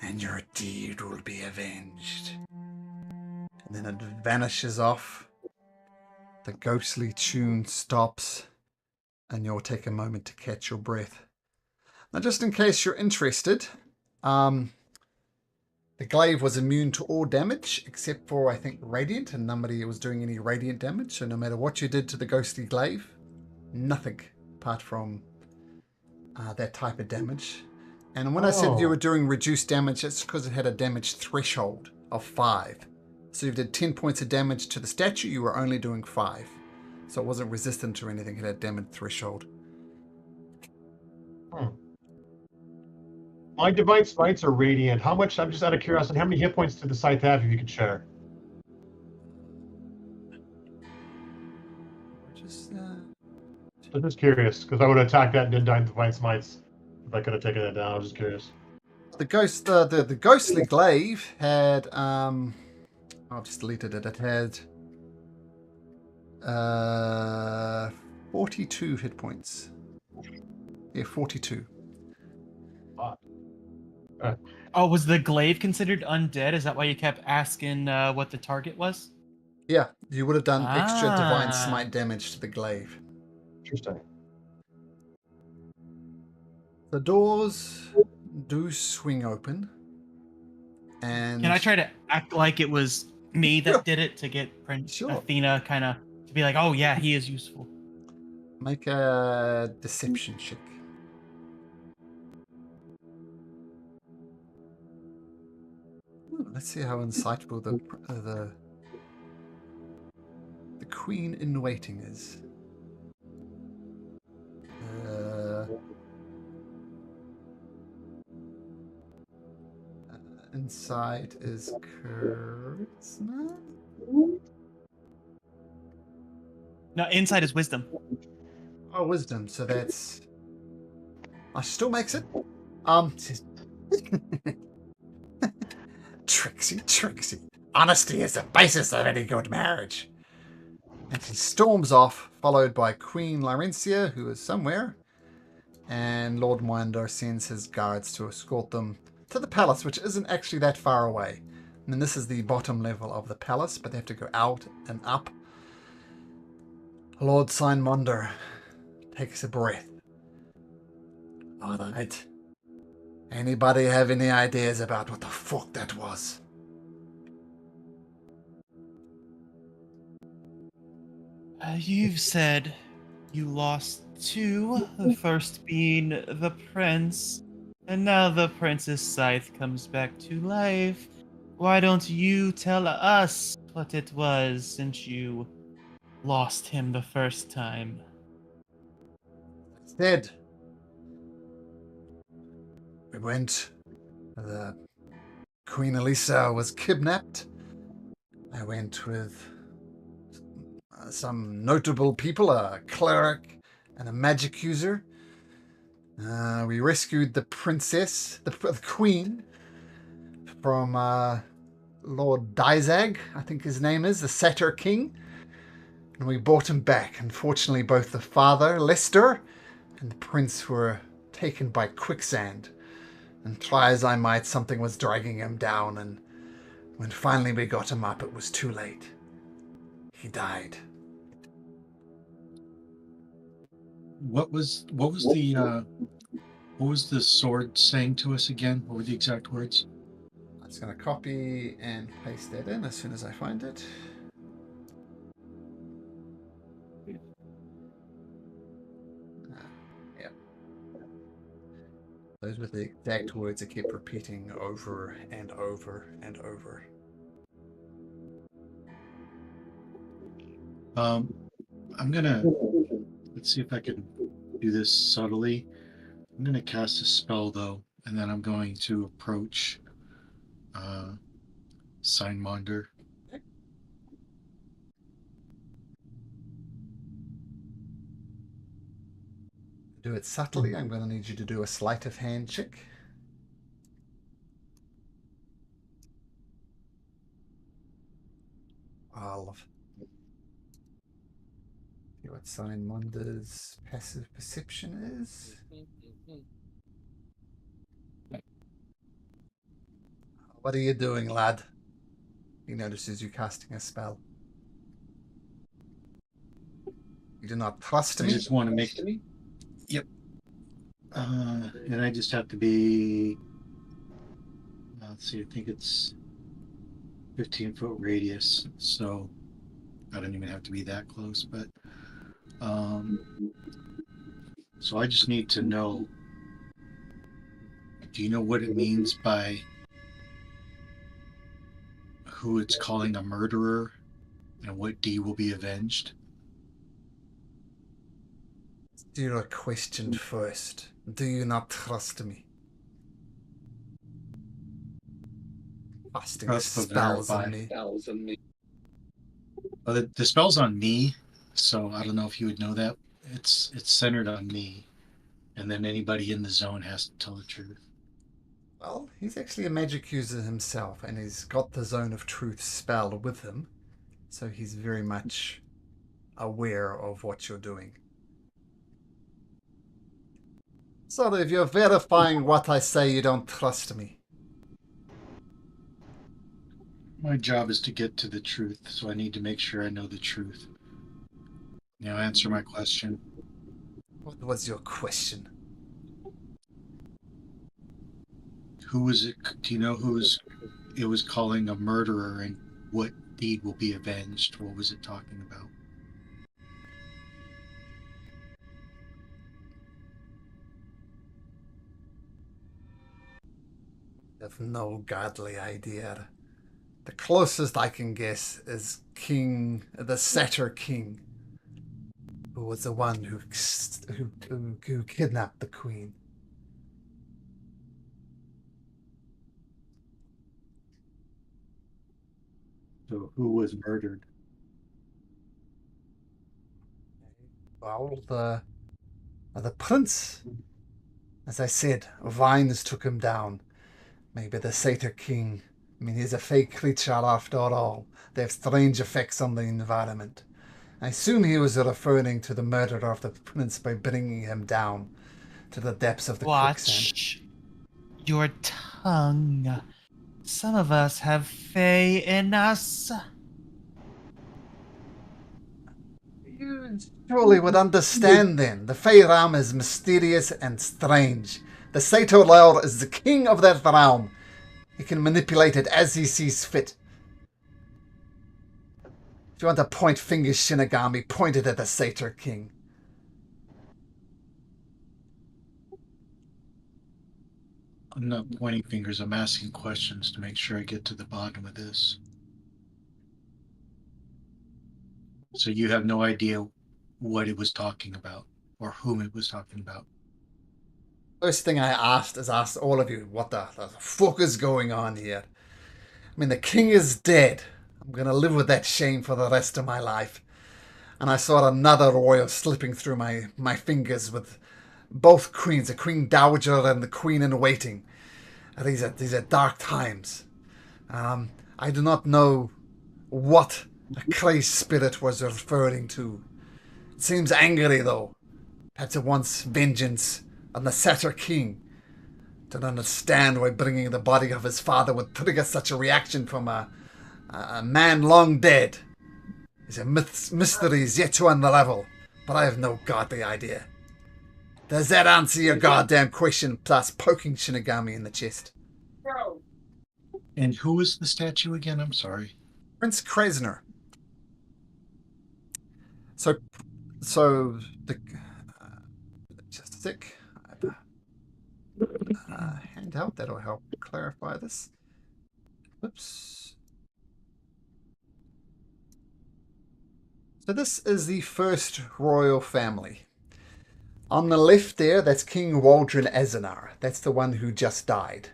and your deed will be avenged." And then it vanishes off. The ghostly tune stops, and you'll take a moment to catch your breath. Now, just in case you're interested, the glaive was immune to all damage, except for, I think, radiant, and nobody was doing any radiant damage. So no matter what you did to the ghostly glaive, nothing apart from that type of damage. And when I said you were doing reduced damage, it's because it had a damage threshold of 5. So if you did 10 points of damage to the statue, you were only doing 5. So it wasn't resistant to anything, it had damage threshold. My divine smites are radiant. How much, I'm just out of curiosity, how many hit points did the scythe have, if you could share? I'm just curious, because I would have attacked that and did divine smites if I could have taken that down. I was just curious. The ghostly glaive had I've just deleted it. It had 42 hit points. Yeah, 42. Oh, was the glaive considered undead? Is that why you kept asking what the target was? Yeah, you would have done extra divine Ah. smite damage to the glaive. Interesting. The doors do swing open. And Can I try to act like it was me that Sure. did it to get Prince Sure. Athena kind of to be like, oh yeah, he is useful. Make a deception check. Let's see how insightful the queen in waiting is. Insight is charisma. No, inside is wisdom. Oh, wisdom. So that's. Still makes it. Trixie. Honesty is the basis of any good marriage. And she storms off, followed by Queen Laurencia, who is somewhere. and Lord Moinder sends his guards to escort them to the palace, which isn't actually that far away. And this is the bottom level of the palace, but they have to go out and up. Lord Signmonder takes a breath. All right. Anybody have any ideas about what the fuck that was? You've said you lost two, the first being the prince, and now the prince's scythe comes back to life. Why don't you tell us what it was since you lost him the first time? Said we went. The Queen Elisa was kidnapped. I went with some notable people, a cleric and a magic user. We rescued the princess, the queen, from Lord Dizag, I think his name is, the Satyr King. And we brought him back. Unfortunately, both the father, Lester, and the prince were taken by quicksand. And try as I might, something was dragging him down, and when finally we got him up, it was too late. He died. What was the sword saying to us again? What were the exact words? I'm just going to copy and paste that in as soon as I find it. Yep. Those were the exact words I kept repeating over and over and over. I'm gonna let's see if I can do this subtly. I'm gonna cast a spell though, and then I'm going to approach Signmonder. To do it subtly, I'm going to need you to do a sleight of hand check. I'll see what Signmonder's passive perception is. What are you doing, lad? He notices you casting a spell. You do not trust I me? just want to make. Yep. And I just have to be. Let's see. I think it's 15-foot radius, so I don't even have to be that close. But so I just need to know. Do you know what it means by who it's calling a murderer, and what deed will be avenged? Do your question first. Do you not trust me? Casting Trust but spells verify. on me. Well, the spell's on me, so I don't know if you would know that. It's centered on me, and then anybody in the zone has to tell the truth. Well, he's actually a magic user himself, and he's got the Zone of Truth spell with him, so he's very much aware of what you're doing. So if you're verifying what I say, you don't trust me. My job is to get to the truth, so I need to make sure I know the truth. Now answer my question. What was your question? Who was it? Do you know it was calling a murderer, and what deed will be avenged? What was it talking about? I have no godly idea. The closest I can guess is the Satyr King, who was the one who kidnapped the queen. So who was murdered? Well, the prince, as I said, vines took him down. Maybe the Satyr King. I mean, he's a fake creature after all. They have strange effects on the environment. I assume he was referring to the murder of the prince by bringing him down to the depths of the quicksand. Watch your tongue. Some of us have Fae in us. You surely would understand then. The Fey realm is mysterious and strange. The Sato Lord is the king of that realm. He can manipulate it as he sees fit. If you want to point fingers, Shinigami, point it at the Satyr King. I'm not pointing fingers. I'm asking questions to make sure I get to the bottom of this. So you have no idea what it was talking about or whom it was talking about. First thing I asked all of you, what the fuck is going on here? I mean, the king is dead. I'm going to live with that shame for the rest of my life. And I saw another royal slipping through my fingers with both queens, the queen dowager and the queen in waiting. These are dark times. I do not know what the crazed spirit was referring to. It seems angry, though. Perhaps it wants vengeance on the Satyr King. Don't understand why bringing the body of his father would trigger such a reaction from a man long dead. These are mysteries yet to unravel, but I have no godly idea. Does that answer your goddamn question, plus poking Shinigami in the chest? And who is the statue again? I'm sorry. Prince Kresner. So the just a sec. Handout that'll help clarify this. Oops. So this is the first royal family. On the left there, that's King Waldron Azanar. That's the one who just died.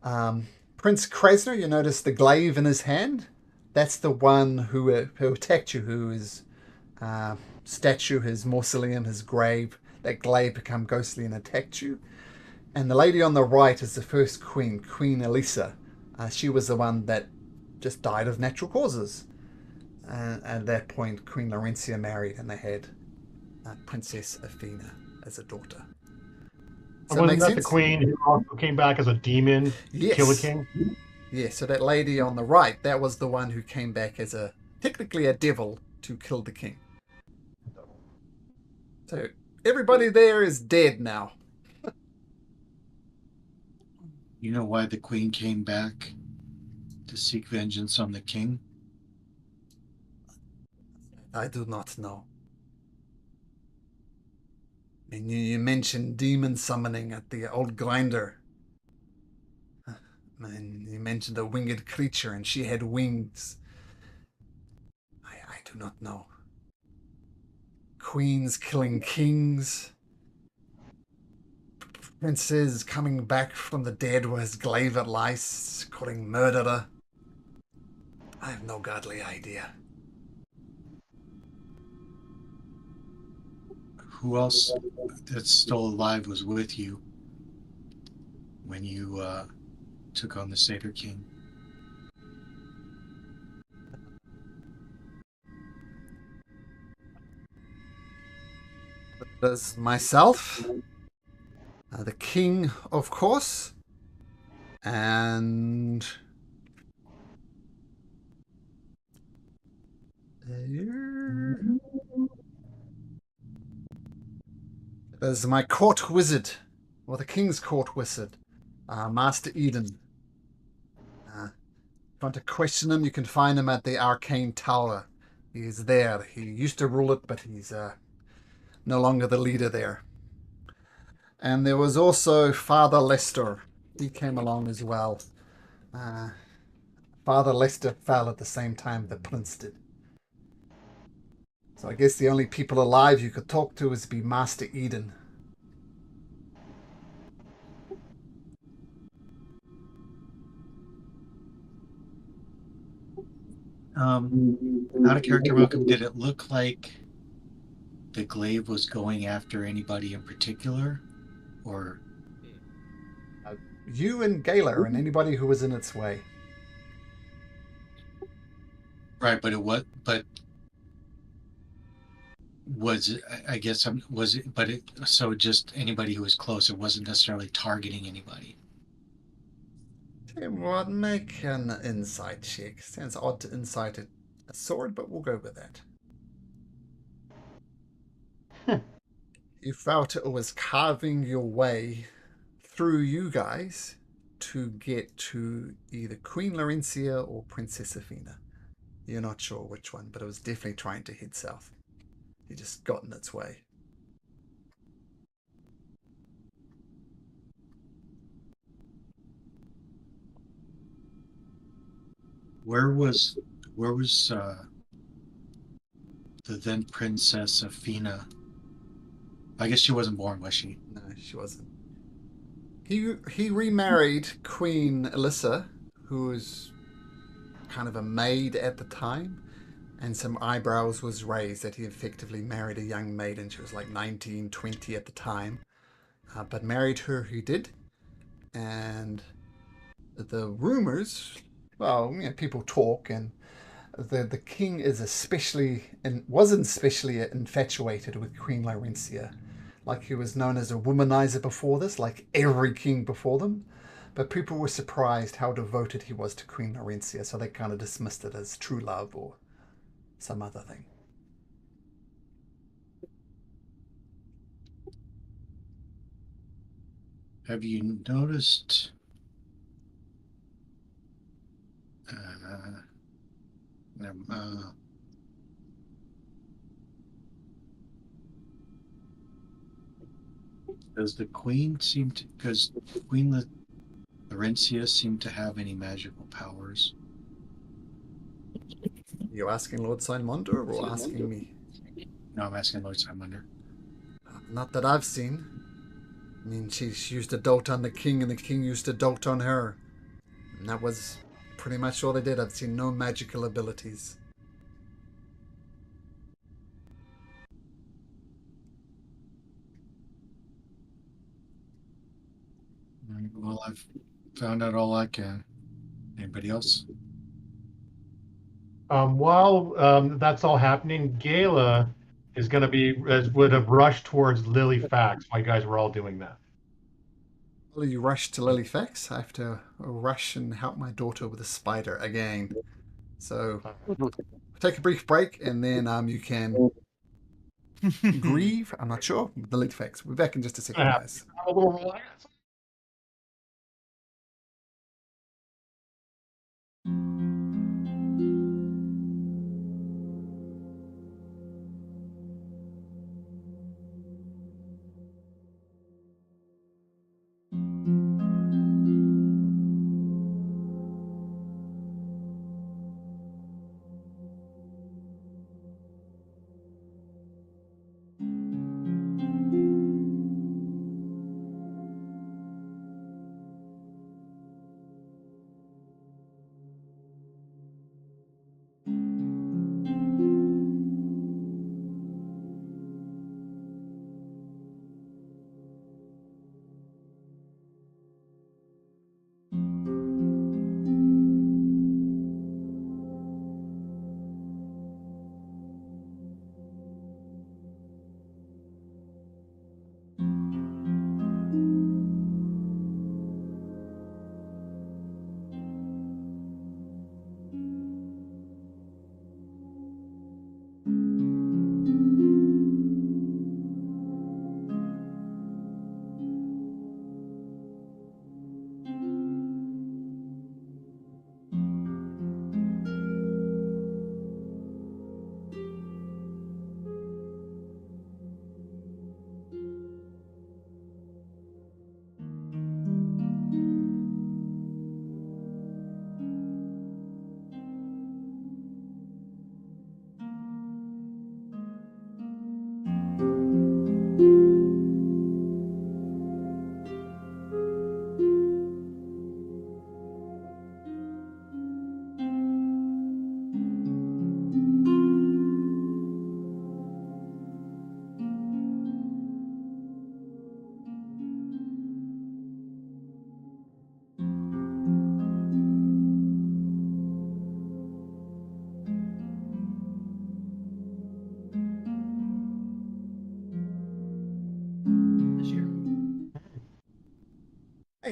Prince Kresner, you notice the glaive in his hand? That's the one who attacked you, who his statue, his mausoleum, his grave, that glaive became ghostly and attacked you. And the lady on the right is the first queen, Queen Elisa. She was the one that just died of natural causes. And at that point, Queen Laurentia married, and they had Princess Athena as a daughter. Does Wasn't make that sense? the queen who also came back as a demon to kill the king? Yeah, so that lady on the right, that was the one who came back as technically a devil to kill the king. So everybody there is dead now. You know why the queen came back? To seek vengeance on the king? I do not know. And you mentioned demon summoning at the old grinder. And you mentioned a winged creature, and she had wings. I do not know. Queens killing kings. Princes coming back from the dead with his glaive at lice, calling murderer. I have no godly idea. Who else that's still alive was with you when you took on the Satyr King? There's myself, the king, of course, and there's my court wizard, or the king's court wizard, Master Eden. If you want to question him, you can find him at the Arcane Tower. He's there. He used to rule it, but he's no longer the leader there. And there was also Father Lester. He came along as well. Father Lester fell at the same time the prince did. So I guess the only people alive you could talk to is be Master Eden. Out of character, Malcolm, did it look like the glaive was going after anybody in particular? Or You and Gala and anybody who was in its way. right, but Was it, I guess was it, but it, so just anybody who was close, it wasn't necessarily targeting anybody. Tim, what? Make an insight check. Sounds odd to insight a sword, but we'll go with that. You felt it was carving your way through you guys to get to either Queen Laurentia or Princess Athena. You're not sure which one, but it was definitely trying to head south. You just got in its way. Where was the then Princess Athena? I guess she wasn't born, was she? No, she wasn't. He remarried Queen Alyssa, who was kind of a maid at the time, and some eyebrows was raised that he effectively married a young maiden. She was like 19, 20 at the time, but married her he did. And the rumors, well, people talk, and the king is especially and wasn't especially infatuated with Queen Laurentia. Like, he was known as a womanizer before this, like every king before them. But people were surprised how devoted he was to Queen Laurentia, so they kind of dismissed it as true love or some other thing. Have you noticed? Uh, does the Queen seem to? Because Queen Laurentia seem to have any magical powers? Are you asking Lord Simondur or asking me? No, I'm asking Lord Simunder. Not that I've seen. I mean, she used to dote on the king, and the king used to dote on her. And that was pretty much all they did. I've seen no magical abilities. Well, I've found out all I can. Anybody else? While that's all happening, Gala is going to would have rushed towards Lily Fax while you guys were all doing that. Well, you rush to Lilyfax. I have to rush and help my daughter with a spider again. So take a brief break, and then you can grieve. I'm not sure. Lilyfax. We'll be back in just a second, guys. Have a little relax.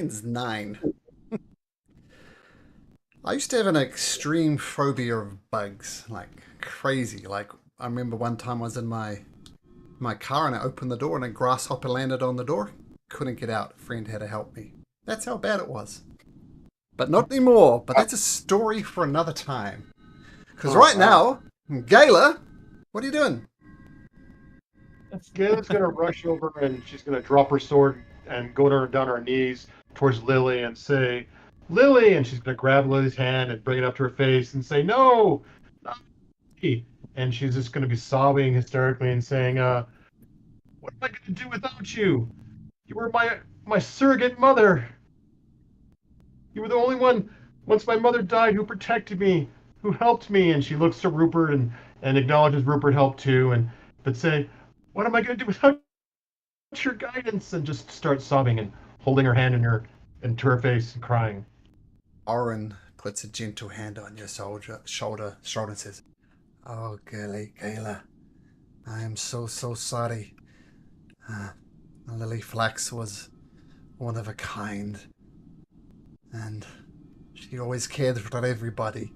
Mine's 9. I used to have an extreme phobia of bugs, like crazy. Like I remember one time I was in my car and I opened the door and a grasshopper landed on the door. Couldn't get out. A friend had to help me. That's how bad it was. But not anymore. But that's a story for another time. Because right now, Gayla, what are you doing? Gayla's gonna rush over and she's gonna drop her sword and go down her knees towards Lily and say, "Lily!" And she's gonna grab Lily's hand and bring it up to her face and say, "No, not me." And she's just gonna be sobbing hysterically and saying, "What am I gonna do without you? You were my surrogate mother. You were the only one, once my mother died, who protected me, who helped me." And she looks to Rupert and acknowledges Rupert helped too, but say, "What am I going to do without your guidance?" And just starts sobbing and holding her hand into her face and crying. Oren puts a gentle hand on your shoulder and says, "Oh, girlie, Gayla, I am so sorry. Lily Flax was one of a kind, and she always cared for everybody.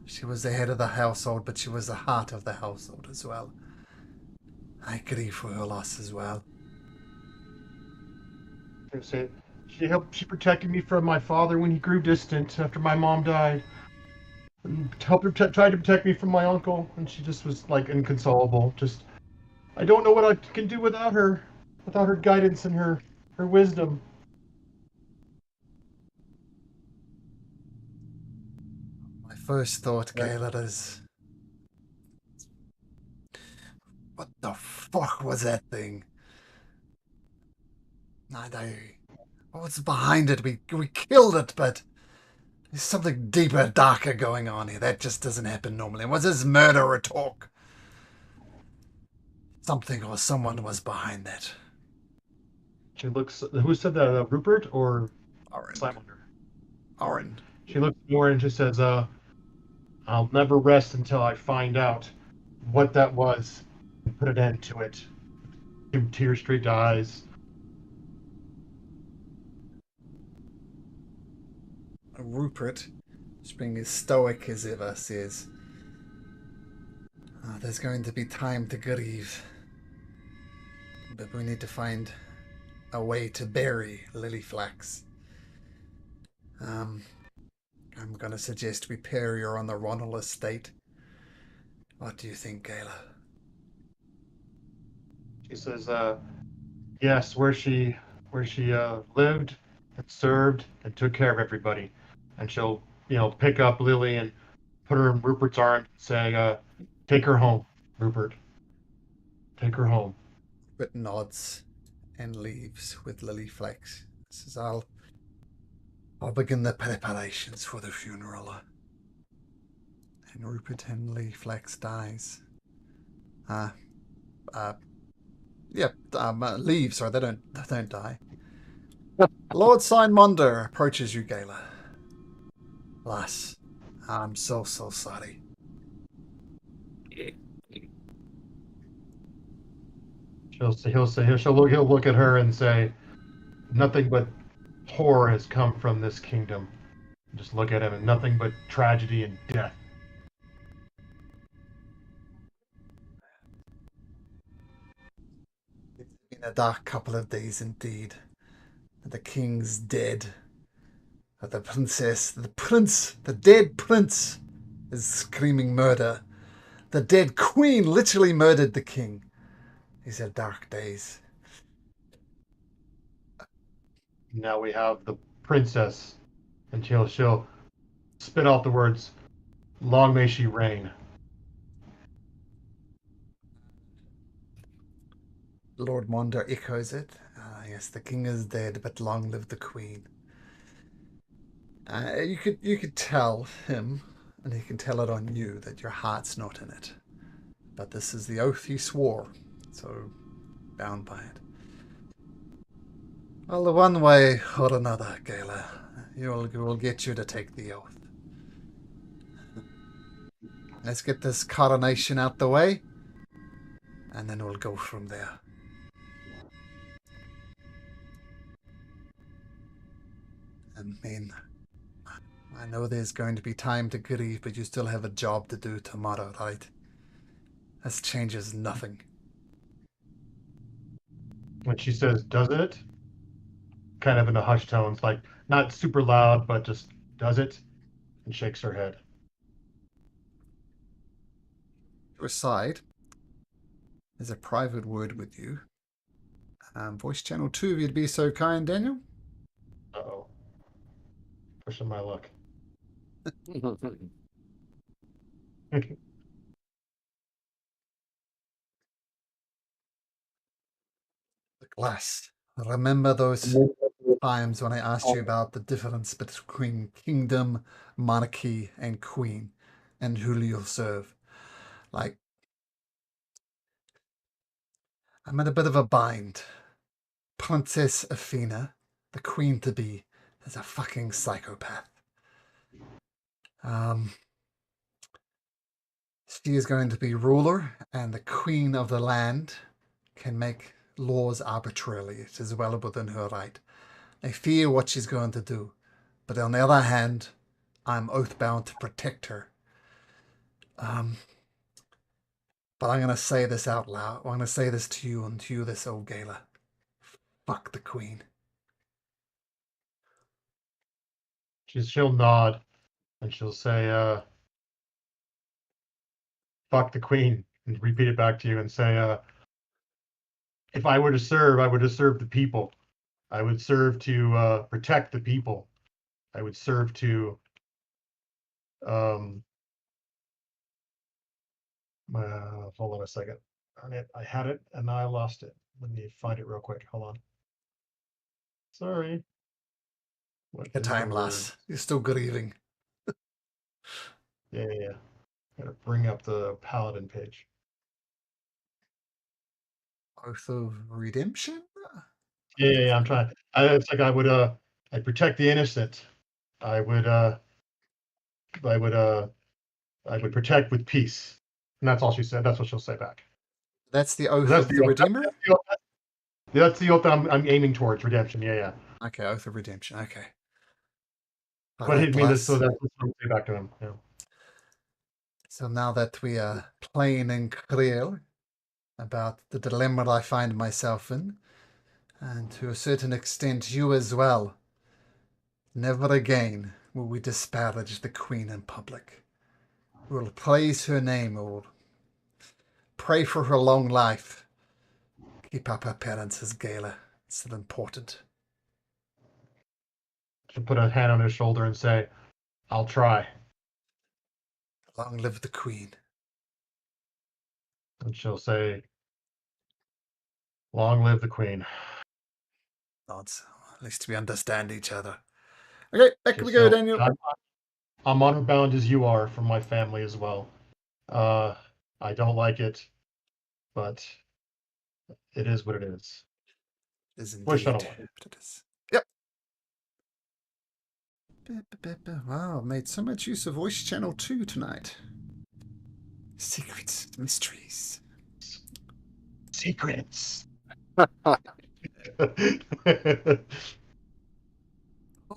She was the head of the household, but she was the heart of the household as well. I grieve for her loss as well." She protected me from my father when he grew distant after my mom died. And tried to protect me from my uncle, and she just was like inconsolable. Just, I don't know what I can do without her guidance and her wisdom. My first thought, Gayla, is, what the fuck was that thing? What was behind it? We killed it, but there's something deeper, darker going on here. That just doesn't happen normally. Was this murder or talk? Something or someone was behind that. She looks. Who said that? Rupert or Oren. Slamunder? Oren. She looks more and just says, "I'll never rest until I find out what that was and put an end to it." Tear-streaked eyes. Rupert, just being as stoic as ever, says, "There's going to be time to grieve, but we need to find a way to bury Lily Flax. I'm going to suggest we bury her on the Ronald estate. What do you think, Gayla?" She says, "Yes, where she lived and served and took care of everybody." And she'll, pick up Lily and put her in Rupert's arms, saying, "Take her home, Rupert. Take her home." Rupert nods and leaves with Lily Flax. Says, I'll begin the preparations for the funeral." And Rupert and Lily Flax dies. Leave. Sorry, they don't die. Lord Simonder approaches you, Gayla. "Lass, I'm so sorry." He'll look at her and say, "Nothing but horror has come from this kingdom." Just look at him, and nothing but tragedy and death. It's been a dark couple of days indeed. The king's dead. The princess, the prince, the dead prince is screaming murder. The dead queen literally murdered the king. These are dark days. Now we have the princess, and she'll spit out the words, "Long may she reign." Lord Monder echoes it. Yes, the king is dead, but long live the queen. You could tell him, and he can tell it on you, that your heart's not in it. But this is the oath he swore, so bound by it. Well, the one way or another, Gayla, we'll get you to take the oath. Let's get this coronation out the way, and then we'll go from there. mean, I know there's going to be time to grieve, but you still have a job to do tomorrow, right? This changes nothing. When she says, "Does it?" kind of in a hushed tone, it's like not super loud, but just does it, and shakes her head. Your side is a private word with you. Voice channel 2, if you'd be so kind, Daniel. Uh-oh. Pushing my luck. The glass. Remember those times when I asked you about the difference between kingdom, monarchy, and queen, and who you'll serve? Like, I'm in a bit of a bind. Princess Athena, the queen to be, is a fucking psychopath. She is going to be ruler, and the queen of the land can make laws arbitrarily. It is well within her right. I fear what she's going to do, but on the other hand, I'm oath-bound to protect her. But I'm going to say this out loud. I'm going to say this to you and to you, this old Gala. Fuck the queen. She'll nod, and she'll say, "Fuck the queen," and repeat it back to you and say, "If I were to serve, I would have served the people. I would serve to protect the people. I would serve to um, hold on a second. Darn it, I had it and now I lost it. Let me find it real quick. Hold on. Sorry. What Your is the time, word? lass. You're still grieving. Yeah. Gotta bring up the paladin page. Oath of Redemption? Yeah. I'm trying. It's like I'd protect the innocent. I would I would protect with peace. And that's all she said. That's what she'll say back. That's the Oath That's of the Redeemer? that's the oath that I'm aiming towards, redemption. Yeah. Okay, Oath of Redemption. Okay. All But right, I mean this, so lass. that's what I'll say back to him. Yeah. So now that we are plain and clear about the dilemma I find myself in, and to a certain extent you as well, never again will we disparage the Queen in public. We will praise her name, we will pray for her long life. Keep up her appearances, Gala. It's still important. She'll put a hand on his shoulder and say, "I'll try." Long live the Queen. And she'll say, "Long live the queen." Nods. At least we understand each other. Okay, back we Just go, know Daniel. I'm honor bound as you are from my family as well. I don't like it, but it is what it is. It is Wish I indeed don't like it. what it is. Yep. Wow, I've made so much use of Voice Channel 2 tonight. Secrets, mysteries. Secrets.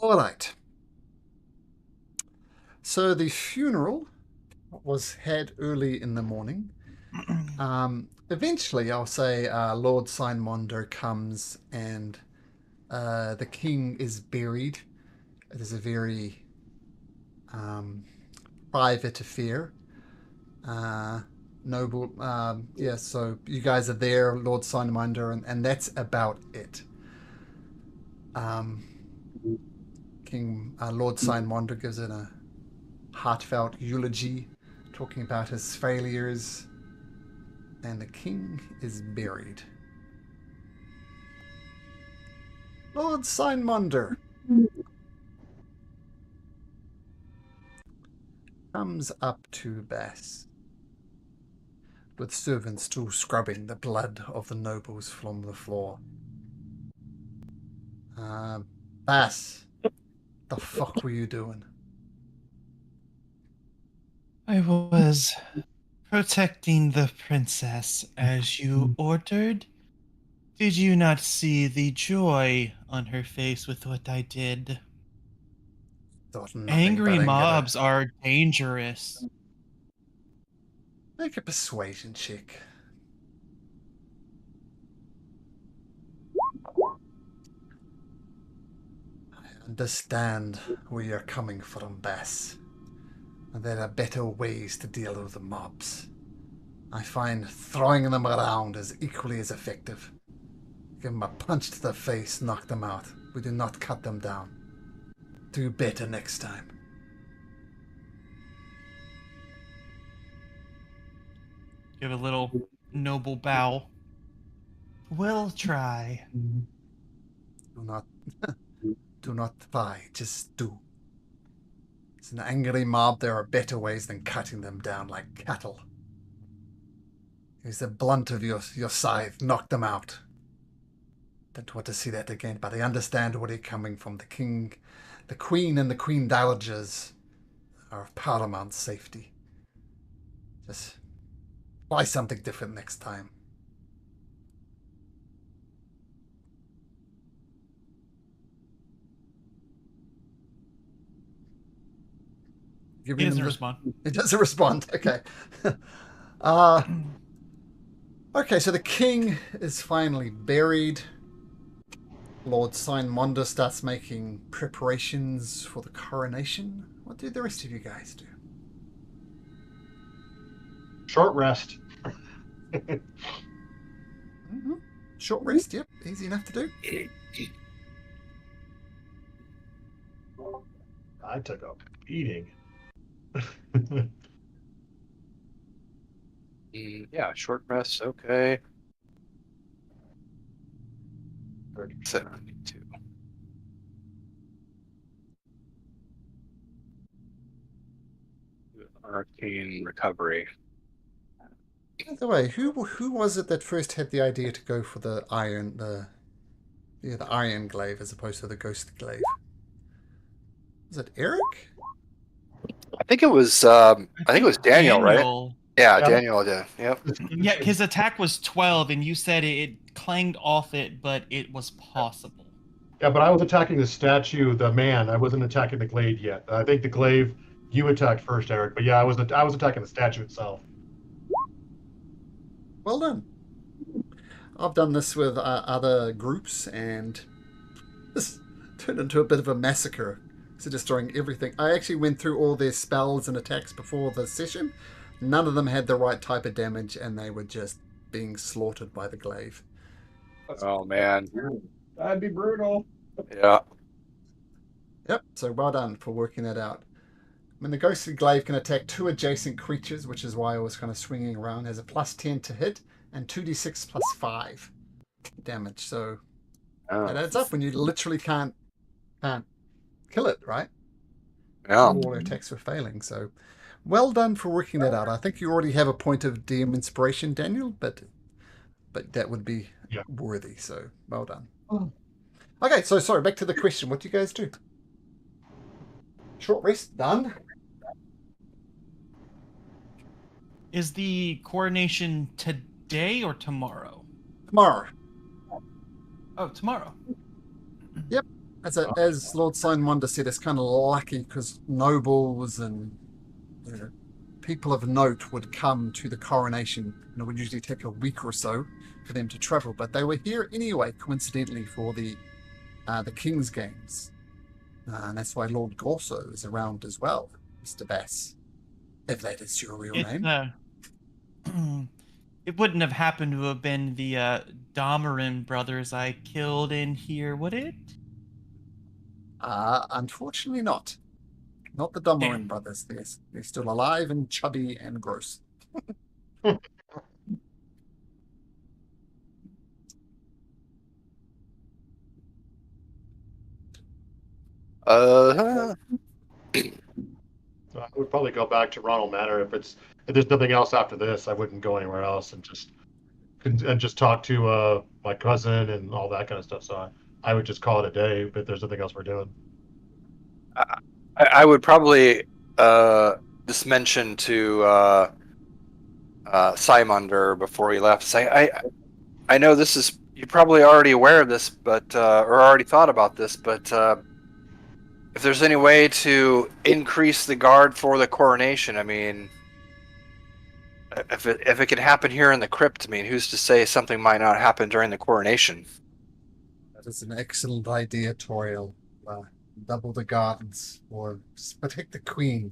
All right. So the funeral was had early in the morning. Eventually, I'll say Lord Signmonder comes and the king is buried. It is a very private affair. Noble, yeah, so you guys are there, Lord Signmonder, and that's about it. Lord Signmonder gives it a heartfelt eulogy, talking about his failures, and the king is buried. Lord Signmonder comes up to Bass, with servants still scrubbing the blood of the nobles from the floor. Bass, the fuck were you doing? I was protecting the princess as you ordered. Did you not see the joy on her face with what I did? Thought nothing Angry but anger. mobs are dangerous. Make a persuasion check. I understand where you're coming from, Bass. There are better ways to deal with the mobs. I find throwing them around is equally as effective. Give them a punch to the face, knock them out. We do not cut them down. Do better next time. Give a little noble bow. We'll try. Do not do not try, just do. It's an angry mob. There are better ways than cutting them down like cattle. Use the blunt of your scythe, knock them out. Don't want to see that again, but I understand where you're coming from. The king, the queen, and the queen dowagers are of paramount safety. Just try something different next time. He doesn't respond. It doesn't respond. Okay. Okay, so the king is finally buried. Lord Simonda starts making preparations for the coronation. What do the rest of you guys do? Short rest. Short rest, yep. Easy enough to do. I took a beating. Yeah, short rest. Okay. 72. Arcane recovery. By the way, who was it that first had the idea to go for the iron glaive as opposed to the ghost glaive? Was it Eric? I think it was Daniel, right? Yeah, Yeah. Daniel did. Yep. Yeah, his attack was 12, and you said it clanged off it, but it was possible. Yeah, but I was attacking the statue, the man. I wasn't attacking the glaive yet. I think the glaive you attacked first, Eric. But yeah, I was attacking the statue itself. Well done. I've done this with other groups, and this turned into a bit of a massacre. So destroying everything. I actually went through all their spells and attacks before the session. None of them had the right type of damage, and they were just being slaughtered by the glaive. Oh man. That'd be brutal. Yeah. Yep, so well done for working that out. I mean, the ghostly glaive can attack 2 adjacent creatures, which is why I was kind of swinging around. It has a +10 to hit and 2d6 +5 damage. So that adds up when you literally can't kill it, right? Yeah. All your attacks were failing. So well done for working that out. I think you already have a point of DM inspiration, Daniel, but that would be worthy. So well done. Okay, so sorry, back to the question. What do you guys do? Short rest, done. Is the coronation today or tomorrow? Tomorrow. Oh, tomorrow. Yep. As Lord Simonda said, it's kind of lucky because nobles and people of note would come to the coronation. And it would usually take a week or so for them to travel, but they were here anyway, coincidentally, for the King's Games. And that's why Lord Gorso is around as well, Mr. Bass. If that is your real name. It wouldn't have happened to have been the Domerin brothers I killed in here, would it? Unfortunately not. Not the Domerin brothers. They're still alive and chubby and gross. I would probably go back to Ronald Manor if there's nothing else after this. I wouldn't go anywhere else and just talk to my cousin and all that kind of stuff. So I would just call it a day if there's nothing else we're doing. I would probably just mention to Simunder before he left. Say, I know this is, you're probably already aware of this, but or already thought about this, but if there's any way to increase the guard for the coronation, I mean, if it could happen here in the crypt, I mean, who's to say something might not happen during the coronation? That is an excellent idea, Toriel. Double the gardens, or just protect the Queen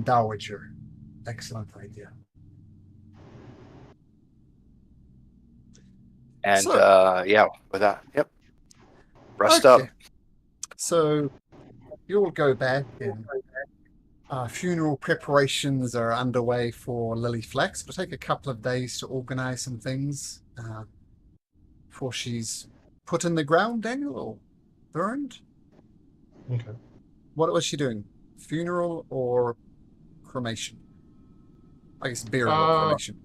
Dowager. Excellent idea. And So- yeah, with that, yep. Rest up. So you'll go back and funeral preparations are underway for Lily Flax. It'll take a couple of days to organize some things before she's put in the ground, Daniel, or burned. Okay. What was she doing? Funeral or cremation? I guess burial or cremation.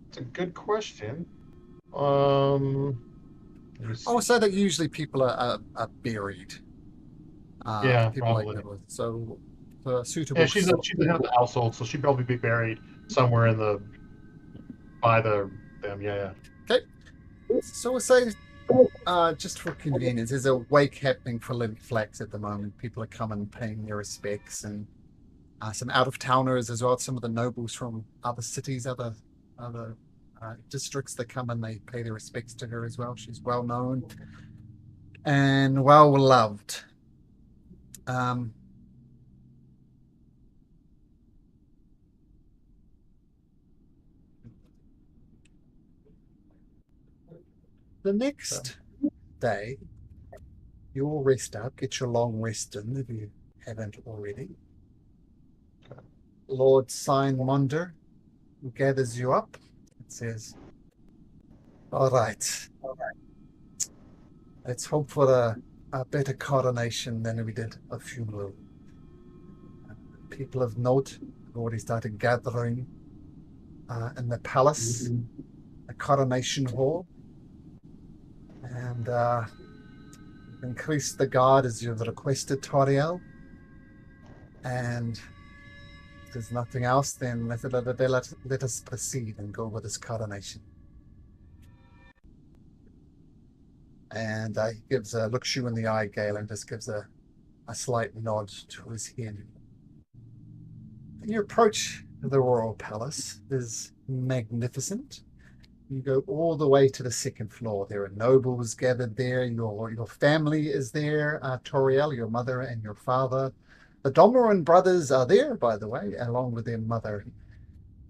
It's a good question. Let me I would see. say that usually people are buried. Yeah, people probably. like that. So suitable. Yeah, she's the head of the household, so she'd probably be buried somewhere by them. Yeah. Okay. So we'll say, just for convenience, there's a wake happening for Lily Flax at the moment. People are coming, paying their respects, and some out-of-towners as well. Some of the nobles from other cities, other districts that come and they pay their respects to her as well. She's well known and well loved. The next day, you'll rest up, get your long rest in if you haven't already. Lord Signmonder gathers you up and says, all right, let's hope for a better coronation than we did a funeral. People of note have already started gathering in the palace, the coronation hall, and increase the guard as you've requested, Toriel. And if there's nothing else, then let us proceed and go with this coronation. And he gives looks you in the eye, Gale, and just gives a slight nod to his head. And you approach the royal palace. It is magnificent. You go all the way to the second floor. There are nobles gathered there. Your family is there, Toriel, your mother and your father. The Domoran brothers are there, by the way, along with their mother.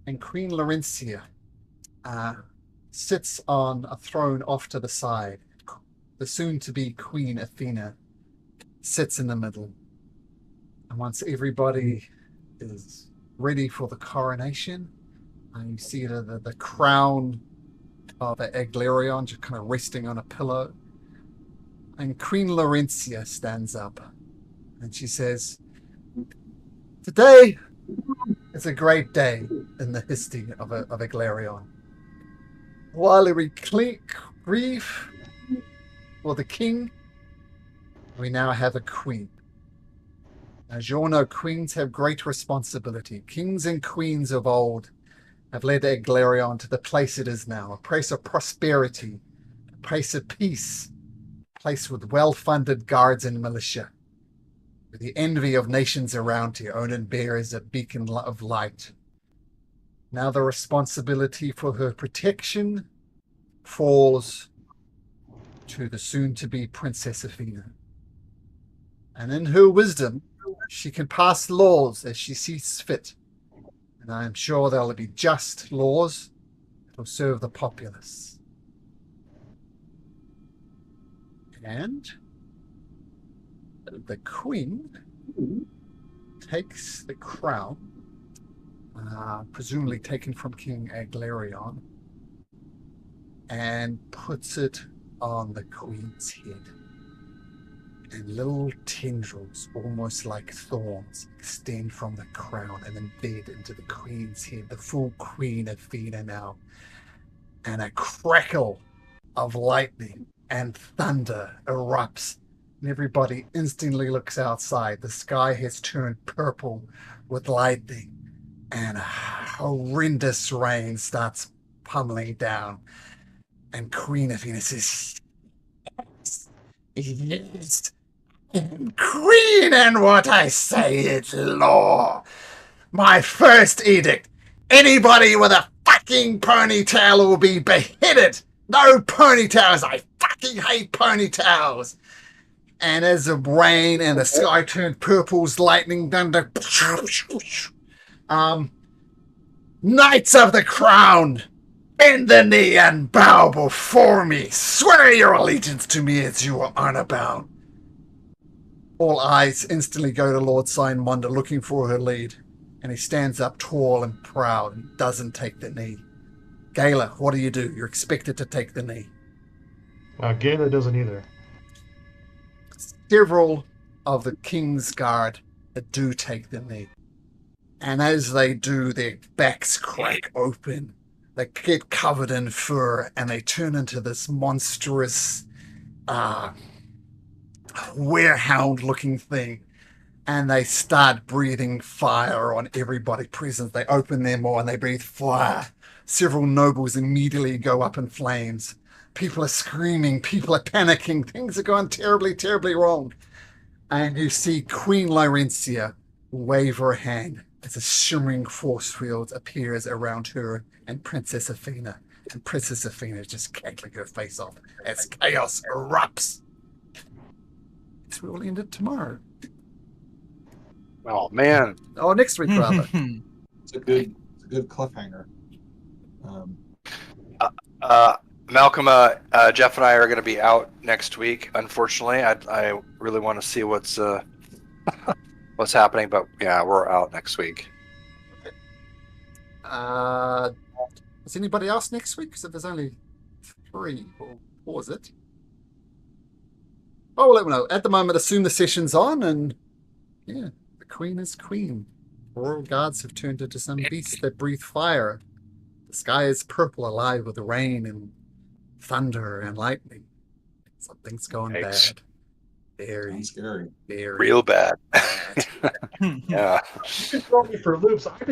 And Queen Laurencia sits on a throne off to the side. The soon-to-be Queen Athena sits in the middle. And once everybody is ready for the coronation, you see the crown of Eglarion just kind of resting on a pillow. And Queen Laurencia stands up and she says, today is a great day in the history of Eglarion. While we grieve for the king, we now have a queen. As you all know, queens have great responsibility. Kings and queens of old have led Eglarion to the place it is now, a place of prosperity, a place of peace, a place with well-funded guards and militia, with the envy of nations around you. Onan Bear is a beacon of light. Now the responsibility for her protection falls to the soon-to-be Princess Athena. And in her wisdom, she can pass laws as she sees fit. And I am sure they'll be just laws that will serve the populace. And the queen takes the crown, presumably taken from King Eglarion, and puts it on the queen's head. And little tendrils, almost like thorns, extend from the crown and embed into the queen's head, the full Queen Athena now. And a crackle of lightning and thunder erupts, and everybody instantly looks outside. The sky has turned purple with lightning, and a horrendous rain starts pummeling down. And Queen Athena says, yes, Queen, and what I say is law. My first edict. Anybody with a fucking ponytail will be beheaded. No ponytails. I fucking hate ponytails. And as the rain and the sky turned purple's lightning thunder. Knights of the Crown, bend the knee and bow before me. Swear your allegiance to me as you are honor bound. All eyes instantly go to Lord Simonda looking for her lead, and he stands up tall and proud and doesn't take the knee. Gala, what do? You're expected to take the knee. Gala doesn't either. Several of the King's Guard do take the knee. And as they do, their backs crack open. They get covered in fur, and they turn into this monstrous werehound-looking thing. And they start breathing fire on everybody present. They open their maw and they breathe fire. Several nobles immediately go up in flames. People are screaming. People are panicking. Things are going terribly, terribly wrong. And you see Queen Laurentia wave her hand as a shimmering force field appears around her and Princess Athena. And Princess Athena is just cackling her face off as chaos erupts. This will end it tomorrow. Oh man. Oh, next week rather. It's a good cliffhanger. Malcolm, Jeff and I are going to be out next week. Unfortunately, I really want to see what's happening, but yeah, we're out next week. Is anybody else next week? Because if there's only 3, we'll pause it. Oh, well, let me know. At the moment, assume the session's on, and yeah, the Queen is Queen. Royal guards have turned into some beasts that breathe fire. The sky is purple, alive with rain and thunder and lightning. Something's going Yikes. bad. Very Scary. Very Real bad. Yeah. You throw me for loops. I've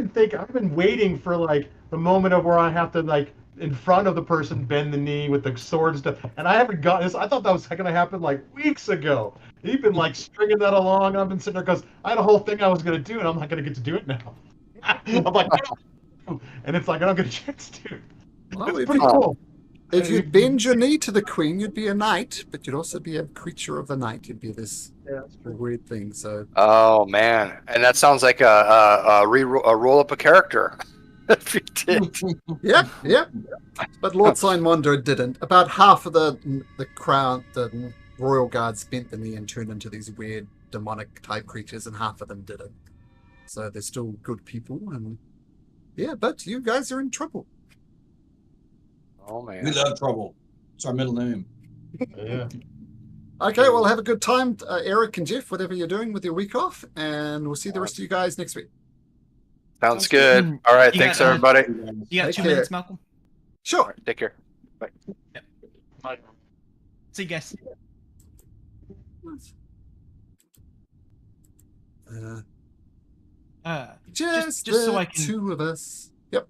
been waiting for like the moment of where I have to like in front of the person bend the knee with the sword stuff, and I haven't got this. I thought that was going to happen like weeks ago. You've been like stringing that along. I've been sitting there because I had a whole thing I was going to do, and I'm not going to get to do it now. I'm like, no. And it's like I don't get a chance to. Well, It's if pretty you- cool. If you bend your knee to the Queen, you'd be a knight, but you'd also be a creature of the night. You'd be this Yeah, that's true. weird thing. So Oh man, and that sounds like a roll up a character. If you did. yeah. But Lord Simonda didn't. About half of the crown, the royal guards bent the knee and turned into these weird demonic type creatures, and half of them didn't. So they're still good people, and yeah. But you guys are in trouble. Oh We man. love trouble. It's our middle name. Yeah. Okay, well, have a good time, Eric and Jeff, whatever you're doing with your week off, and we'll see the rest of you guys next week. Sounds good. good. All right, You thanks got, everybody. You got Take 2 care. minutes, Malcolm? All Sure. right, take care. Bye. See you guys. Just just so the I can- two of us. Yep.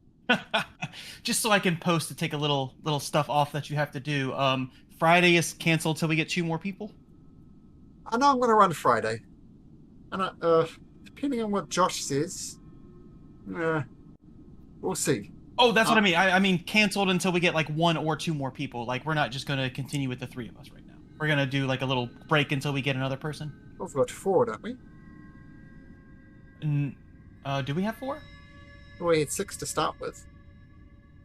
Just so I can post to take a little stuff off that you have to do. Friday is canceled till we get 2 more people. I know I'm going to run Friday. And depending on what Josh says, we'll see. Oh, that's what I mean. I mean canceled until we get like 1 or 2 more people. Like we're not just going to continue with the 3 of us right now. We're going to do like a little break until we get another person. We've got 4, don't we? Do we have 4? We had 6 to start with.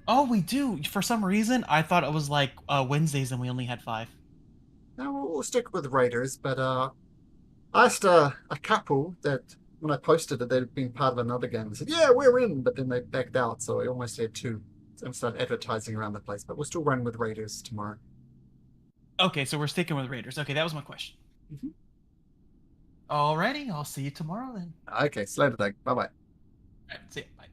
Oh, we do. For some reason, I thought it was like Wednesdays and we only had 5. Now we'll stick with Raiders, but I asked a couple that when I posted it, they'd been part of another game. They said, yeah, we're in, but then they backed out, so I almost had 2. So I'm starting advertising around the place, but we'll still run with Raiders tomorrow. Okay, so we're sticking with Raiders. Okay, that was my question. Mhm. Alrighty, I'll see you tomorrow then. Okay, see you later, Doug. Bye-bye. Alright, see ya. Bye.